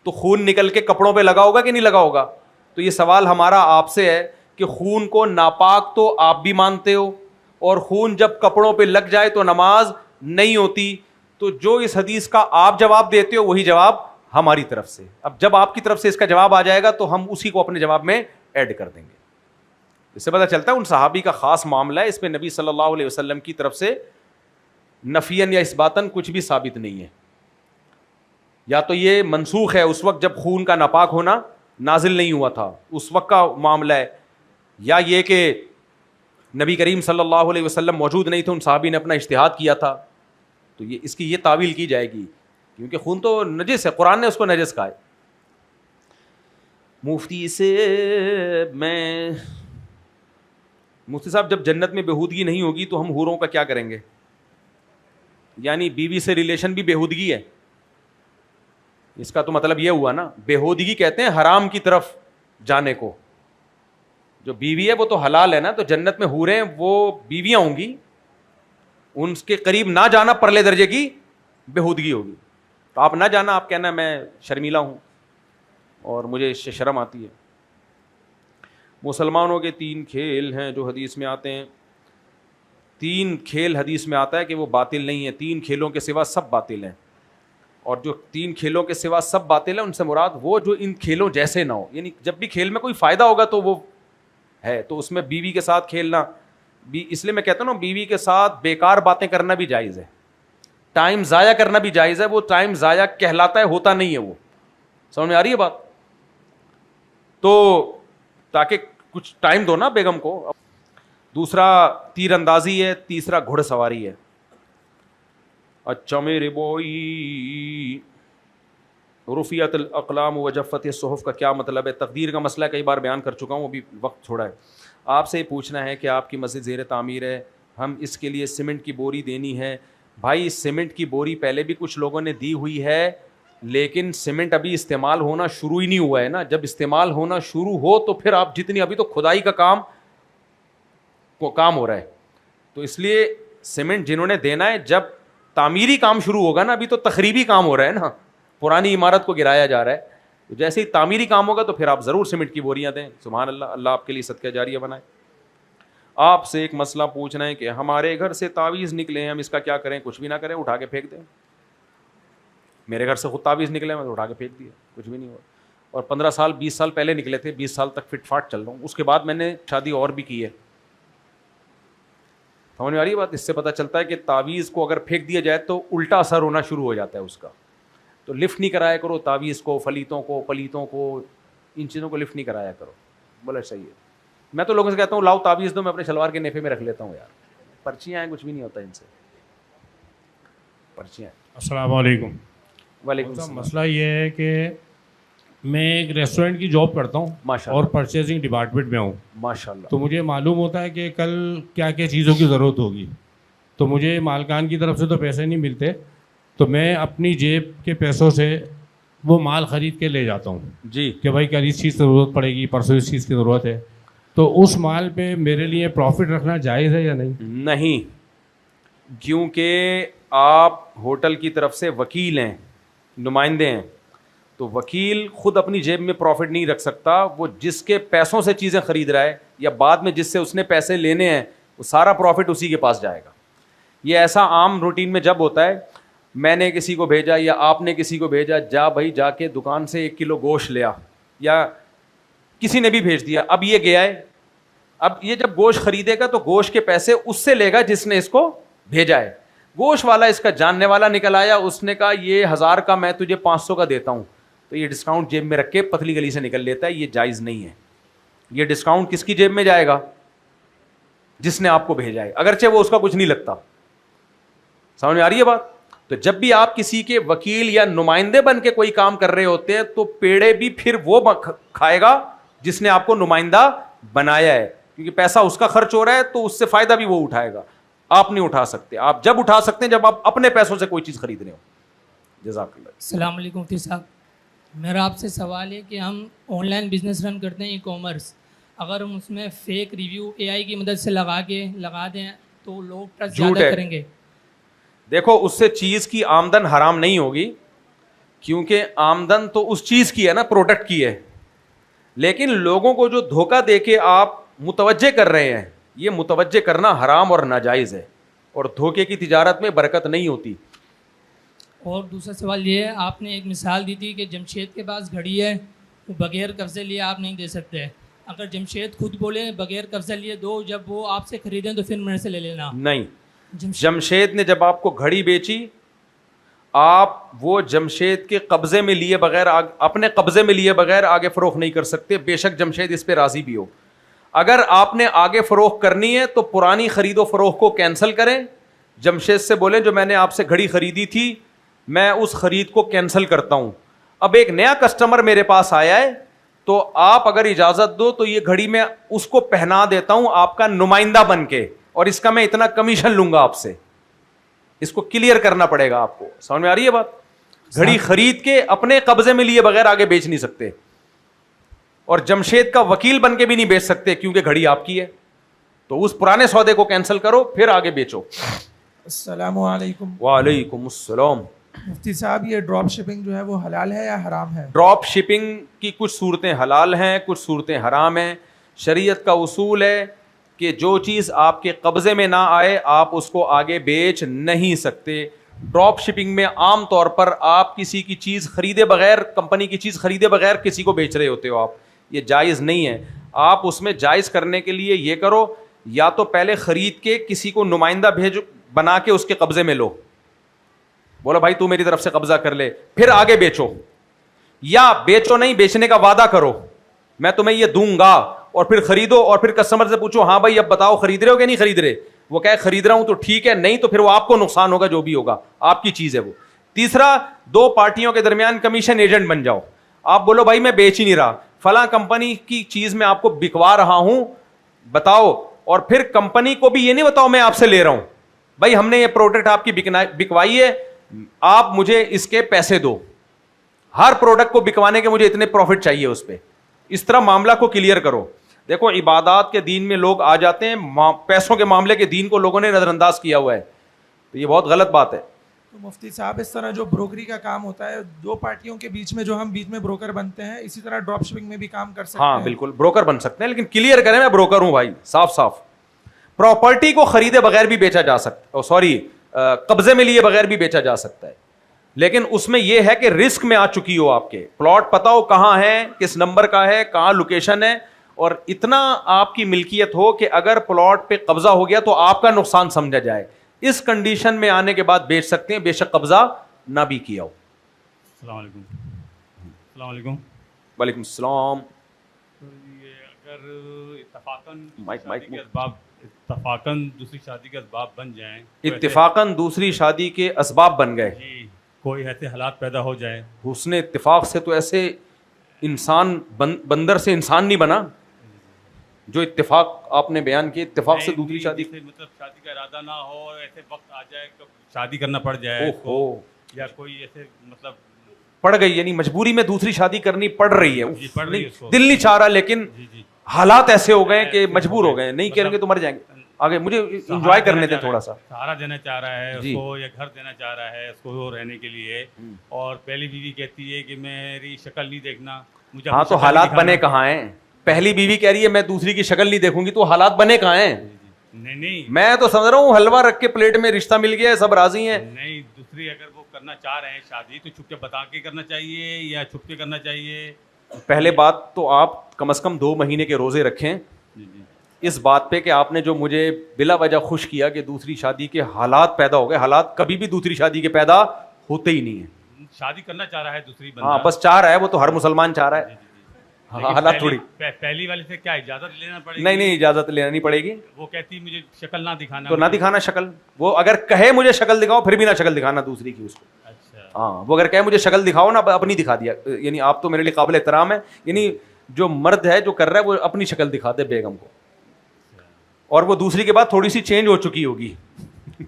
تو خون نکل کے کپڑوں پہ لگا ہوگا کہ نہیں لگا ہوگا؟ تو یہ سوال ہمارا آپ سے ہے کہ خون کو ناپاک تو آپ بھی مانتے ہو, اور خون جب کپڑوں پہ لگ جائے تو نماز نہیں ہوتی, تو جو اس حدیث کا آپ جواب دیتے ہو وہی جواب ہماری طرف سے. اب جب آپ کی طرف سے اس کا جواب آ جائے گا تو ہم اسی کو اپنے جواب میں ایڈ کر دیں گے. اس سے پتہ چلتا ہے ان صحابی کا خاص معاملہ ہے, اس میں نبی صلی اللہ علیہ وسلم کی طرف سے نفیاً یا اثباتاً کچھ بھی ثابت نہیں ہے. یا تو یہ منسوخ ہے, اس وقت جب خون کا ناپاک ہونا نازل نہیں ہوا تھا اس وقت کا معاملہ ہے, یا یہ کہ نبی کریم صلی اللہ علیہ وسلم موجود نہیں تھے, ان صحابی نے اپنا اجتہاد کیا تھا, تو یہ اس کی یہ تعویل کی جائے گی, کیونکہ خون تو نجس ہے, قرآن نے اس کو نجس کہا ہے. مفتی صاحب جب جنت میں بےہودگی نہیں ہوگی تو ہم حوروں کا کیا کریں گے؟ یعنی بیوی سے ریلیشن بھی بےہودگی ہے, اس کا تو مطلب یہ ہوا نا. بےہودگی کہتے ہیں حرام کی طرف جانے کو, جو بیوی ہے وہ تو حلال ہے نا, تو جنت میں حوریں وہ بیویاں ہوں گی, ان کے قریب نہ جانا پرلے درجے کی بےہودگی ہوگی. تو آپ نہ جانا, آپ کہنا میں شرمیلا ہوں اور مجھے اس سے شرم آتی ہے. مسلمانوں کے 3 کھیل ہیں جو حدیث میں آتے ہیں. 3 کھیل حدیث میں آتا ہے کہ وہ باطل نہیں ہے, 3 کھیلوں کے سوا سب باطل ہیں. اور جو 3 کھیلوں کے سوا سب باطل ہیں ان سے مراد وہ جو ان کھیلوں جیسے نہ ہو, یعنی جب بھی کھیل میں کوئی فائدہ ہوگا تو وہ ہے, تو اس میں بیوی کے ساتھ کھیلنا, اس لیے میں کہتا ہوں نا بیوی کے ساتھ بیکار باتیں کرنا بھی جائز ہے, ٹائم ضائع کرنا بھی جائز ہے. وہ ٹائم ضائع کہلاتا ہے, ہوتا نہیں ہے. وہ سمجھ میں آ رہی ہے بات؟ تو تاکہ کچھ ٹائم دو نا بیگم کو. دوسرا تیر اندازی ہے, تیسرا گھڑ سواری ہے. اچھا میرے بوئی, رفیعت الاقلام وجفت الصحف کا کیا مطلب ہے؟ تقدیر کا مسئلہ کئی بار بیان کر چکا ہوں, ابھی وقت چھوڑا ہے. آپ سے یہ پوچھنا ہے کہ آپ کی مسجد زیر تعمیر ہے, ہم اس کے لیے سیمنٹ کی بوری دینی ہے. بھائی سیمنٹ کی بوری پہلے بھی کچھ لوگوں نے دی ہوئی ہے, لیکن سیمنٹ ابھی استعمال ہونا شروع ہی نہیں ہوا ہے نا. جب استعمال ہونا شروع ہو تو پھر آپ جتنی, ابھی تو کھدائی کا کام ہو رہا ہے, تو اس لیے سیمنٹ جنہوں نے دینا ہے, جب تعمیری کام شروع ہوگا نا, ابھی تو تخریبی کام ہو رہا ہے نا, پرانی عمارت کو گرایا جا رہا ہے, تو جیسے ہی تعمیری کام ہوگا تو پھر آپ ضرور سیمنٹ کی بوریاں دیں. سبحان اللہ, اللہ آپ کے لیے صدقہ جاریہ بنائے. آپ سے ایک مسئلہ پوچھنا ہے کہ ہمارے گھر سے تعویذ نکلے ہیں, ہم اس کا کیا کریں؟ کچھ بھی نہ کریں, اٹھا کے پھینک دیں. میرے گھر سے خود تعویذ نکلے, میں تو اٹھا کے پھینک دیا, کچھ بھی نہیں ہوا. اور 15 سال 20 سال پہلے نکلے تھے, 20 سال تک فٹ فاٹ چل رہا ہوں. اس کے بعد میں نے شادی اور بھی کی ہے. سمجھ میں آ رہی ہے بات؟ اس سے پتہ چلتا ہے کہ تعویذ کو اگر پھینک دیا جائے تو الٹا اثر ہونا شروع ہو جاتا ہے اس کا. تو لفٹ نہیں کرایا کرو تعویذ کو, فلیتوں کو, پلیتوں کو, ان چیزوں کو لفٹ نہیں کرایا کرو. بولے صحیح ہے. میں تو لوگوں سے کہتا ہوں لاؤ تعویذ دو, میں اپنے شلوار کے نیفے میں رکھ لیتا ہوں یار, پرچیاں ہیں, کچھ بھی نہیں ہوتا ان سے, پرچیاں. السلام علیکم. وعلیکم السلام. مسئلہ یہ ہے کہ میں ایک ریسٹورینٹ کی جاب کرتا ہوں اور پرچیزنگ ڈپارٹمنٹ میں ہوں. ماشاء اللہ. تو مجھے معلوم ہوتا ہے کہ کل کیا کیا چیزوں کی ضرورت ہوگی. تو مجھے مالکان کی طرف سے تو پیسے نہیں ملتے, تو میں اپنی جیب کے پیسوں سے وہ مال خرید کے لے جاتا ہوں جی, کہ بھائی کل اس چیز کی ضرورت پڑے گی, پرسوں اس چیز کی ضرورت ہے. تو اس مال پہ میرے لیے پروفٹ رکھنا جائز ہے یا نہیں؟ نہیں, کیونکہ آپ ہوٹل کی طرف سے وکیل ہیں, نمائندے ہیں, تو وکیل خود اپنی جیب میں پروفٹ نہیں رکھ سکتا. وہ جس کے پیسوں سے چیزیں خرید رہا ہے یا بعد میں جس سے اس نے پیسے لینے ہیں, وہ سارا پروفٹ اسی کے پاس جائے گا. یہ ایسا عام روٹین میں جب ہوتا ہے, میں نے کسی کو بھیجا یا آپ نے کسی کو بھیجا, جا بھائی جا کے دکان سے 1 کلو گوشت لیا, یا کسی نے بھی بھیج دیا, اب یہ گیا ہے, اب یہ جب گوشت خریدے گا تو گوشت کے پیسے اس سے لے گا جس نے اس کو بھیجا ہے. گوشت والا اس کا جاننے والا نکل آیا, اس نے کہا یہ 1000 کا میں تجھے 500 کا دیتا ہوں, تو یہ ڈسکاؤنٹ جیب میں رکھ کے پتلی گلی سے نکل لیتا ہے. یہ جائز نہیں ہے. یہ ڈسکاؤنٹ کس کی جیب میں جائے گا؟ جس نے آپ کو بھیجا ہے, اگرچہ وہ اس کا کچھ نہیں لگتا. سمجھ میں آ رہی ہے بات؟ تو جب بھی آپ کسی کے وکیل یا نمائندے بن کے کوئی کام کر رہے ہوتے ہیں, تو پیڑے بھی پھر وہ کھائے گا جس نے آپ کو نمائندہ بنایا ہے, کیونکہ پیسہ اس کا خرچ ہو رہا ہے, تو اس سے فائدہ بھی وہ اٹھائے گا. آپ نہیں اٹھا سکتے. آپ جب اٹھا سکتے ہیں جب آپ اپنے پیسوں سے کوئی چیز خرید رہے ہو. جزاک اللہ. السلام علیکم مفتی صاحب, میرا آپ سے سوال ہے کہ ہم آن لائن بزنس رن کرتے ہیں, ای کامرس, اگر ہم اس میں فیک ریویو اے آئی کی مدد سے لگا دیں تو لوگ ٹرسٹ زیادہ کریں گے؟ دیکھو, اس سے چیز کی آمدن حرام نہیں ہوگی, کیونکہ آمدن تو اس چیز کی ہے نا, پروڈکٹ کی ہے. لیکن لوگوں کو جو دھوکہ دے کے آپ متوجہ کر رہے ہیں, یہ متوجہ کرنا حرام اور ناجائز ہے, اور دھوکے کی تجارت میں برکت نہیں ہوتی. اور دوسرا سوال یہ ہے, آپ نے ایک مثال دی تھی کہ جمشید کے پاس گھڑی ہے, وہ بغیر قبضے لیے آپ نہیں دے سکتے. اگر جمشید خود بولے بغیر قبضے لیے دو, جب وہ آپ سے خریدیں تو پھر میرے سے لے لینا. نہیں, جمشید نے جب آپ کو گھڑی بیچی, آپ وہ جمشید کے قبضے میں لیے بغیر, اپنے قبضے میں لیے بغیر آگے فروخت نہیں کر سکتے, بے شک جمشید اس پہ راضی بھی ہو. اگر آپ نے آگے فروخت کرنی ہے تو پرانی خرید و فروخت کو کینسل کریں, جمشید سے بولیں جو میں نے آپ سے گھڑی خریدی تھی میں اس خرید کو کینسل کرتا ہوں, اب ایک نیا کسٹمر میرے پاس آیا ہے, تو آپ اگر اجازت دو تو یہ گھڑی میں اس کو پہنا دیتا ہوں آپ کا نمائندہ بن کے, اور اس کا میں اتنا کمیشن لوں گا آپ سے. اس کو کلیئر کرنا پڑے گا آپ کو. سمجھ میں آ رہی ہے بات؟ گھڑی خرید کے اپنے قبضے میں لیے بغیر آگے بیچ نہیں سکتے, اور جمشید کا وکیل بن کے بھی نہیں بیچ سکتے, کیونکہ گھڑی آپ کی ہے. تو اس پرانے سودے کو کینسل کرو, پھر آگے بیچو. السلام علیکم. وعلیکم السلام. مفتی صاحب, یہ ڈراپ شپنگ جو ہے وہ حلال ہے یا حرام ہے؟ ڈراپ شپنگ کی کچھ صورتیں حلال ہیں, کچھ صورتیں حرام ہیں. شریعت کا اصول ہے کہ جو چیز آپ کے قبضے میں نہ آئے آپ اس کو آگے بیچ نہیں سکتے. ڈراپ شپنگ میں عام طور پر آپ کسی کی چیز خریدے بغیر, کمپنی کی چیز خریدے بغیر کسی کو بیچ رہے ہوتے ہو آپ, یہ جائز نہیں ہے. آپ اس میں جائز کرنے کے لیے یہ کرو, یا تو پہلے خرید کے کسی کو نمائندہ بھیج بنا کے اس کے قبضے میں لو, بولو بھائی تو میری طرف سے قبضہ کر لے, پھر آگے بیچو, یا بیچو نہیں, بیچنے کا وعدہ کرو میں تمہیں یہ دوں گا, اور پھر خریدو, اور پھر کسٹمر سے پوچھو ہاں بھائی اب بتاؤ خرید رہے ہو کہ نہیں خرید رہے, وہ کہے خرید رہا ہوں تو ٹھیک ہے, نہیں تو پھر وہ آپ کو نقصان ہوگا, جو بھی ہوگا آپ کی چیز ہے وہ. تیسرا, دو پارٹیوں کے درمیان کمیشن ایجنٹ بن جاؤ, آپ بولو بھائی میں بیچ ہی نہیں رہا, فلاں کمپنی کی چیز میں آپ کو بکوا رہا ہوں بتاؤ, اور پھر کمپنی کو بھی یہ نہیں بتاؤ میں آپ سے لے رہا ہوں, بھائی ہم نے یہ پروڈکٹ آپ کی بکوائی ہے, آپ مجھے اس کے پیسے دو, ہر پروڈکٹ کو بکوانے کے مجھے اتنے پروفٹ چاہیے اس پہ. اس طرح معاملہ کو کلیئر کرو. دیکھو عبادات کے دین میں لوگ آ جاتے ہیں, پیسوں کے معاملے کے دین کو لوگوں نے نظر انداز کیا ہوا ہے, تو یہ بہت غلط بات ہے. تو مفتی صاحب اس طرح جو بروکری کا کام ہوتا ہے دو پارٹیوں کے بیچ میں, جو ہم بیچ میں بروکر بنتے ہیں, اسی طرح ڈراپ شپنگ میں بھی کام کر سکتے ہیں. ہاں بالکل بروکر بن سکتے ہیں, لیکن کلیئر کریں میں بروکر ہوں بھائی, صاف صاف. پراپرٹی کو خریدے بغیر بھی بیچا جا سکتا, سوری قبضے میں لیے بغیر بھی بیچا جا سکتا ہے, لیکن اس میں یہ ہے کہ رسک میں آ چکی ہو, آپ کے پلاٹ پتا ہو کہاں ہے, کس نمبر کا ہے, کہاں لوکیشن ہے, اور اتنا آپ کی ملکیت ہو کہ اگر پلاٹ پہ قبضہ ہو گیا تو آپ کا نقصان سمجھا جائے. اس کنڈیشن میں آنے کے بعد بیچ سکتے ہیں, بے شک قبضہ نہ بھی کیا ہو. السلام علیکم. السلام علیکم. وعلیکم السلام. اگر اتفاقاً دوسری شادی کے اسباب بن جائیں, اتفاقاً دوسری شادی کے اسباب بن گئے, جی کوئی ایسے حالات پیدا ہو جائے, حسن اتفاق سے تو ایسے انسان بندر سے انسان نہیں بنا, جو اتفاق آپ نے بیان کیا, اتفاق سے دوسری شادی, مطلب شادی کا ارادہ نہ ہو, ایسے وقت آ جائے شادی کرنا پڑ جائے, یا کوئی ایسے مطلب پڑ گئی, یعنی مجبوری میں دوسری شادی کرنی پڑ رہی ہے, پڑ رہی ہے, دل نہیں چاہ رہا لیکن حالات ایسے ہو گئے کہ مجبور ہو گئے, نہیں کریں گے تو مر جائیں گے. آگے مجھے انجوائے کرنے دیں تھوڑا سا. سہارا دینا چاہ رہا ہے اس کو, یا گھر دینا چاہ رہا ہے اس کو رہنے کے لیے, اور پہلی بیوی کہتی ہے کہ میری شکل نہیں دیکھنا مجھے. ہاں تو حالات بنے کہاں ہیں, پہلی بیوی کہہ رہی ہے میں دوسری کی شکل نہیں دیکھوں گی, تو حالات بنے کہاں ہیں؟ نہیں میں تو سمجھ رہا ہوں حلوہ رکھ کے پلیٹ میں رشتہ مل گیا ہے, سب راضی ہیں. نہیں, دوسری اگر وہ کرنا چاہ رہے ہیں شادی تو چھپ کے بتا کے کرنا چاہیے یا چھپ کے کرنا چاہیے. پہلے بات تو آپ کم از کم 2 مہینے کے روزے رکھیں اس بات پہ کہ آپ نے جو مجھے بلا وجہ خوش کیا کہ دوسری شادی کے حالات پیدا ہو گئے. حالات کبھی بھی دوسری شادی کے پیدا ہوتے ہی نہیں ہیں. شادی کرنا چاہ رہا ہے دوسری بندہ, ہاں بس چاہ رہا ہے, وہ تو ہر مسلمان چاہ رہا ہے. حالات تھوڑی, پہلی والی سے کیا اجازت لینا پڑے گی؟ نہیں اجازت لینی پڑے گی. وہ کہتی مجھے شکل نہ دکھانا, تو نہ دکھانا شکل, وہ اگر کہے مجھے شکل دکھاؤ پھر بھی نہ شکل دکھانا دوسری کی اس کو. ہاں وہ اگر کہے مجھے شکل دکھاؤ نا, اپنی دکھا دیا, یعنی آپ تو میرے لیے قابل احترام ہے, یعنی جو مرد ہے جو کر رہا ہے وہ اپنی شکل دکھا دے بیگم کو, اور وہ دوسری کے بعد تھوڑی سی چینج ہو چکی ہوگی,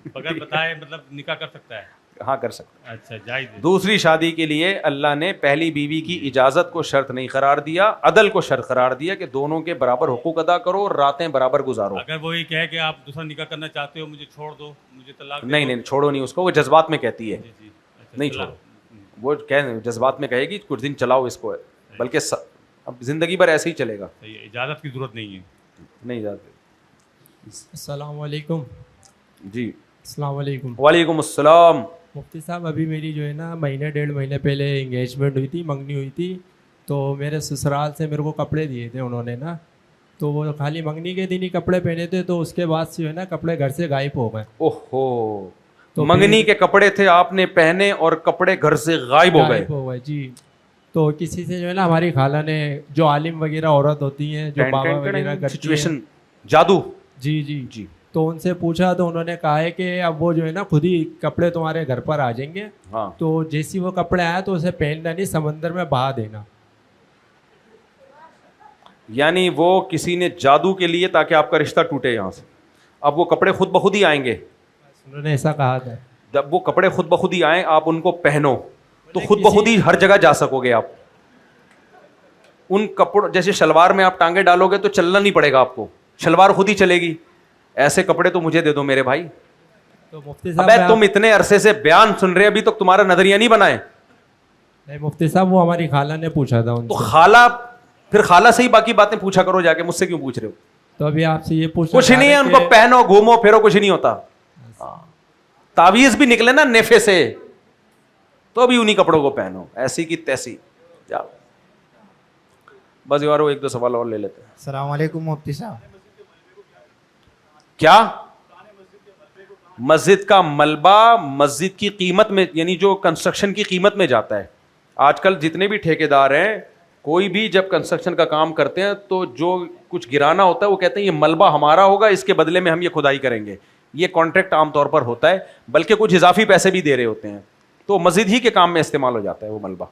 بغیر بتائے مطلب نکاح کر سکتا ہے. ہاں کر سکتا ہے. اچھا جائز. دوسری شادی کے لیے اللہ نے پہلی بیوی کی اجازت کو شرط نہیں قرار دیا, عدل کو شرط قرار دیا کہ دونوں کے برابر حقوق ادا کرو, راتیں برابر گزارو. اگر وہ یہ کہے کہ آپ دوسرا نکاح کرنا چاہتے ہو مجھے چھوڑ دو, مجھے طلاق, نہیں چھوڑو نہیں اس کو, وہ جذبات میں کہتی ہے, نہیں چھوڑو, وہ جذبات میں کہے گی کچھ دن چلاؤ اس کو, بلکہ اب زندگی بھر ایسے ہی چلے گا. اجازت کی ضرورت نہیں ہے. نہیں اجازت. السلام علیکم. جی السلام علیکم. وعلیکم السلام. مفتی صاحب ابھی میری جو ہے نا 1.5 مہینے پہلے انگیجمنٹ ہوئی تھی, منگنی ہوئی تھی, تو میرے سسرال سے میرے کو کپڑے دیے تھے انہوں نے نا, تو وہ خالی منگنی کے دن ہی کپڑے پہنے تھے, تو اس کے بعد سے جو ہے نا کپڑے گھر سے غائب ہو گئے. اوہو, تو منگنی کے کپڑے تھے آپ نے پہنے اور کپڑے گھر سے غائب ہو گئے. جی, تو کسی سے جو ہے نا ہماری خالہ نے, جو عالم وغیرہ عورت ہوتی ہیں جو بابا وغیرہ کرتی ہیں, جادو, جی جی جی, تو ان سے پوچھا تو انہوں نے کہا ہے کہ اب وہ جو ہے نا خود ہی کپڑے تمہارے گھر پر آ جائیں گے. تو جیسی وہ کپڑے آیا تو اسے پہننا نہیں, سمندر میں بہا دینا. یعنی وہ کسی نے جادو کے لیے تاکہ آپ کا رشتہ ٹوٹے یہاں سے. اب وہ کپڑے خود بخود ہی آئیں گے, انہوں نے ایسا کہا تھا. جب وہ کپڑے خود بخود ہی آئیں آپ ان کو پہنو تو خود بخود ہی ہر جگہ جا سکو گے آپ. ان کپڑوں جیسے شلوار میں آپ ٹانگیں ڈالو گے تو چلنا نہیں پڑے گا آپ کو, شلوار خود ہی چلے گی. ایسے کپڑے تو مجھے دے دو میرے بھائی. تو مفتی ابے تم اتنے عرصے سے بیان سن رہے, ابھی تک تمہارا نظریہ نہیں بنا ہے. نہیں مفتی صاحب, وہ ہماری خالہ نے پوچھا تھا ان تو سے. خالہ, پھر خالہ سے ہی باقی باتیں پوچھا کرو جا کے, مجھ سے کیوں پوچھ رہے ہو؟ تو ابھی آپ سے یہ پوچھنا کچھ نہیں ہے, ان کو پہنو گھومو پھرو, کچھ نہیں ہوتا. تعویذ بھی نکلے نا نیفے سے تو بھی انہی کپڑوں کو پہنو, ایسی کی تیسی. جاؤ بس یار, وہ 1-2 سوال اور لے لیتے ہیں. السلام علیکم مفتی صاحب. کیا مسجد کا ملبہ مسجد کی قیمت میں، یعنی جو کنسٹرکشن کی قیمت میں جاتا ہے. آج کل جتنے بھی ٹھیکیدار ہیں، کوئی بھی جب کنسٹرکشن کا کام کرتے ہیں تو جو کچھ گرانا ہوتا ہے وہ کہتے ہیں یہ ملبہ ہمارا ہوگا، اس کے بدلے میں ہم یہ کھدائی کریں گے. یہ کانٹریکٹ عام طور پر ہوتا ہے، بلکہ کچھ اضافی پیسے بھی دے رہے ہوتے ہیں، تو مسجد ہی کے کام میں استعمال ہو جاتا ہے وہ ملبہ.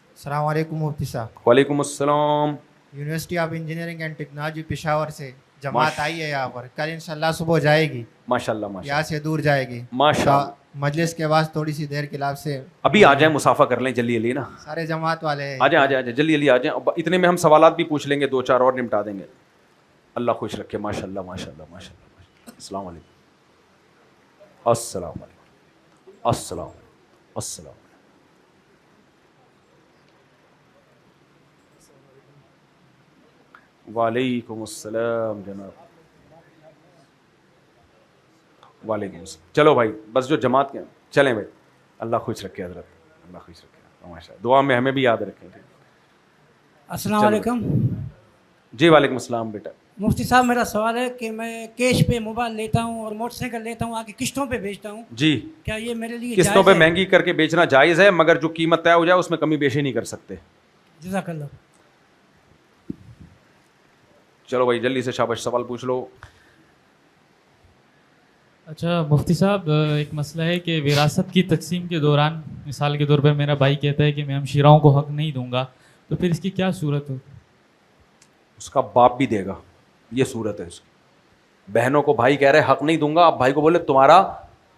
السلام علیکم مفتی صاحب. وعلیکم السلام. University of engineering and technology Peshawar سے جماعت آئی ہے یہاں پر، کل انشاءاللہ صبح جائے گی. ماشاءاللہ یہاں سے دور جائے گی ماشاءاللہ. مجلس کے بعد تھوڑی سی دیر کے لاب سے ابھی آ جائیں، مسافہ کر لیں جلدی جلدی نا. سارے جماعت والے آ جائیں جلدی جلدی آ جائیں. اتنے میں ہم سوالات بھی پوچھ لیں گے، 2-4 اور نمٹا دیں گے. اللہ خوش رکھے. ماشاءاللہ ماشاءاللہ ماشاءاللہ. السلام علیکم. السلام علیکم. السلام السلام. وعلیکم السلام جناب. وعلیکم السلام. چلو بھائی بس جو جماعت کے چلیں بھائی. اللہ خوش رکھے حضرت، اللہ خوش رکھے. ماشاء اللہ، دعا میں ہمیں بھی یاد رکھیں. السلام علیکم. جی وعلیکم السلام بیٹا. مفتی صاحب میرا سوال ہے کہ میں کیش پہ موبائل لیتا ہوں اور موٹر سائیکل لیتا ہوں، آگے قسطوں پہ بیچتا ہوں. جی کیا یہ میرے لیے قسطوں پہ مہنگی کر کے بیچنا جائز ہے، مگر جو قیمت طے ہو جائے اس میں کمی بیشی نہیں کر سکتے. جزاک اللہ. چلو بھائی جلدی سے شاباش سوال پوچھ لو. اچھا مفتی صاحب، ایک مسئلہ ہے کہ وراثت کی تقسیم کے دوران مثال کے طور پر میرا بھائی کہتا ہے کہ میں ہمشیراؤں کو حق نہیں دوں گا، تو پھر اس کی کیا صورت ہو؟ اس کا باپ بھی دے گا، یہ صورت ہے اس کی. بہنوں کو بھائی کہہ رہے حق نہیں دوں گا، اب بھائی کو بولے تمہارا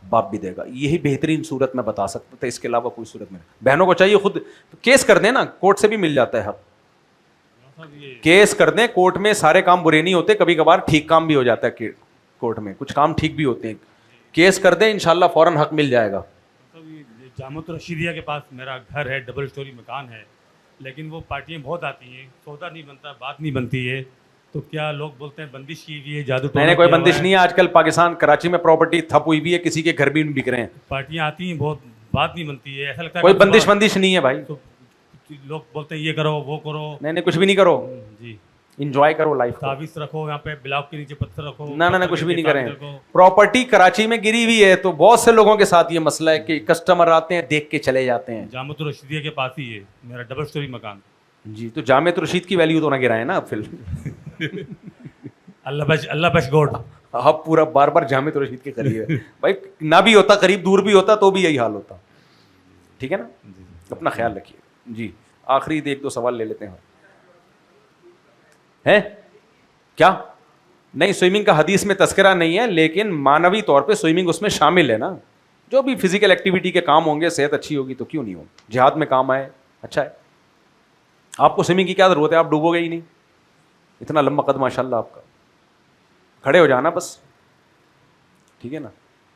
باپ بھی دے گا. یہی بہترین صورت میں بتا سکتا تھا، اس کے علاوہ کوئی صورت میں. بہنوں کو چاہیے خود کیس کر دیں نا، کورٹ سے بھی مل جاتا ہے حق. کیس کر دیں کورٹ میں. سارے کام برے نہیں ہوتے، کبھی کبھار ٹھیک کام بھی ہو جاتا ہے کورٹ میں، کچھ کام ٹھیک بھی ہوتے ہیں. کیس کر دیں انشاءاللہ فوراً حق مل جائے گا. جامعۃ الرشیدیہ کے پاس میرا گھر ہے، ڈبل سٹوری مکان ہے، لیکن وہ پارٹیاں بہت آتی ہیں، سودا نہیں بنتا، بات نہیں بنتی ہے. تو کیا لوگ بولتے ہیں بندش کی ہوئی ہے، جادو ٹونا؟ نہیں کوئی بندش نہیں ہے. آج کل پاکستان کراچی میں پراپرٹی تھپ ہوئی بھی ہے، کسی کے گھر بھی بک رہے ہیں. پارٹیاں آتی ہیں، بہت بات نہیں بنتی ہے، ایسا لگتا ہے کوئی بندش نہیں ہے بھائی. لوگ بولتے ہیں یہ کرو وہ کرو. نہیں کچھ بھی نہیں کرو جی، انجوائے کرو لائف. تعویذ رکھو یہاں پہ، بلاک کے نیچے پتھر رکھو. نہ کچھ بھی نہیں کریں. پراپرٹی کراچی میں گری ہوئی ہے تو بہت سے لوگوں کے ساتھ یہ مسئلہ ہے کہ کسٹمر آتے ہیں دیکھ کے چلے جاتے ہیں. جامعۃ الرشیدیہ کے پاس ہی ہے میرا ڈبل سٹوری مکان. جی تو جامعۃ الرشید کی ویلیو تو نہ گرائے نا اب. پھر اللہ بش گوڈ. اب پورا بار بار جامعۃ الرشید کے قریب ہے بھائی. نہ بھی ہوتا قریب، دور بھی ہوتا تو بھی یہی حال ہوتا. ٹھیک ہے نا، اپنا خیال رکھیے. جی آخری 1-2 سوال لے لیتے ہیں. کیا نہیں، سوئمنگ کا حدیث میں تذکرہ نہیں ہے، لیکن معنوی طور پہ سوئمنگ اس میں شامل ہے نا. جو بھی فزیکل ایکٹیویٹی کے کام ہوں گے، صحت اچھی ہوگی تو کیوں نہیں ہو. جہاد میں کام آئے، اچھا ہے. آپ کو سوئمنگ کی کیا ضرورت ہے، آپ ڈوبو گے ہی نہیں. اتنا لمبا قد ماشاء اللہ آپ کا. کھڑے ہو جانا بس، ٹھیک ہے نا.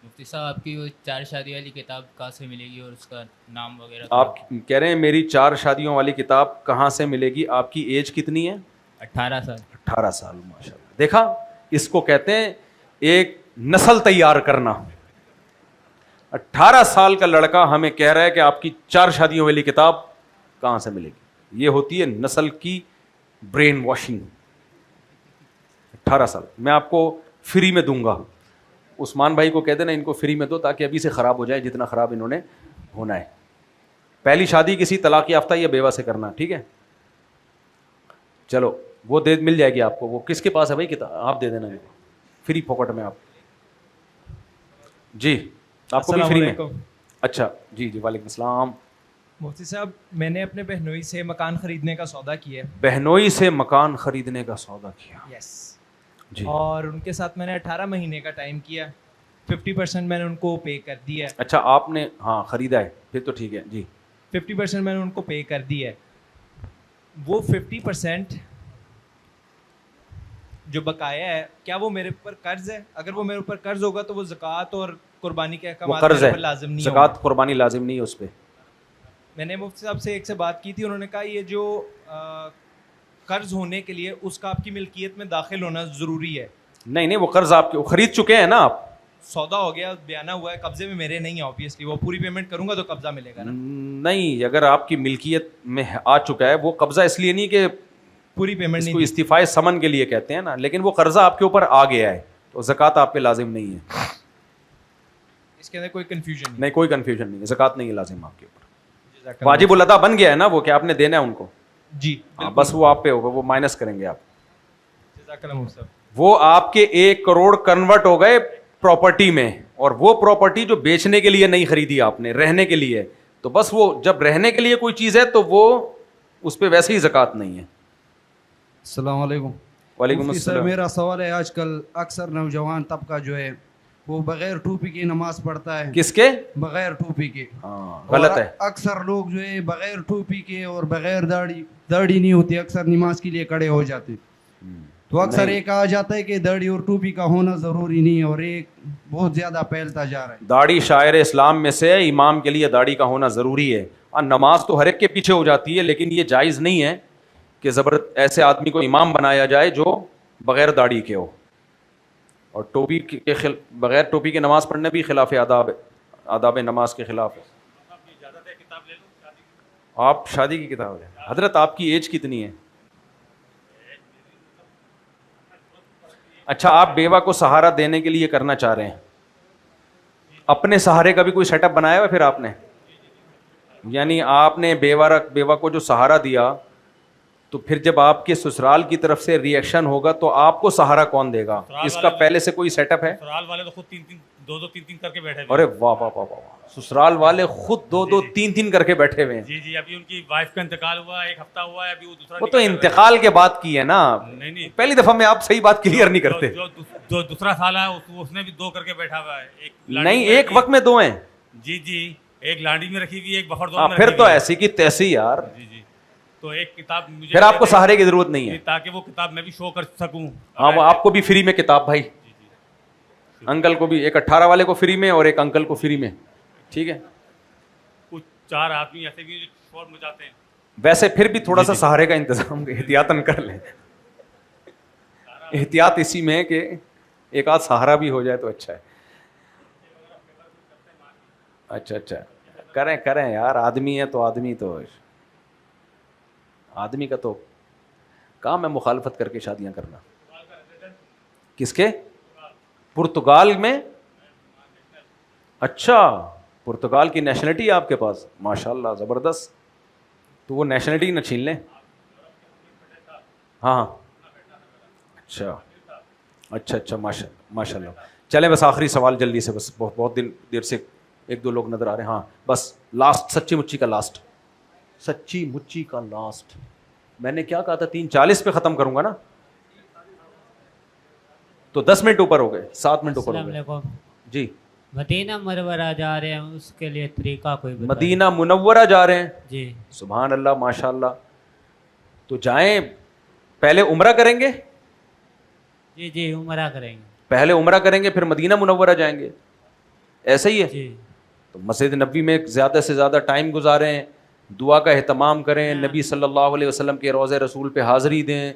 مفتی صاحب آپ کی وہ 4 شادی والی کتاب کہاں سے ملے گی اور اس کا نام وغیرہ؟ آپ کہہ رہے ہیں میری 4 شادیوں والی کتاب کہاں سے ملے گی. آپ کی ایج کتنی ہے؟ 18 سال. 18 سال ماشاء اللہ. دیکھا، اس کو کہتے ہیں ایک نسل تیار کرنا. 18 سال کا لڑکا ہمیں کہہ رہا ہے کہ آپ کی 4 شادیوں والی کتاب کہاں سے ملے گی. یہ ہوتی ہے نسل کی برین واشنگ. 18 سال میں آپ کو فری میں دوں گا. عثمان بھائی کو کہہ دینا ان کو فری میں دو تاکہ ابھی سے خراب ہو جائے جتنا خراب انہوں نے ہونا ہے. پہلی شادی کسی طلاق یافتہ یا بیوہ سے کرنا، ٹھیک ہے. چلو وہ مل جائے گی آپ کو. وہ کس کے پاس ہے بھائی کتاب؟ آپ دے دینا فری پاکٹ میں. آپ جی آپ کو بھی فری میں. اچھا جی وعلیکم السلام. مفتی صاحب میں نے اپنے بہنوئی سے مکان خریدنے کا سودا کیا ہے. بہنوئی سے مکان خریدنے کا سودا کیا؟ یس جی. اور ان کے ساتھ میں نے 18 مہینے کا ٹائم کیا. 50% میں نے ان کو پے کر دیا ہے. اچھا آپ نے ہاں خریدا ہے، پھر تو ٹھیک ہے. جی 50% میں نے ان کو پے کر دیا ہے. وہ 50% جو بقایا ہے کیا وہ میرے اوپر قرض ہے؟ اگر وہ میرے اوپر قرض ہوگا تو وہ زکوٰۃ اور قربانی کے احکامات میرے اوپر لازم نہیں ہوگا. زکوٰۃ قربانی لازم نہیں ہے اس پہ. میں نے مفتی صاحب سے ایک سے بات کی تھی، انہوں نے کہا یہ جو قرض ہونے کے لیے اس کا آپ کی ملکیت میں داخل ہونا ضروری ہے. نہیں وہ قرض آپ کے خرید چکے ہیں نا آپ. سودا ہو گیا، بیانہ ہوا ہے، قبضے میں میرے نہیں ہے. آبویسلی وہ پوری پیمنٹ کروں گا تو قبضہ ملے گا نا. نہیں اگر آپ کی ملکیت میں آ چکا ہے، وہ قبضہ اس لیے نہیں کہ پوری پیمنٹ نہیں، استعفائے سمن کے لیے کہتے ہیں نا، لیکن وہ قرضہ آپ کے اوپر آ گیا ہے تو زکوٰۃ آپ پہ لازم نہیں ہے. اس کے اندر کوئی کنفیوژن نہیں, کوئی کنفیوژن نہیں ہے, زکوٰۃ نہیں ہے لازم آپ کے اوپر. واجب الادا بن گیا ہے نا وہ, کہ آپ نے دینا ہے ان کو. جی بس وہ آپ پہ ہوگا, وہ مائنس کریں گے آپ. جزاک اللہ صاحب. وہ آپ کے 1 کروڑ کنورٹ ہو گئے پراپرٹی میں, اور وہ پراپرٹی جو بیچنے کے لیے نہیں خریدی آپ نے, رہنے کے لیے, تو بس وہ جب رہنے کے لیے کوئی چیز ہے تو وہ اس پہ ویسے ہی زکوٰۃ نہیں ہے. السلام علیکم. وعلیکم السلام. میرا سوال ہے, آج کل اکثر نوجوان طبقہ جو ہے وہ بغیر ٹوپی کی نماز پڑھتا ہے. کس کے؟ بغیر ٹوپی کے. غلط ہے. اکثر لوگ جو ہے بغیر ٹوپی کے اور بغیر داڑھی نہیں ہوتی, اکثر نماز کے لیے کھڑے ہو جاتے. تو اکثر یہ کہا جاتا ہے کہ داڑھی اور ٹوپی کا ہونا ضروری نہیں ہے, اور ایک بہت زیادہ پھیلتا جا رہا ہے. داڑھی شاعر اسلام میں سے, امام کے لیے داڑھی کا ہونا ضروری ہے. نماز تو ہر ایک کے پیچھے ہو جاتی ہے, لیکن یہ جائز نہیں ہے کہ ایسے آدمی کو امام بنایا جائے جو بغیر داڑھی کے ہو. اور ٹوپی کے بغیر ٹوپی کے نماز پڑھنے بھی خلاف آداب نماز کے خلاف ہے. آپ شادی کی کتاب ہے. حضرت آپ کی ایج کتنی ہے؟ اچھا, آپ بیوہ کو سہارا دینے کے لیے کرنا چاہ رہے ہیں, اپنے سہارے کا بھی کوئی سیٹ اپ بنایا ہوا پھر آپ نے؟ یعنی آپ نے بیوہ کو جو سہارا دیا, تو پھر جب آپ کے سسرال کی طرف سے ری ایکشن ہوگا تو آپ کو سہارا کون دے گا؟ اس کا پہلے سے کوئی سیٹ اپ ہے؟ سسرال والے تو خود 2-3 کر کے بیٹھے ہوئے. ارے واہ واہ واہ واہ, سسرال والے خود 2-3 کر کے بیٹھے ہوئے ہیں. جی ابھی ان کی وائف کا انتقال ہوا, 1 ہفتہ ہوا ہے, ابھی وہ دوسرا. وہ تو انتقال کے بعد کی ہے نا, نہیں, پہلی دفعہ میں آپ صحیح بات کلیئر نہیں کرتے. جو دوسرا سال ہے اس نے بھی 2 کر کے بیٹھا ہوا ہے. نہیں, ایک وقت میں 2 ہیں. جی, ایک لانڈی میں رکھی ہوئی, ایک بفر زون میں. پھر تو ایسی کی تیسی یار. جی, تو ایک کتاب مجھے, پھر آپ کو سہارے کی ضرورت نہیں ہے, تاکہ وہ کتاب میں بھی شو کر سکوں. ہاں, وہ آپ کو بھی فری میں کتاب بھائی, انکل کو بھی, ایک 18 والے کو فری میں اور ایک انکل کو فری میں. ٹھیک ہے, کچھ 4 آدمی ایسے بھی شور مچاتے ہیں. ویسے پھر بھی تھوڑا سا سہارے کا انتظام احتیاطاً کر لیں. احتیاط اسی میں ہے کہ ایک آدھ سہارا بھی ہو جائے تو اچھا ہے. اچھا, کریں یار, آدمی ہے تو آدمی کا تو کام ہے مخالفت کر کے شادیاں کرنا. کس کے؟ پرتگال میں؟ اچھا, پرتگال کی نیشنلٹی آپ کے پاس, ماشاء اللہ زبردست. تو وہ نیشنلٹی نہ چھین لیں. ہاں, اچھا, ماشاء اللہ. چلیں بس آخری سوال جلدی سے, بس بہت دیر سے 1-2 لوگ نظر آ رہے ہیں. ہاں بس لاسٹ, سچی مچی کا لاسٹ. میں نے کیا کہا تھا 3:40 پہ ختم کروں گا نا, تو 10 منٹ اوپر ہو گئے, 7 منٹ اوپر ہو گئے. جی, مدینہ منورہ جا رہے ہیں, اس کے لیے طریقہ کوئی بتائیں. مدینہ منورہ جا رہے ہیں؟ جی, سبحان اللہ, ماشاء اللہ. تو جائیں, پہلے عمرہ کریں گے؟ جی, عمرہ کریں گے. پہلے عمرہ کریں گے پھر مدینہ منورہ جائیں گے, ایسا ہی ہے؟ جی. تو مسجد نبوی میں زیادہ سے زیادہ ٹائم گزاریں, دعا کا اہتمام کریں, نبی صلی اللہ علیہ وسلم کے روضہ رسول پہ حاضری دیں,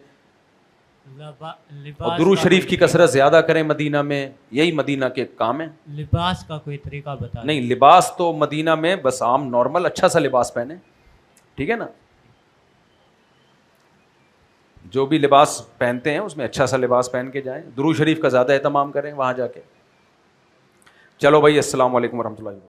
اور درود شریف کی کثرت زیادہ کریں مدینہ میں. یہی مدینہ کے کام ہیں. لباس کا کوئی طریقہ بتا. نہیں, لباس تو مدینہ میں بس عام نارمل اچھا سا لباس پہنے, ٹھیک ہے نا. جو بھی لباس پہنتے ہیں اس میں اچھا سا لباس پہن کے جائیں. درود شریف کا زیادہ اہتمام کریں وہاں جا کے. چلو بھائی, السلام علیکم ورحمۃ اللہ.